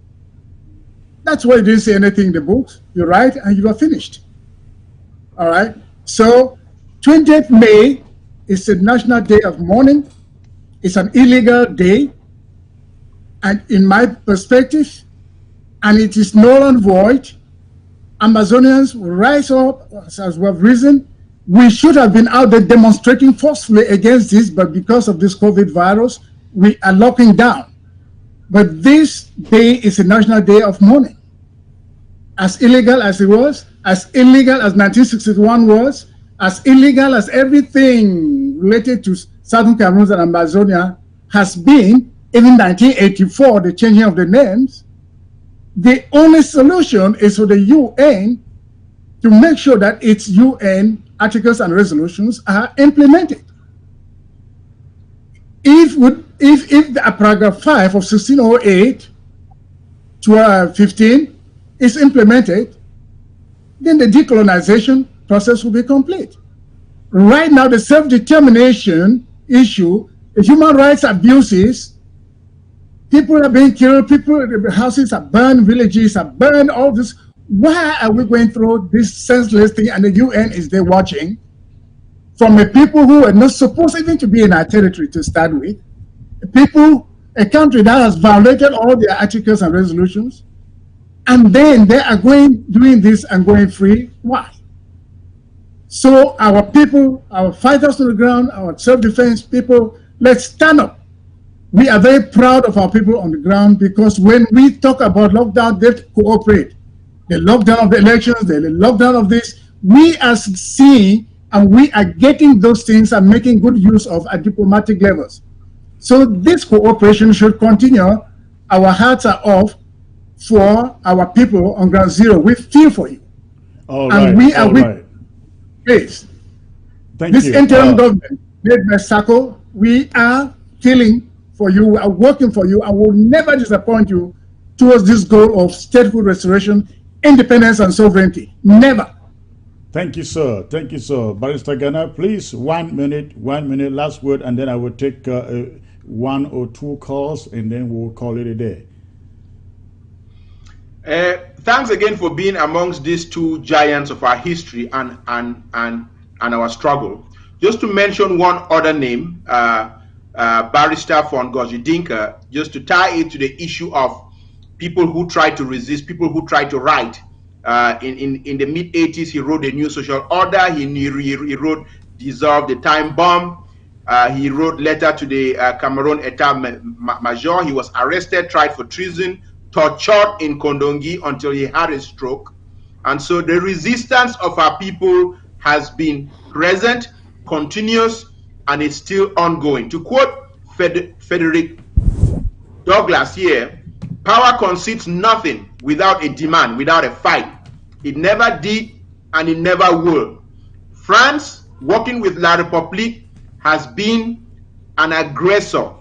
That's why you didn't say anything in the books. You write and you are finished. All right? So 20th May is a national day of mourning. It's an illegal day. And in my perspective, and it is null and void, Amazonians will rise up as we have risen. We should have been out there demonstrating forcefully against this, but because of this COVID virus, we are locking down. But this day is a national day of mourning. As illegal as it was, as illegal as 1961 was, as illegal as everything related to Southern Cameroon and Amazonia has been, even 1984, the changing of the names, the only solution is for the UN to make sure that its UN articles and resolutions are implemented. If the paragraph 5 of 1608 to 15 is implemented, then the decolonization process will be complete. Right now, the self-determination issue, the human rights abuses, people are being killed, houses are burned, villages are burned, all this. Why are we going through this senseless thing and the UN is there watching from a people who are not supposed even to be in our territory to start with? A country that has violated all their articles and resolutions, and then they are doing this and going free. Why? So our people, our fighters on the ground, our self-defense people, let's stand up. We are very proud of our people on the ground, because when we talk about lockdown, they cooperate. The lockdown of the elections, the lockdown of this, we are seeing and we are getting those things and making good use of at diplomatic levels. So this cooperation should continue. Our hearts are off for our people on Ground Zero. We feel for you. All and right, we are with right. Please. Thank this you. interim government made by SACO, we are killing for you, we are working for you, and will never disappoint you towards this goal of statehood restoration, independence, and sovereignty. Never. Thank you, sir. Thank you, sir. Barrister Ghana, please, 1 minute, last word, and then I will take 1 or 2 calls, and then we'll call it a day. Thanks again for being amongst these two giants of our history and our struggle. Just to mention one other name, Barrister Fongozi Dinka, just to tie it to the issue of people who try to resist, people who try to write. In the mid-80s, he wrote a new social order. He wrote Dissolve the Time Bomb. He wrote letter to the Cameroon Etat Major. He was arrested, tried for treason, tortured in Kondongi until he had a stroke. And so the resistance of our people has been present, continuous, and is still ongoing. To quote Frederick Douglass here, power concedes nothing without a demand, without a fight. It never did, and it never will. France, working with La République, has been an aggressor.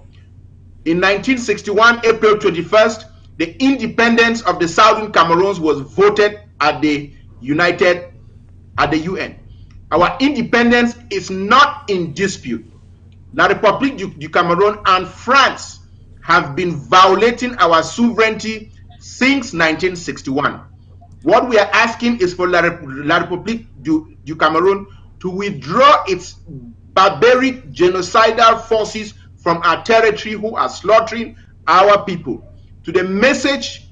In 1961, April 21st, the independence of the Southern Cameroons was voted at the UN. Our independence is not in dispute. La République du Cameroon and France have been violating our sovereignty since 1961. What we are asking is for La République du Cameroon to withdraw its barbaric genocidal forces from our territory who are slaughtering our people. To the message,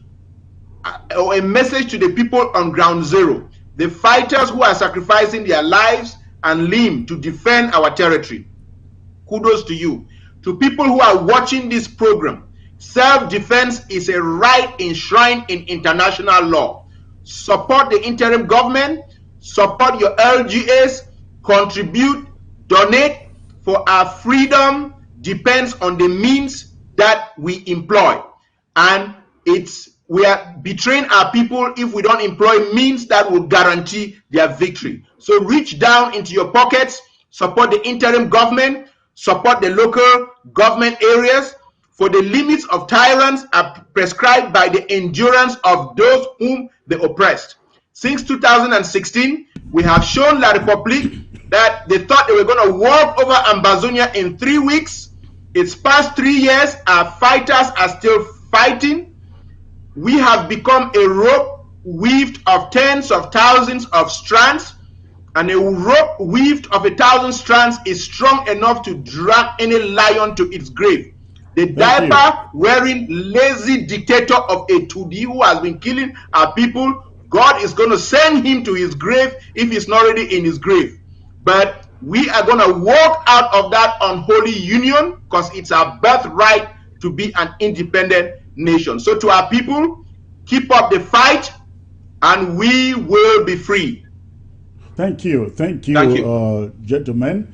or a message to the people on ground zero, the fighters who are sacrificing their lives and limb to defend our territory. Kudos to you. To people who are watching this program, self-defense is a right enshrined in international law. Support the interim government, support your LGAs, contribute, donate, for our freedom depends on the means that we employ. And we are betraying our people if we don't employ means that will guarantee their victory. So reach down into your pockets, support the interim government, support the local government areas, for the limits of tyrants are prescribed by the endurance of those whom they oppressed. Since 2016, we have shown La République that they thought they were going to walk over Ambazonia in 3 weeks. It's past 3 years, our fighters are still fighting. We have become a rope weaved of tens of thousands of strands, and a rope weaved of 1,000 strands is strong enough to drag any lion to its grave. The diaper-wearing lazy dictator of a Tudi who has been killing our people, God is going to send him to his grave if he's not already in his grave. But we are going to walk out of that unholy union because it's our birthright to be an independent nation. So to our people, keep up the fight and we will be free. Thank you, gentlemen.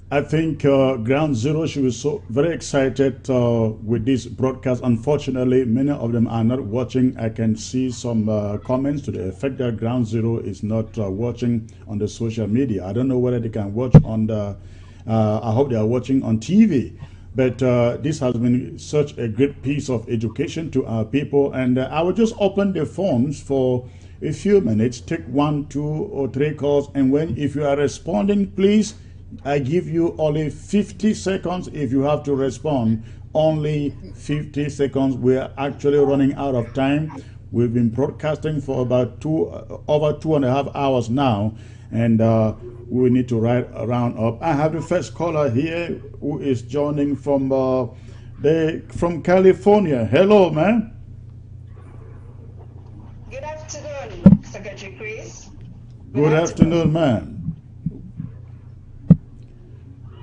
I think Ground Zero should be so very excited with this broadcast. Unfortunately, many of them are not watching. I can see some comments to the effect that Ground Zero is not watching on the social media. I don't know whether they can watch on the, I hope they are watching on TV. But this has been such a great piece of education to our people. And I will just open the phones for a few minutes, take 1, 2, or 3 calls. And if you are responding, please, I give you only 50 seconds. If you have to respond, only 50 seconds. We are actually running out of time. We've been broadcasting for about over 2.5 hours now, and we need to round up. I have the first caller here who is joining from California. Hello, man. Good afternoon, Secretary Chris. Good afternoon, man.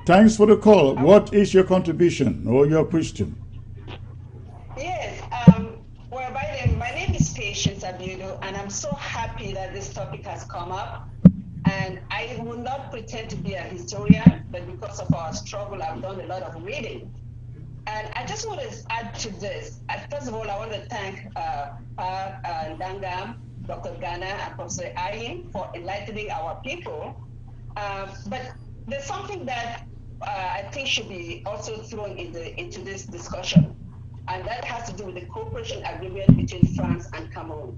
Thanks for the call. What is your contribution or your question? Yes, well, my name is Patience Abudu, and I'm so happy that this topic has come up. And I will not pretend to be a historian, but because of our struggle, I've done a lot of reading. And I just want to add to this. First of all, I want to thank Dangam, Dr. Ghana, and Professor Ayin for enlightening our people. But there's something that I think should be also thrown into this discussion, and that has to do with the cooperation agreement between France and Cameroon.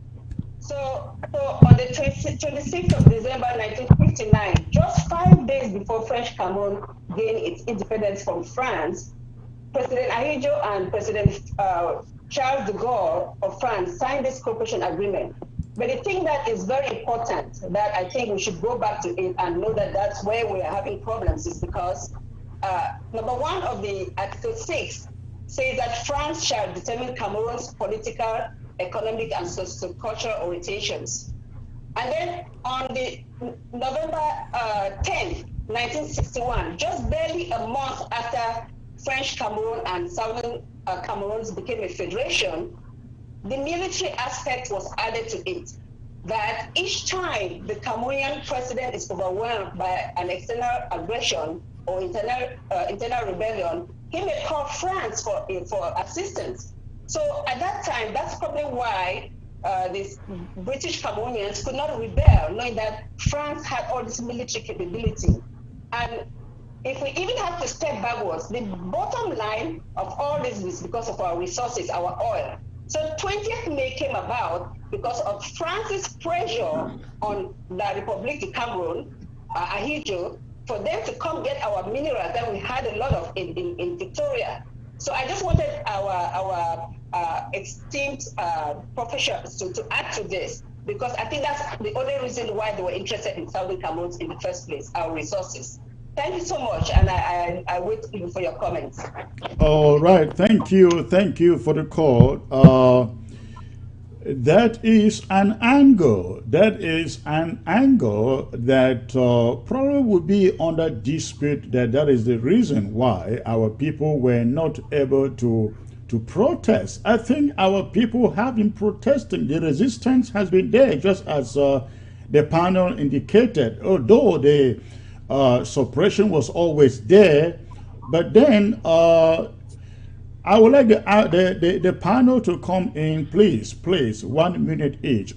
So on the 26th of December 1959, just 5 days before French Cameroon gained its independence from France, President Ahidjo and President Charles de Gaulle of France signed this cooperation agreement. But the thing that is very important that I think we should go back to it and know that that's where we are having problems is because number 1 of the Article 6 says that France shall determine Cameroon's political, economic, and socio-cultural orientations. And then on the November 10, 1961, just barely a month after French Cameroon and Southern Cameroon became a federation, the military aspect was added to it. That each time the Cameroonian president is overwhelmed by an external aggression or internal rebellion, he may call France for assistance. So at that time, that's probably why these British Cameroonians could not rebel, knowing that France had all this military capability. And if we even have to step backwards, the bottom line of all this is because of our resources, our oil. So 20th May came about because of France's pressure on La République du Cameroun, Ahidjo, for them to come get our minerals that we had a lot of in Victoria. So I just wanted our esteemed professionals to add to this, because I think that's the only reason why they were interested in Southern Cameroon in the first place, our resources. Thank you so much, and I wait for your comments. All right, thank you for the call. That is an angle. That is an angle that probably would be under dispute. That is the reason why our people were not able to protest. I think our people have been protesting. The resistance has been there, just as the panel indicated. Although the suppression was always there, but then I would like the panel to come in, please, 1 minute each,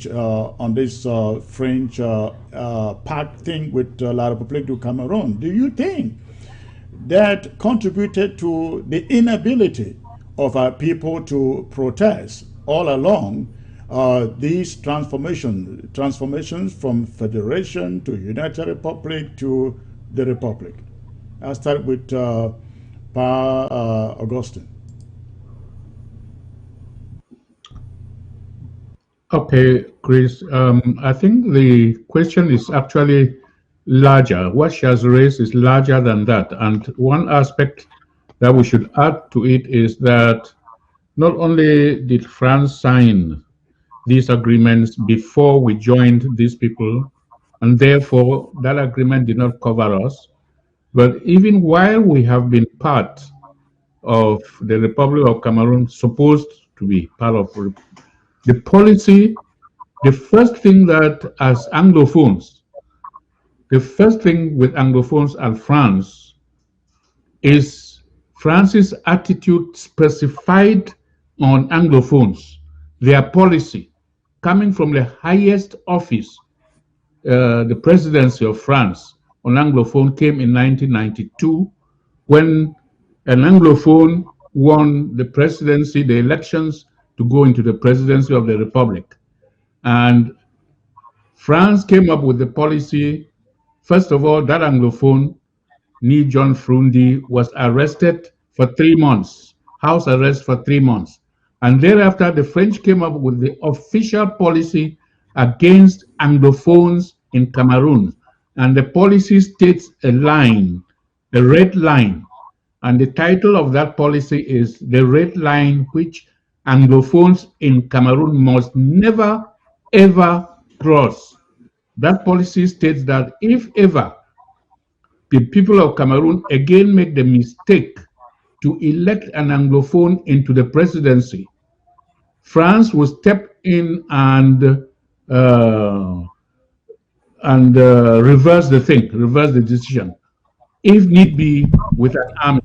on this French pact thing with La République du Cameroun. Do you think that contributed to the inability of our people to protest all along these transformations from federation to United Republic to the Republic? I'll start with Augustine. Okay, Chris. I think the question is actually larger. What she has raised is larger than that. And one aspect that we should add to it is that not only did France sign these agreements before we joined these people, and therefore that agreement did not cover us, but even while we have been part of the Republic of Cameroon, supposed to be part of the policy, the first thing that as Anglophones, the first thing with Anglophones and France is France's attitude specified on Anglophones, their policy coming from the highest office, the presidency of France on Anglophone came in 1992 when an Anglophone won the presidency, the elections to go into the presidency of the Republic. And France came up with the policy. First of all, that Anglophone, Ni John Frundi, was arrested for 3 months, house arrest for 3 months. And thereafter, the French came up with the official policy against Anglophones in Cameroon. And the policy states a line, the red line. And the title of that policy is the red line which Anglophones in Cameroon must never, ever cross. That policy states that if ever the people of Cameroon again make the mistake to elect an Anglophone into the presidency, France will step in and reverse the thing, reverse the decision, if need be, with an army.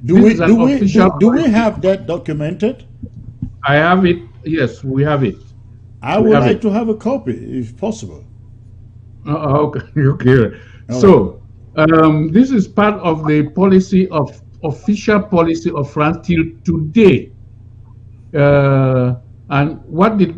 Do we have that documented? I have it. Yes, we have it. I would like to have a copy, if possible. Okay. Okay. So this is part of the policy of official policy of France till today. And what did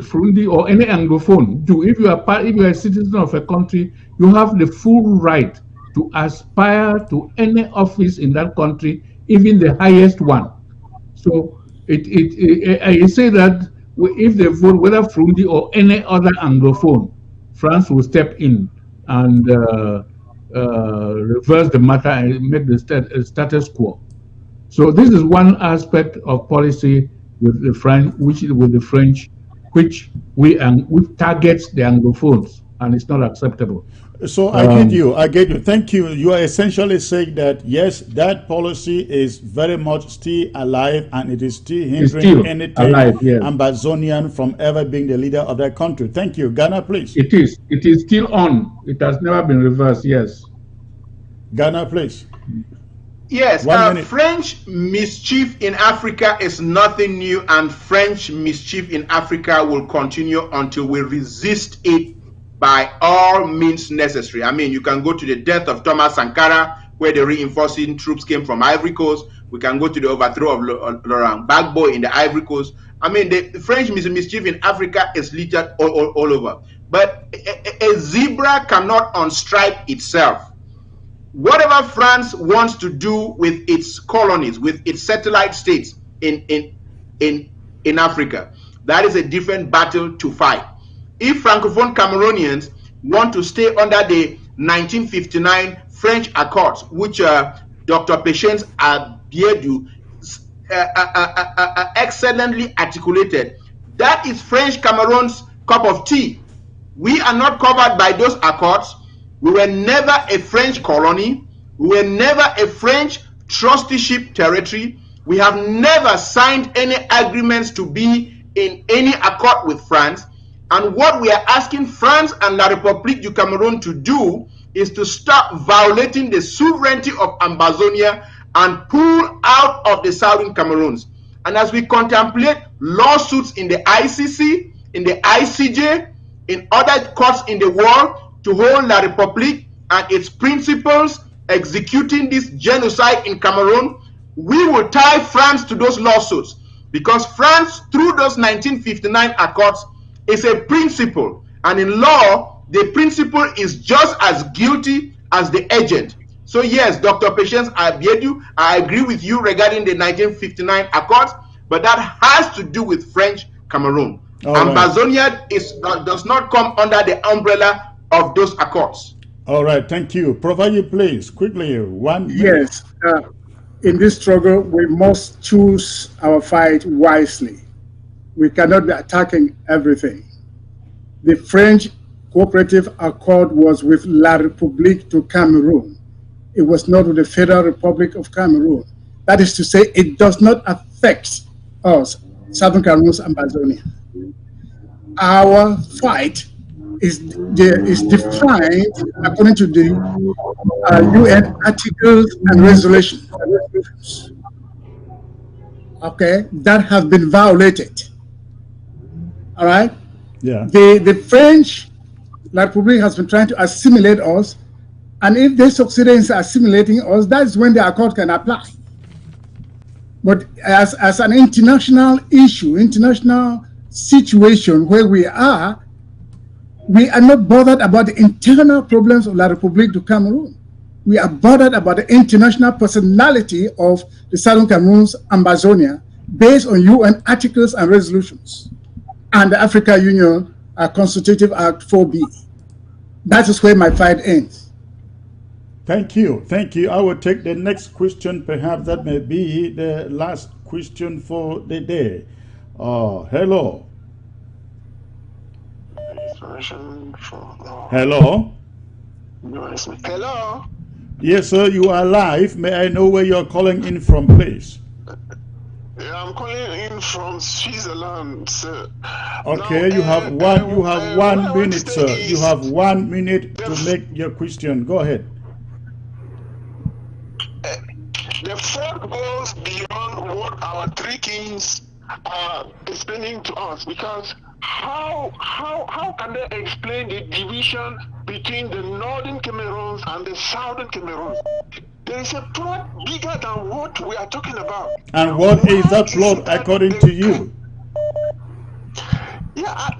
Frundi or any Anglophone do? If you are a citizen of a country, you have the full right to aspire to any office in that country, even the highest one. So I say that if they vote, whether Frundi or any other Anglophone, France will step in and reverse the matter and make the status quo. So this is one aspect of policy with the French, which targets the Anglophones, and it's not acceptable. So I get you. Thank you. You are essentially saying that yes, that policy is very much still alive and it is still hindering anything Ambazonian from ever being the leader of that country. Thank you. Ghana, please. It is. It is still on. It has never been reversed. Yes. Ghana, please. Yes, French mischief in Africa is nothing new, and French mischief in Africa will continue until we resist it by all means necessary. I mean, you can go to the death of Thomas Sankara, where the reinforcing troops came from Ivory Coast. We can go to the overthrow of Laurent Gbagbo in the Ivory Coast. I mean, the French mischief in Africa is littered all over. But a zebra cannot unstripe itself. Whatever France wants to do with its colonies, with its satellite states in Africa, that is a different battle to fight. If Francophone Cameroonians want to stay under the 1959 French Accords, which Dr. Patience Abiedu excellently articulated, that is French Cameroon's cup of tea. We are not covered by those accords. We were never a French colony. We were never a French trusteeship territory. We have never signed any agreements to be in any accord with France. And what we are asking France and La République du Cameroun to do is to stop violating the sovereignty of Ambazonia and pull out of the Southern Cameroons. And as we contemplate lawsuits in the ICC, in the ICJ, in other courts in the world to hold La République and its principles executing this genocide in Cameroon, we will tie France to those lawsuits, because France, through those 1959 accords, is a principle, and in law, the principle is just as guilty as the agent. So yes, Dr. Patience Abiedu, I agree with you regarding the 1959 accords, but that has to do with French Cameroon. Ambazonia does not come under the umbrella of those accords. All right, thank you. Provide you, please, quickly, 1 minute. Yes, in this struggle, we must choose our fight wisely. We cannot be attacking everything. The French Cooperative Accord was with La République du Cameroun. It was not with the Federal Republic of Cameroon. That is to say, it does not affect us, Southern Cameroon's Ambazonia. Our fight is defined according to the UN articles and resolutions. Okay, that have been violated. All right. Yeah. The French La République has been trying to assimilate us, and if they succeed in assimilating us, that's when the accord can apply. But as an international issue, international situation where we are not bothered about the internal problems of La République du Cameroun. We are bothered about the international personality of the Southern Cameroon's Ambazonia based on UN articles and resolutions and the African Union Constitutive Act 4B. That is where my fight ends. Thank you. Thank you. I will take the next question. Perhaps that may be the last question for the day. Hello. Hello. Hello. Yes, sir. You are live. May I know where you are calling in from, please? Yeah, I'm calling in from Switzerland, sir. Okay, now, you have 1 minute, sir. You have 1 minute to make your question. Go ahead. The fraud goes beyond what our three kings are explaining to us, because how can they explain the division between the northern Cameroons and the southern Cameroons? There is a plot bigger than what we are talking about. And what is that plot according to you? Yeah,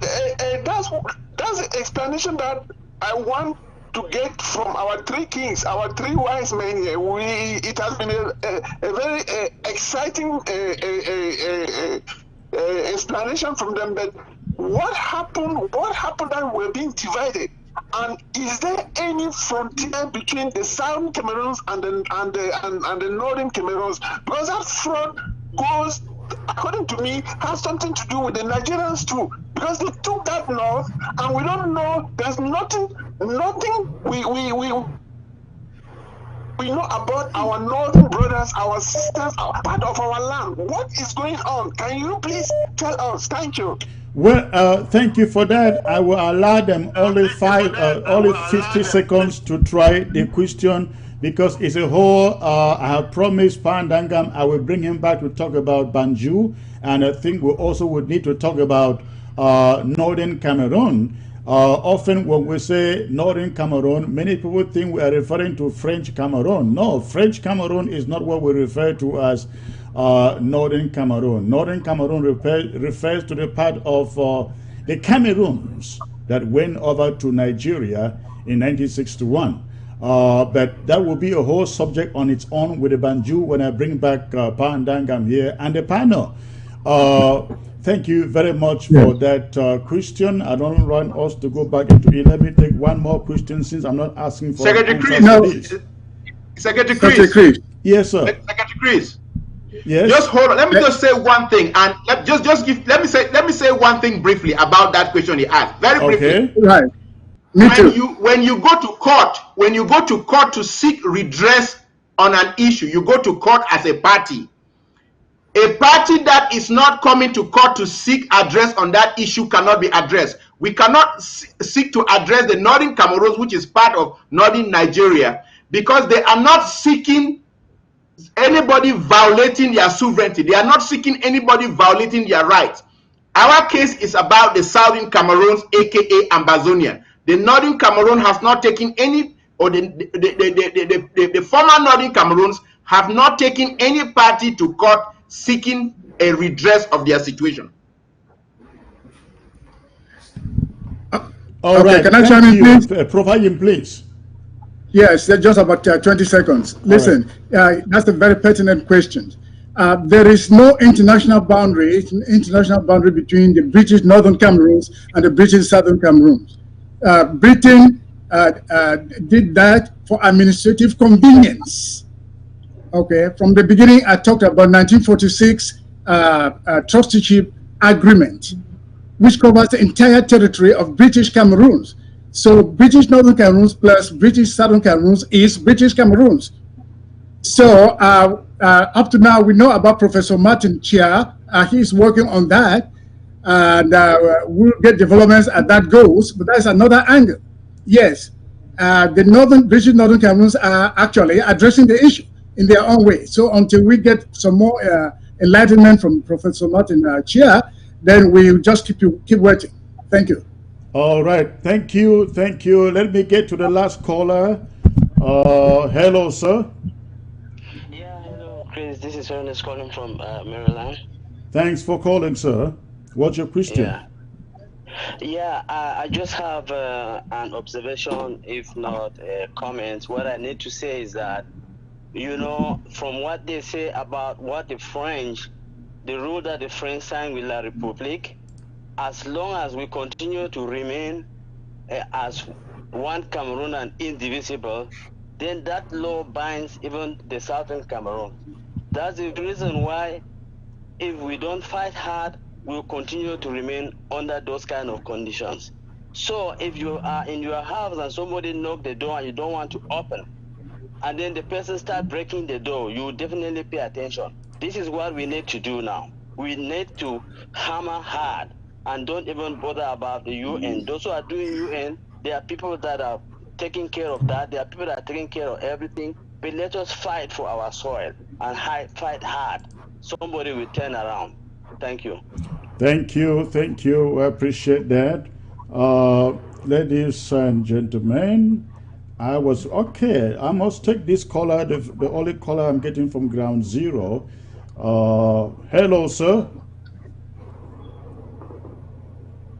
that's the explanation that I want to get from our three kings, our three wise men here. It has been a very exciting explanation from them. But what happened that we're being divided? And is there any frontier between the southern Cameroons and the northern Cameroons? Because that front goes according to me, has something to do with the Nigerians too, because they took that north, and we don't know. There's nothing we know about our northern brothers, our sisters, our part of our land. What is going on? Can you please tell us? Thank you. Well, thank you for that. I will allow them only 50 seconds to try the question, because it's a whole. I have promised Pandangam I will bring him back to talk about Banjul, and I think we also would need to talk about Northern Cameroon. Often when we say Northern Cameroon, many people think we are referring to French Cameroon. No, French Cameroon is not what we refer to as Northern Cameroon. Northern Cameroon refers to the part of the Cameroons that went over to Nigeria in 1961. But that will be a whole subject on its own with the Banjul when I bring back Pandangam here and the panel. Thank you very much for that question. I don't want us to go back into it. Let me take one more question, since I'm not asking for Secretary Chris. Secretary Chris. Yes, sir. Secretary Chris. Yes. Just hold on. Let me just say one thing, and let me say one thing briefly about that question he asked. Very briefly. Okay. Right. When you go to court to seek redress on an issue, you go to court as a party. A party that is not coming to court to seek address on that issue cannot be addressed. We cannot seek to address the Northern Cameroons, which is part of Northern Nigeria, because they are not seeking anybody violating their sovereignty. They are not seeking anybody violating their rights. Our case is about the Southern Cameroons, aka Ambazonia. The Northern Cameroon has not taken any, or the former Northern Cameroons have not taken any party to court seeking a redress of their situation. All right. Can I chime in, please? Provide him, please. Yes, just about 20 seconds. Listen, that's a very pertinent question. There is no international boundary between the British Northern Cameroons and the British Southern Cameroons. Britain did that for administrative convenience. Okay, from the beginning, I talked about 1946 trusteeship agreement, which covers the entire territory of British Cameroons. So British Northern Cameroons plus British Southern Cameroons is British Cameroons. So up to now, we know about Professor Martin Chia. He's working on that, and we'll get developments as that goes. But that's another angle. Yes, the British Northern Cameroons are actually addressing the issue in their own way. So until we get some more enlightenment from Professor Martin Chia, then we'll just keep waiting. Thank you. All right. Thank you. Thank you. Let me get to the last caller. Hello, sir. Yeah, hello, Chris. This is Ernest calling from Maryland. Thanks for calling, sir. What's your question? Yeah, I just have an observation, if not a comment. What I need to say is that, you know, from what they say about what the rule that the French signed with La République, as long as we continue to remain as one Cameroon and indivisible, then that law binds even the Southern Cameroon. That's the reason why, if we don't fight hard, we'll continue to remain under those kind of conditions. So if you are in your house and somebody knock the door and you don't want to open, and then the person start breaking the door, you definitely pay attention. This is what we need to do now. We need to hammer hard and don't even bother about the UN. Those who are doing UN, there are people that are taking care of that. There are people that are taking care of everything. But let us fight for our soil and fight hard. Somebody will turn around. Thank you. Thank you. Thank you. I appreciate that. Ladies and gentlemen, I must take this caller, the only caller I'm getting from ground zero. Hello, sir.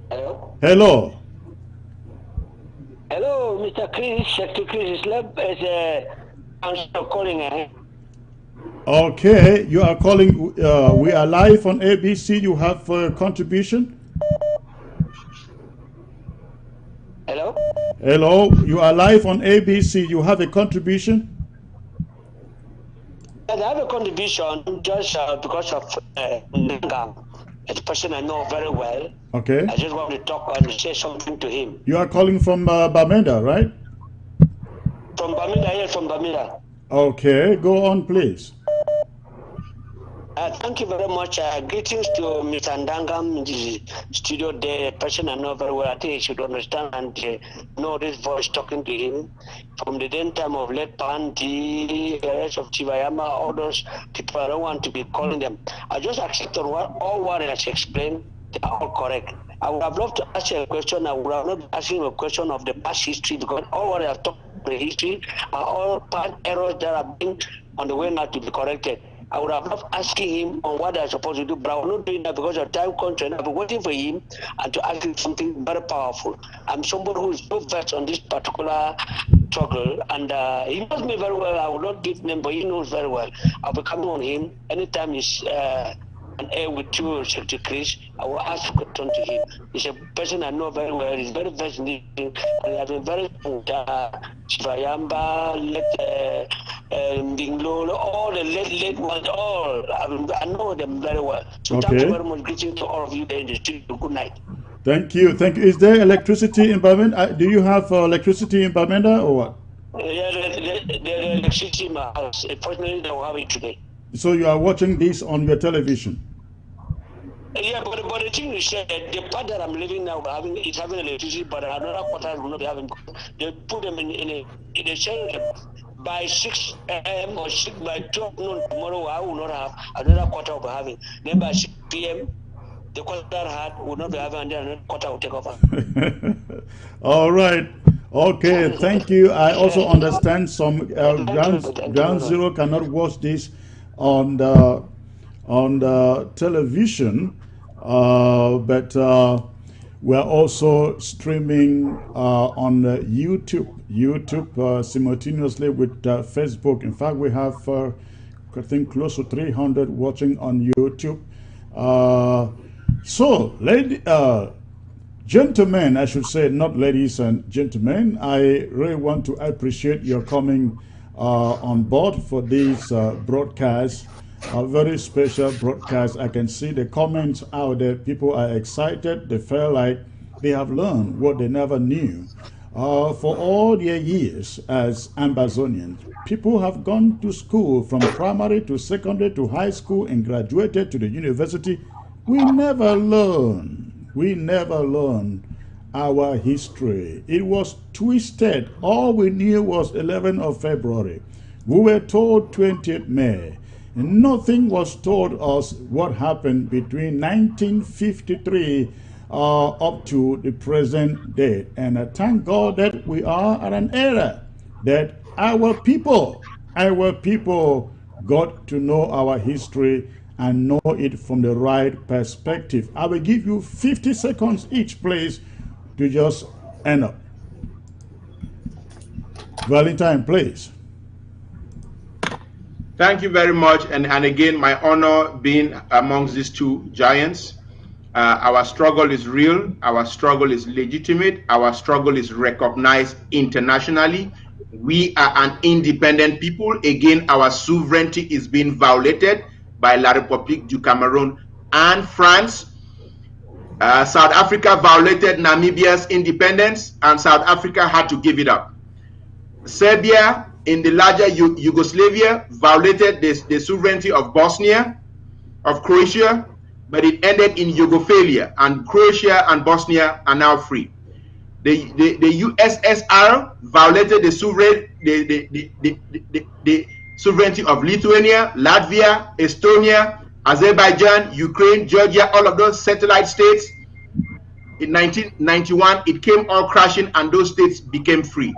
Hello. Hello. Hello, Mr. Chris. Secretary Chris is calling. Okay, you are calling. We are live on ABC. You have a contribution. Hello. Hello, you are live on ABC. You have a contribution. I have a contribution just because of Nanga, a person I know very well. Okay. I just want to talk and say something to him. You are calling from Bamenda, right? From Bamenda, yes, from Bamenda. Okay, go on, please. Thank you very much. Greetings to Mr. Ndangam in the studio there, a person I know very well. I think he should understand and know this voice talking to him. From the then time of Led Pandi, the rest of Chivayama, all those people, I don't want to be calling them. I just accept on all what has explained, they are all correct. I would have loved to ask you a question. I would have not asking a question of the past history because all what I have talked about the history are all past errors that are being on the way now to be corrected. I would have loved asking him on what they're supposed to do, but I'm not doing that because of time constraint. I've been waiting for him and to ask him something very powerful. I'm somebody who is so versed on this particular struggle, and he knows me very well. I will not give name, but he knows very well. I'll be coming on him anytime he's on air with you, Secretary Chris. I will ask a question to him. He's a person I know very well. He's very versed in this thing, and he has been very Chivayamba, Ndinglo, all the late ones, all. I know them very well. So Okay. thank you very much. Greetings to all of you there in the studio. Good night. Thank you. Thank you. Is there electricity in Bamenda? Do you have electricity in Bamenda or what? Yeah, the electricity in my house. Unfortunately, they don't have it today. So you are watching this on your television? Yeah, but the thing is, the part that I'm living now is having electricity, but another quarter will not be having. They put them in a channel by 6 a.m. or by 12 noon tomorrow. I will not have another quarter will be having. Then by 6 p.m. the quarter had will not be having, and then another quarter will take over. All right. Okay, thank you. I also understand some ground zero cannot watch this on the television, but we're also streaming on YouTube simultaneously with Facebook. In fact, we have I think close to 300 watching on YouTube. So, gentlemen, I should say, not ladies and gentlemen, I really want to appreciate your coming on board for this broadcast, a very special broadcast. I can see the comments out there. People are excited. They feel like they have learned what they never knew. For all their years as Ambazonians, people have gone to school from primary to secondary to high school and graduated to the university. We never learn. We never learned our history. It was twisted. All we knew was 11th of February. We were told 20th May. Nothing was told us what happened between 1953 up to the present date. And I thank God that we are at an era that our people got to know our history and know it from the right perspective. I will give you 50 seconds each, please, to just end up. Valentine, please. Thank you very much. And again, my honor being amongst these two giants. Our struggle is real. Our struggle is legitimate. Our struggle is recognized internationally. We are an independent people. Again, our sovereignty is being violated by La République du Cameroon and France. South Africa violated Namibia's independence, and South Africa had to give it up. Serbia, in the larger Yugoslavia, violated the sovereignty of Bosnia, of Croatia, but it ended in Yugoslavia, and Croatia and Bosnia are now free. The USSR violated the sovereignty of Lithuania, Latvia, Estonia, Azerbaijan, Ukraine, Georgia, all of those satellite states. In 1991, it came all crashing and those states became free.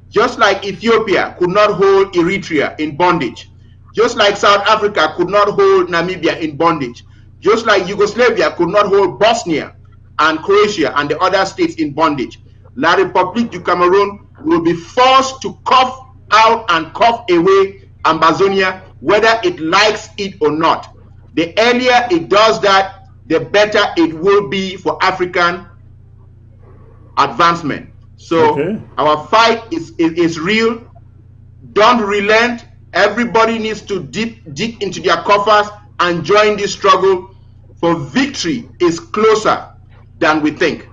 Just like Ethiopia could not hold Eritrea in bondage, just like South Africa could not hold Namibia in bondage, just like Yugoslavia could not hold Bosnia and Croatia and the other states in bondage, La République du Cameroon will be forced to cough out and cough away Ambazonia, whether it likes it or not. The earlier it does that, the better it will be for African advancement. So our fight is real. Don't relent. Everybody needs to dig into their coffers and join this struggle, for victory is closer than we think.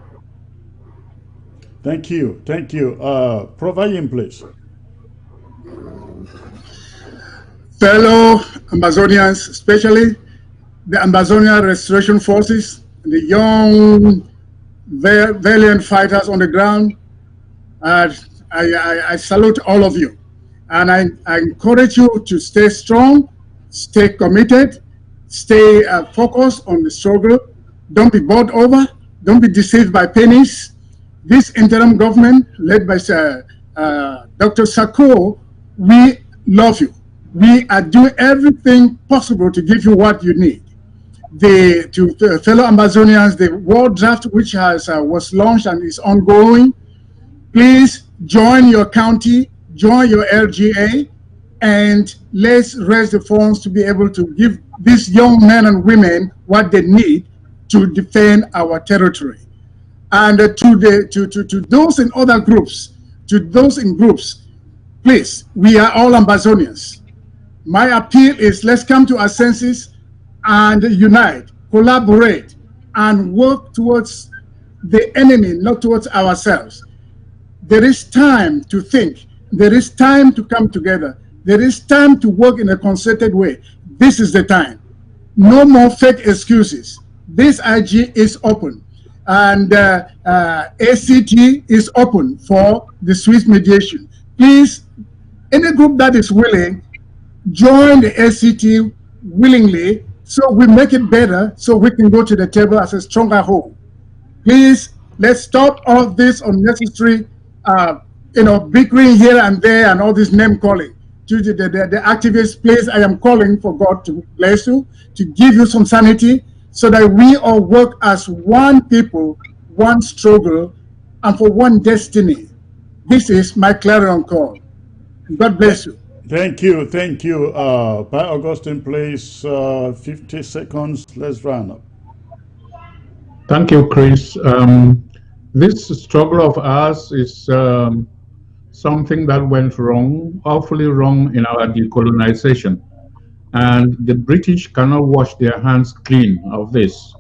Thank you. Thank you. Provide please. Fellow Amazonians, especially the Amazonian Restoration Forces, the young, valiant fighters on the ground, I salute all of you. And I encourage you to stay strong, stay committed, stay focused on the struggle. Don't be bought over. Don't be deceived by pennies. This interim government, led by Dr. Sako, we love you. We are doing everything possible to give you what you need. To fellow Amazonians, the World Draft, which was launched and is ongoing, please join your county, join your LGA, and let's raise the funds to be able to give these young men and women what they need to defend our territory. And to those in other groups, to those in groups, please, we are all Amazonians. My appeal is let's come to our senses and unite, collaborate, and work towards the enemy, not towards ourselves. There is time to think. There is time to come together. There is time to work in a concerted way. This is the time. No more fake excuses. This IG is open. And ACT is open for the Swiss mediation. Please, any group that is willing, join the ACT willingly so we make it better so we can go to the table as a stronger whole. Please, let's stop all this unnecessary bickering here and there and all this name calling. To the activists, please, I am calling for God to bless you, to give you some sanity, so that we all work as one people, one struggle, and for one destiny. This is my clarion call. God bless you. Thank you. Thank you. By Augustine, please, 50 seconds. Let's run up. Thank you, Chris. This struggle of ours is something that went wrong, awfully wrong in our decolonization. And the British cannot wash their hands clean of this.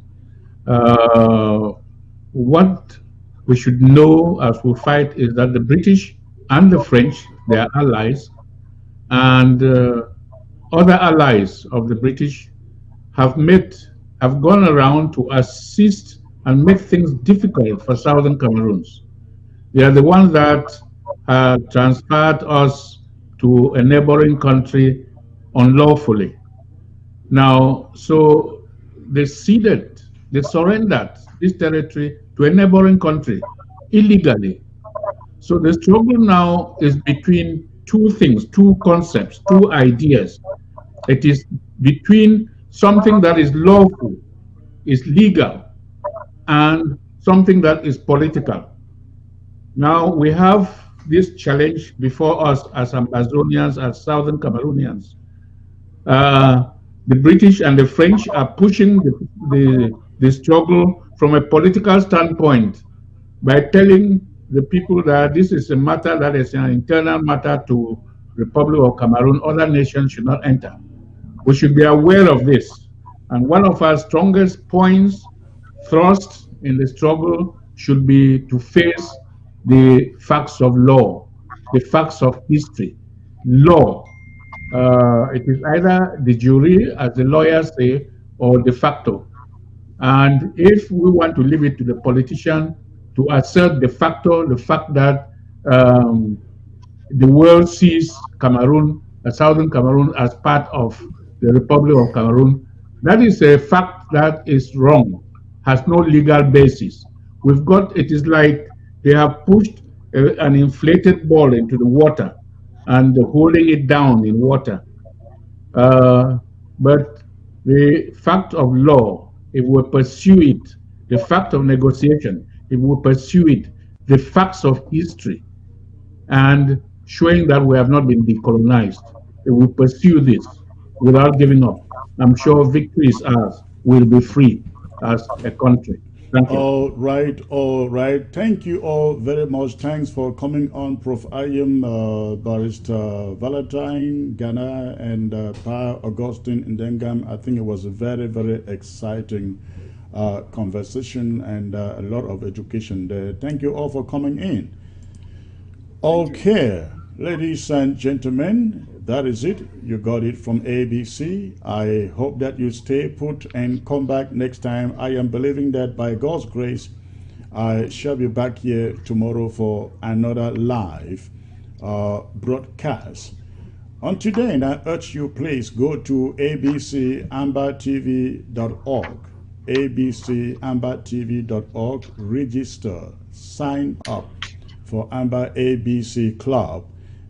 What we should know as we fight is that the British and the French, they are allies, and other allies of the British have gone around to assist and make things difficult for Southern Cameroons. They are the ones that transferred us to a neighboring country unlawfully. Now, so they surrendered this territory to a neighboring country illegally. So the struggle now is between two things, two concepts, two ideas. It is between something that is lawful, is legal, and something that is political. Now we have this challenge before us as Amazonians, as Southern Cameroonians. The British and the French are pushing the struggle from a political standpoint by telling the people that this is a matter that is an internal matter to Republic of Cameroon. Other nations should not enter. We should be aware of this. And one of our strongest points, thrust in the struggle, should be to face the facts of law, the facts of history. Law. It is either de jure, as the lawyers say, or de facto. And if we want to leave it to the politician to assert de facto, the fact that the world sees Cameroon, Southern Cameroon, as part of the Republic of Cameroon, that is a fact that is wrong, has no legal basis. It is like they have pushed an inflated ball into the water and holding it down in water. But the fact of law, if we pursue it, the fact of negotiation, if we pursue it, the facts of history, and showing that we have not been decolonized, if we pursue this without giving up, I'm sure victory is ours. We'll be free as a country. Thank you. All right, all right. Thank you all very much. Thanks for coming on, Prof. Ayim, Barrister Valentine, Ghana, and Pa Augustine Ndengam. I think it was a very, very exciting conversation and a lot of education there. Thank you all for coming in. Okay, ladies and gentlemen, that is it. You got it from ABC. I hope that you stay put and come back next time. I am believing that by God's grace, I shall be back here tomorrow for another live broadcast. Until then, I urge you, please go to abcambertv.org, abcambertv.org, register, sign up for Amber ABC Club,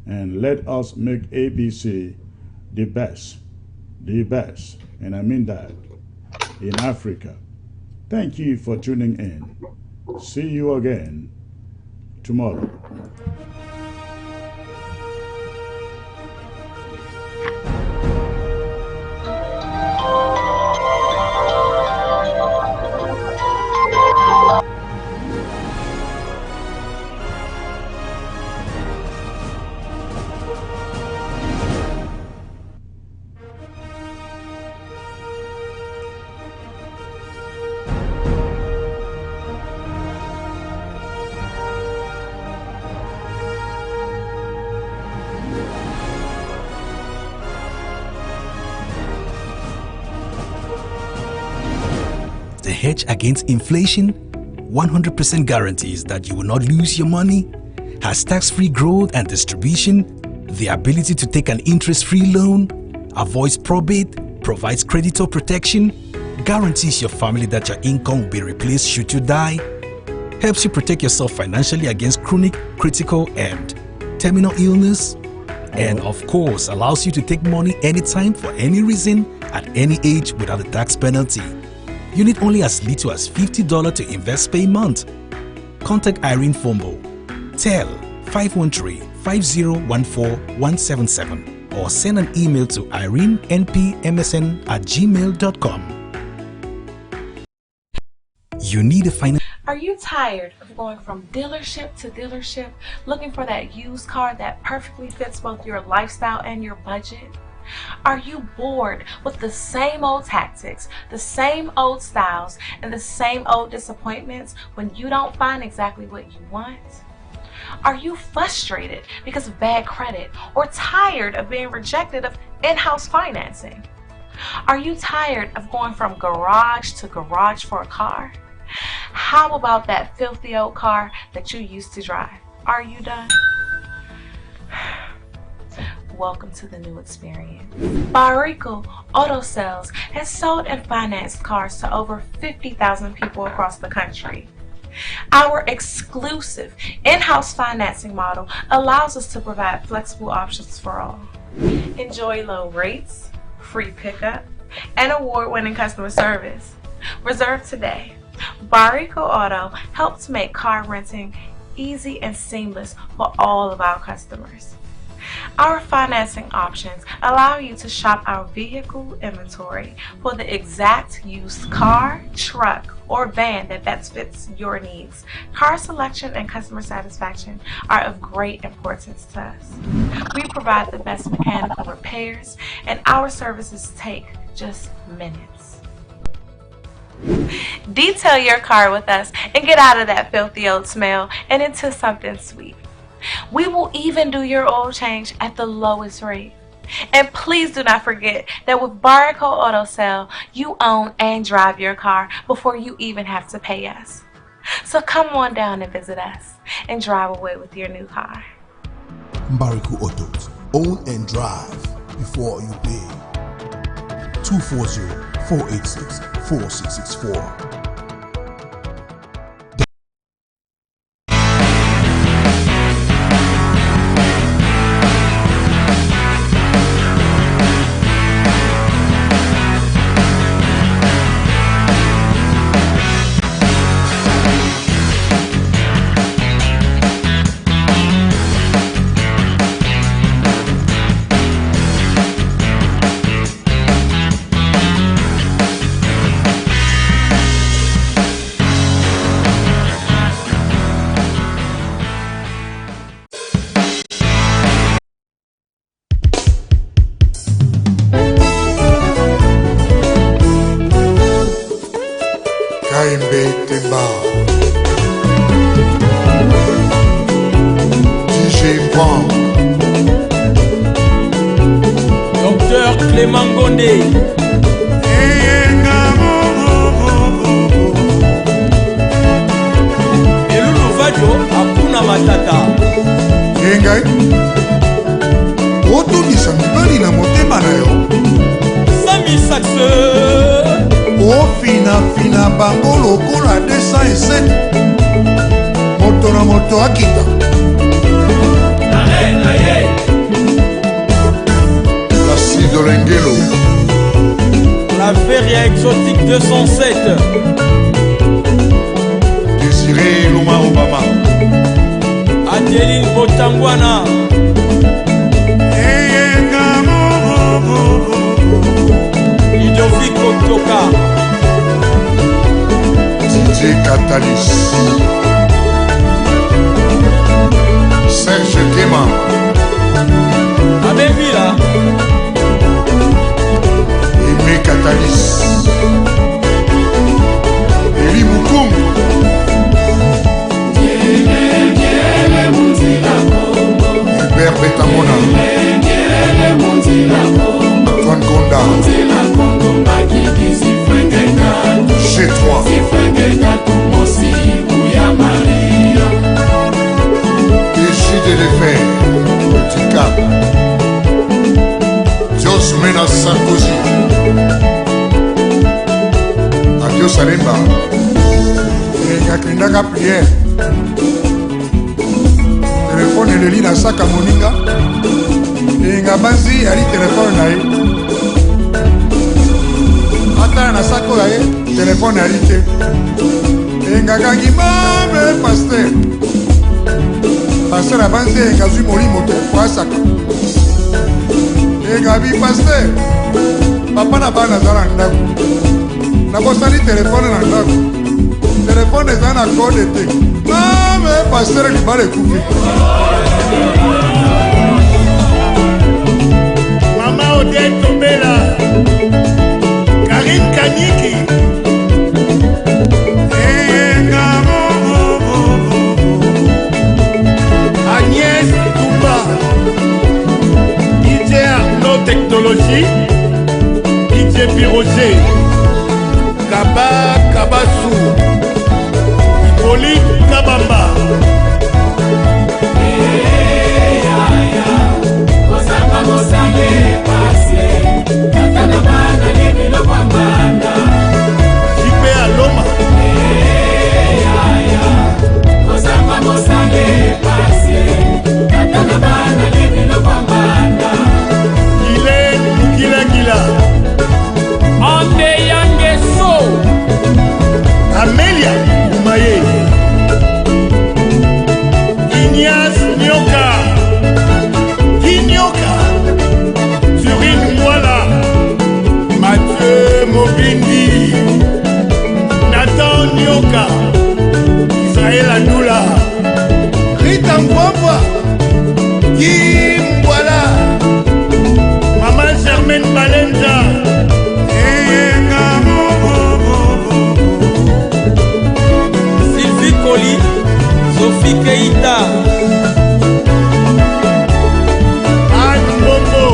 and let us make ABC the best, and I mean that, in Africa. Thank you for tuning in. See you again tomorrow. The hedge against inflation 100% guarantees that you will not lose your money, has tax-free growth and distribution, the ability to take an interest-free loan, avoids probate, provides creditor protection, guarantees your family that your income will be replaced should you die, helps you protect yourself financially against chronic, critical, and terminal illness, and of course allows you to take money anytime for any reason at any age without a tax penalty. You need only as little as $50 to invest per month. Contact Irene Fumban, tel 513-5014-177 or send an email to irenenpmsn@gmail.com. You need a financial... Are you tired of going from dealership to dealership looking for that used car that perfectly fits both your lifestyle and your budget? Are you bored with the same old tactics, the same old styles, and the same old disappointments when you don't find exactly what you want? Are you frustrated because of bad credit or tired of being rejected of in-house financing? Are you tired of going from garage to garage for a car? How about that filthy old car that you used to drive? Are you done? Welcome to the new experience. Barrico Auto Sales has sold and financed cars to over 50,000 people across the country. Our exclusive in-house financing model allows us to provide flexible options for all. Enjoy low rates, free pickup, and award-winning customer service. Reserve today. Barrico Auto helps make car renting easy and seamless for all of our customers. Our financing options allow you to shop our vehicle inventory for the exact used car, truck, or van that best fits your needs. Car selection and customer satisfaction are of great importance to us. We provide the best mechanical repairs, and our services take just minutes. Detail your car with us and get out of that filthy old smell and into something sweet. We will even do your oil change at the lowest rate. And please do not forget that with Barrico Auto Sale, you own and drive your car before you even have to pay us. So come on down and visit us and drive away with your new car. Barrico Autos, own and drive before you pay. 240-486-4664. Clément Gondé. Elulu Vadio Akuna Matata. Engai otobisa mibali na motema na yo Sami Saxe ofinafina bango lokola 207 moto na moto akita Placide Lengelo La Feria Exotique 207 Désiré Loma Obama Adeline Botangwana Ludovic Otoka Didier Catalis Serge Clément Abevila Aimé Catalis Eli Mukungu Hubert Betamona Antoine Gonda Chez toi Égide de fer Petit Cap Dios Mena Sarkozy Adios Alemba Ngakindaka prière Telefone eleli na saka moninga Nga banzi ali telefone na ye Atala na saka oyo ye telefone ali te Ngakangi mame paster Paster abanzi nga zwi molimo to po asaka Ngabi paster Papa na bana zala ndako Nabosani telefone na ndako Telefone eza na kode te Mame paster libala ekufi Mama Odette Tombela Karine Kaniki Agnès Touba DJ Arnaud Technologie DJ Piroger Kaba Kabasu Hippolyte Kabamba Jipe Aloma Gile Mukila Gila Ande Yange So Amelia Umaye Ignace Nyoka Kinyoka Turine Mwala Mathieu Mobindi Nathan Nyoka Israël Adoula Rita Mbwabwa Kim Mwala Maman Germaine Balenza Sylvie Colli Sophie Keita Anne Mbombo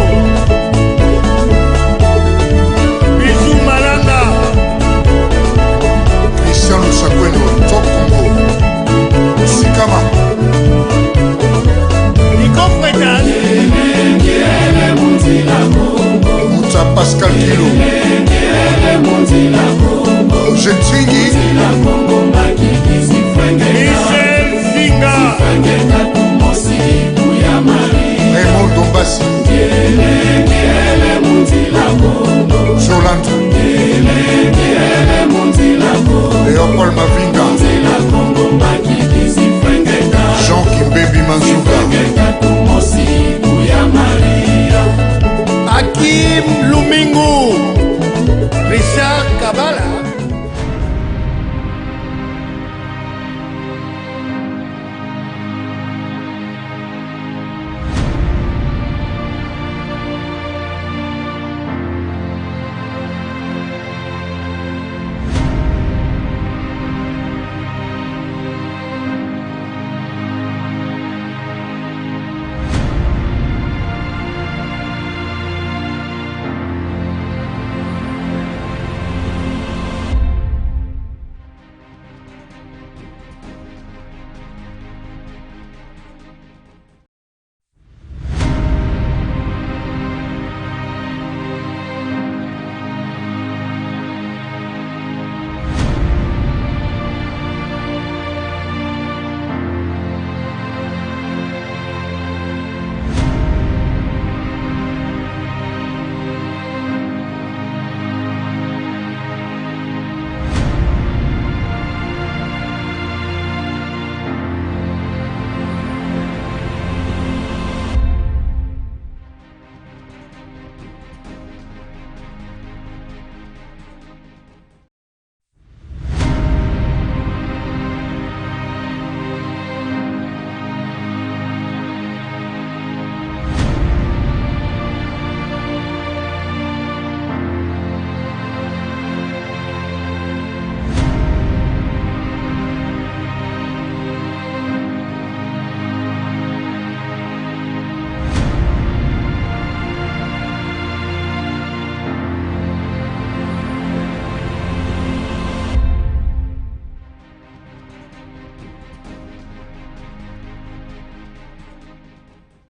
Bijou Malanga Christian Lusakwendo Top Congo Sikama Nico Fredan Mouta Pascal Kilo Roger Twingi Michel Zinga Raymond Dombassi Jolande Léopold Mavinga Jean Kimbebi Manzuka Hakim Lumingu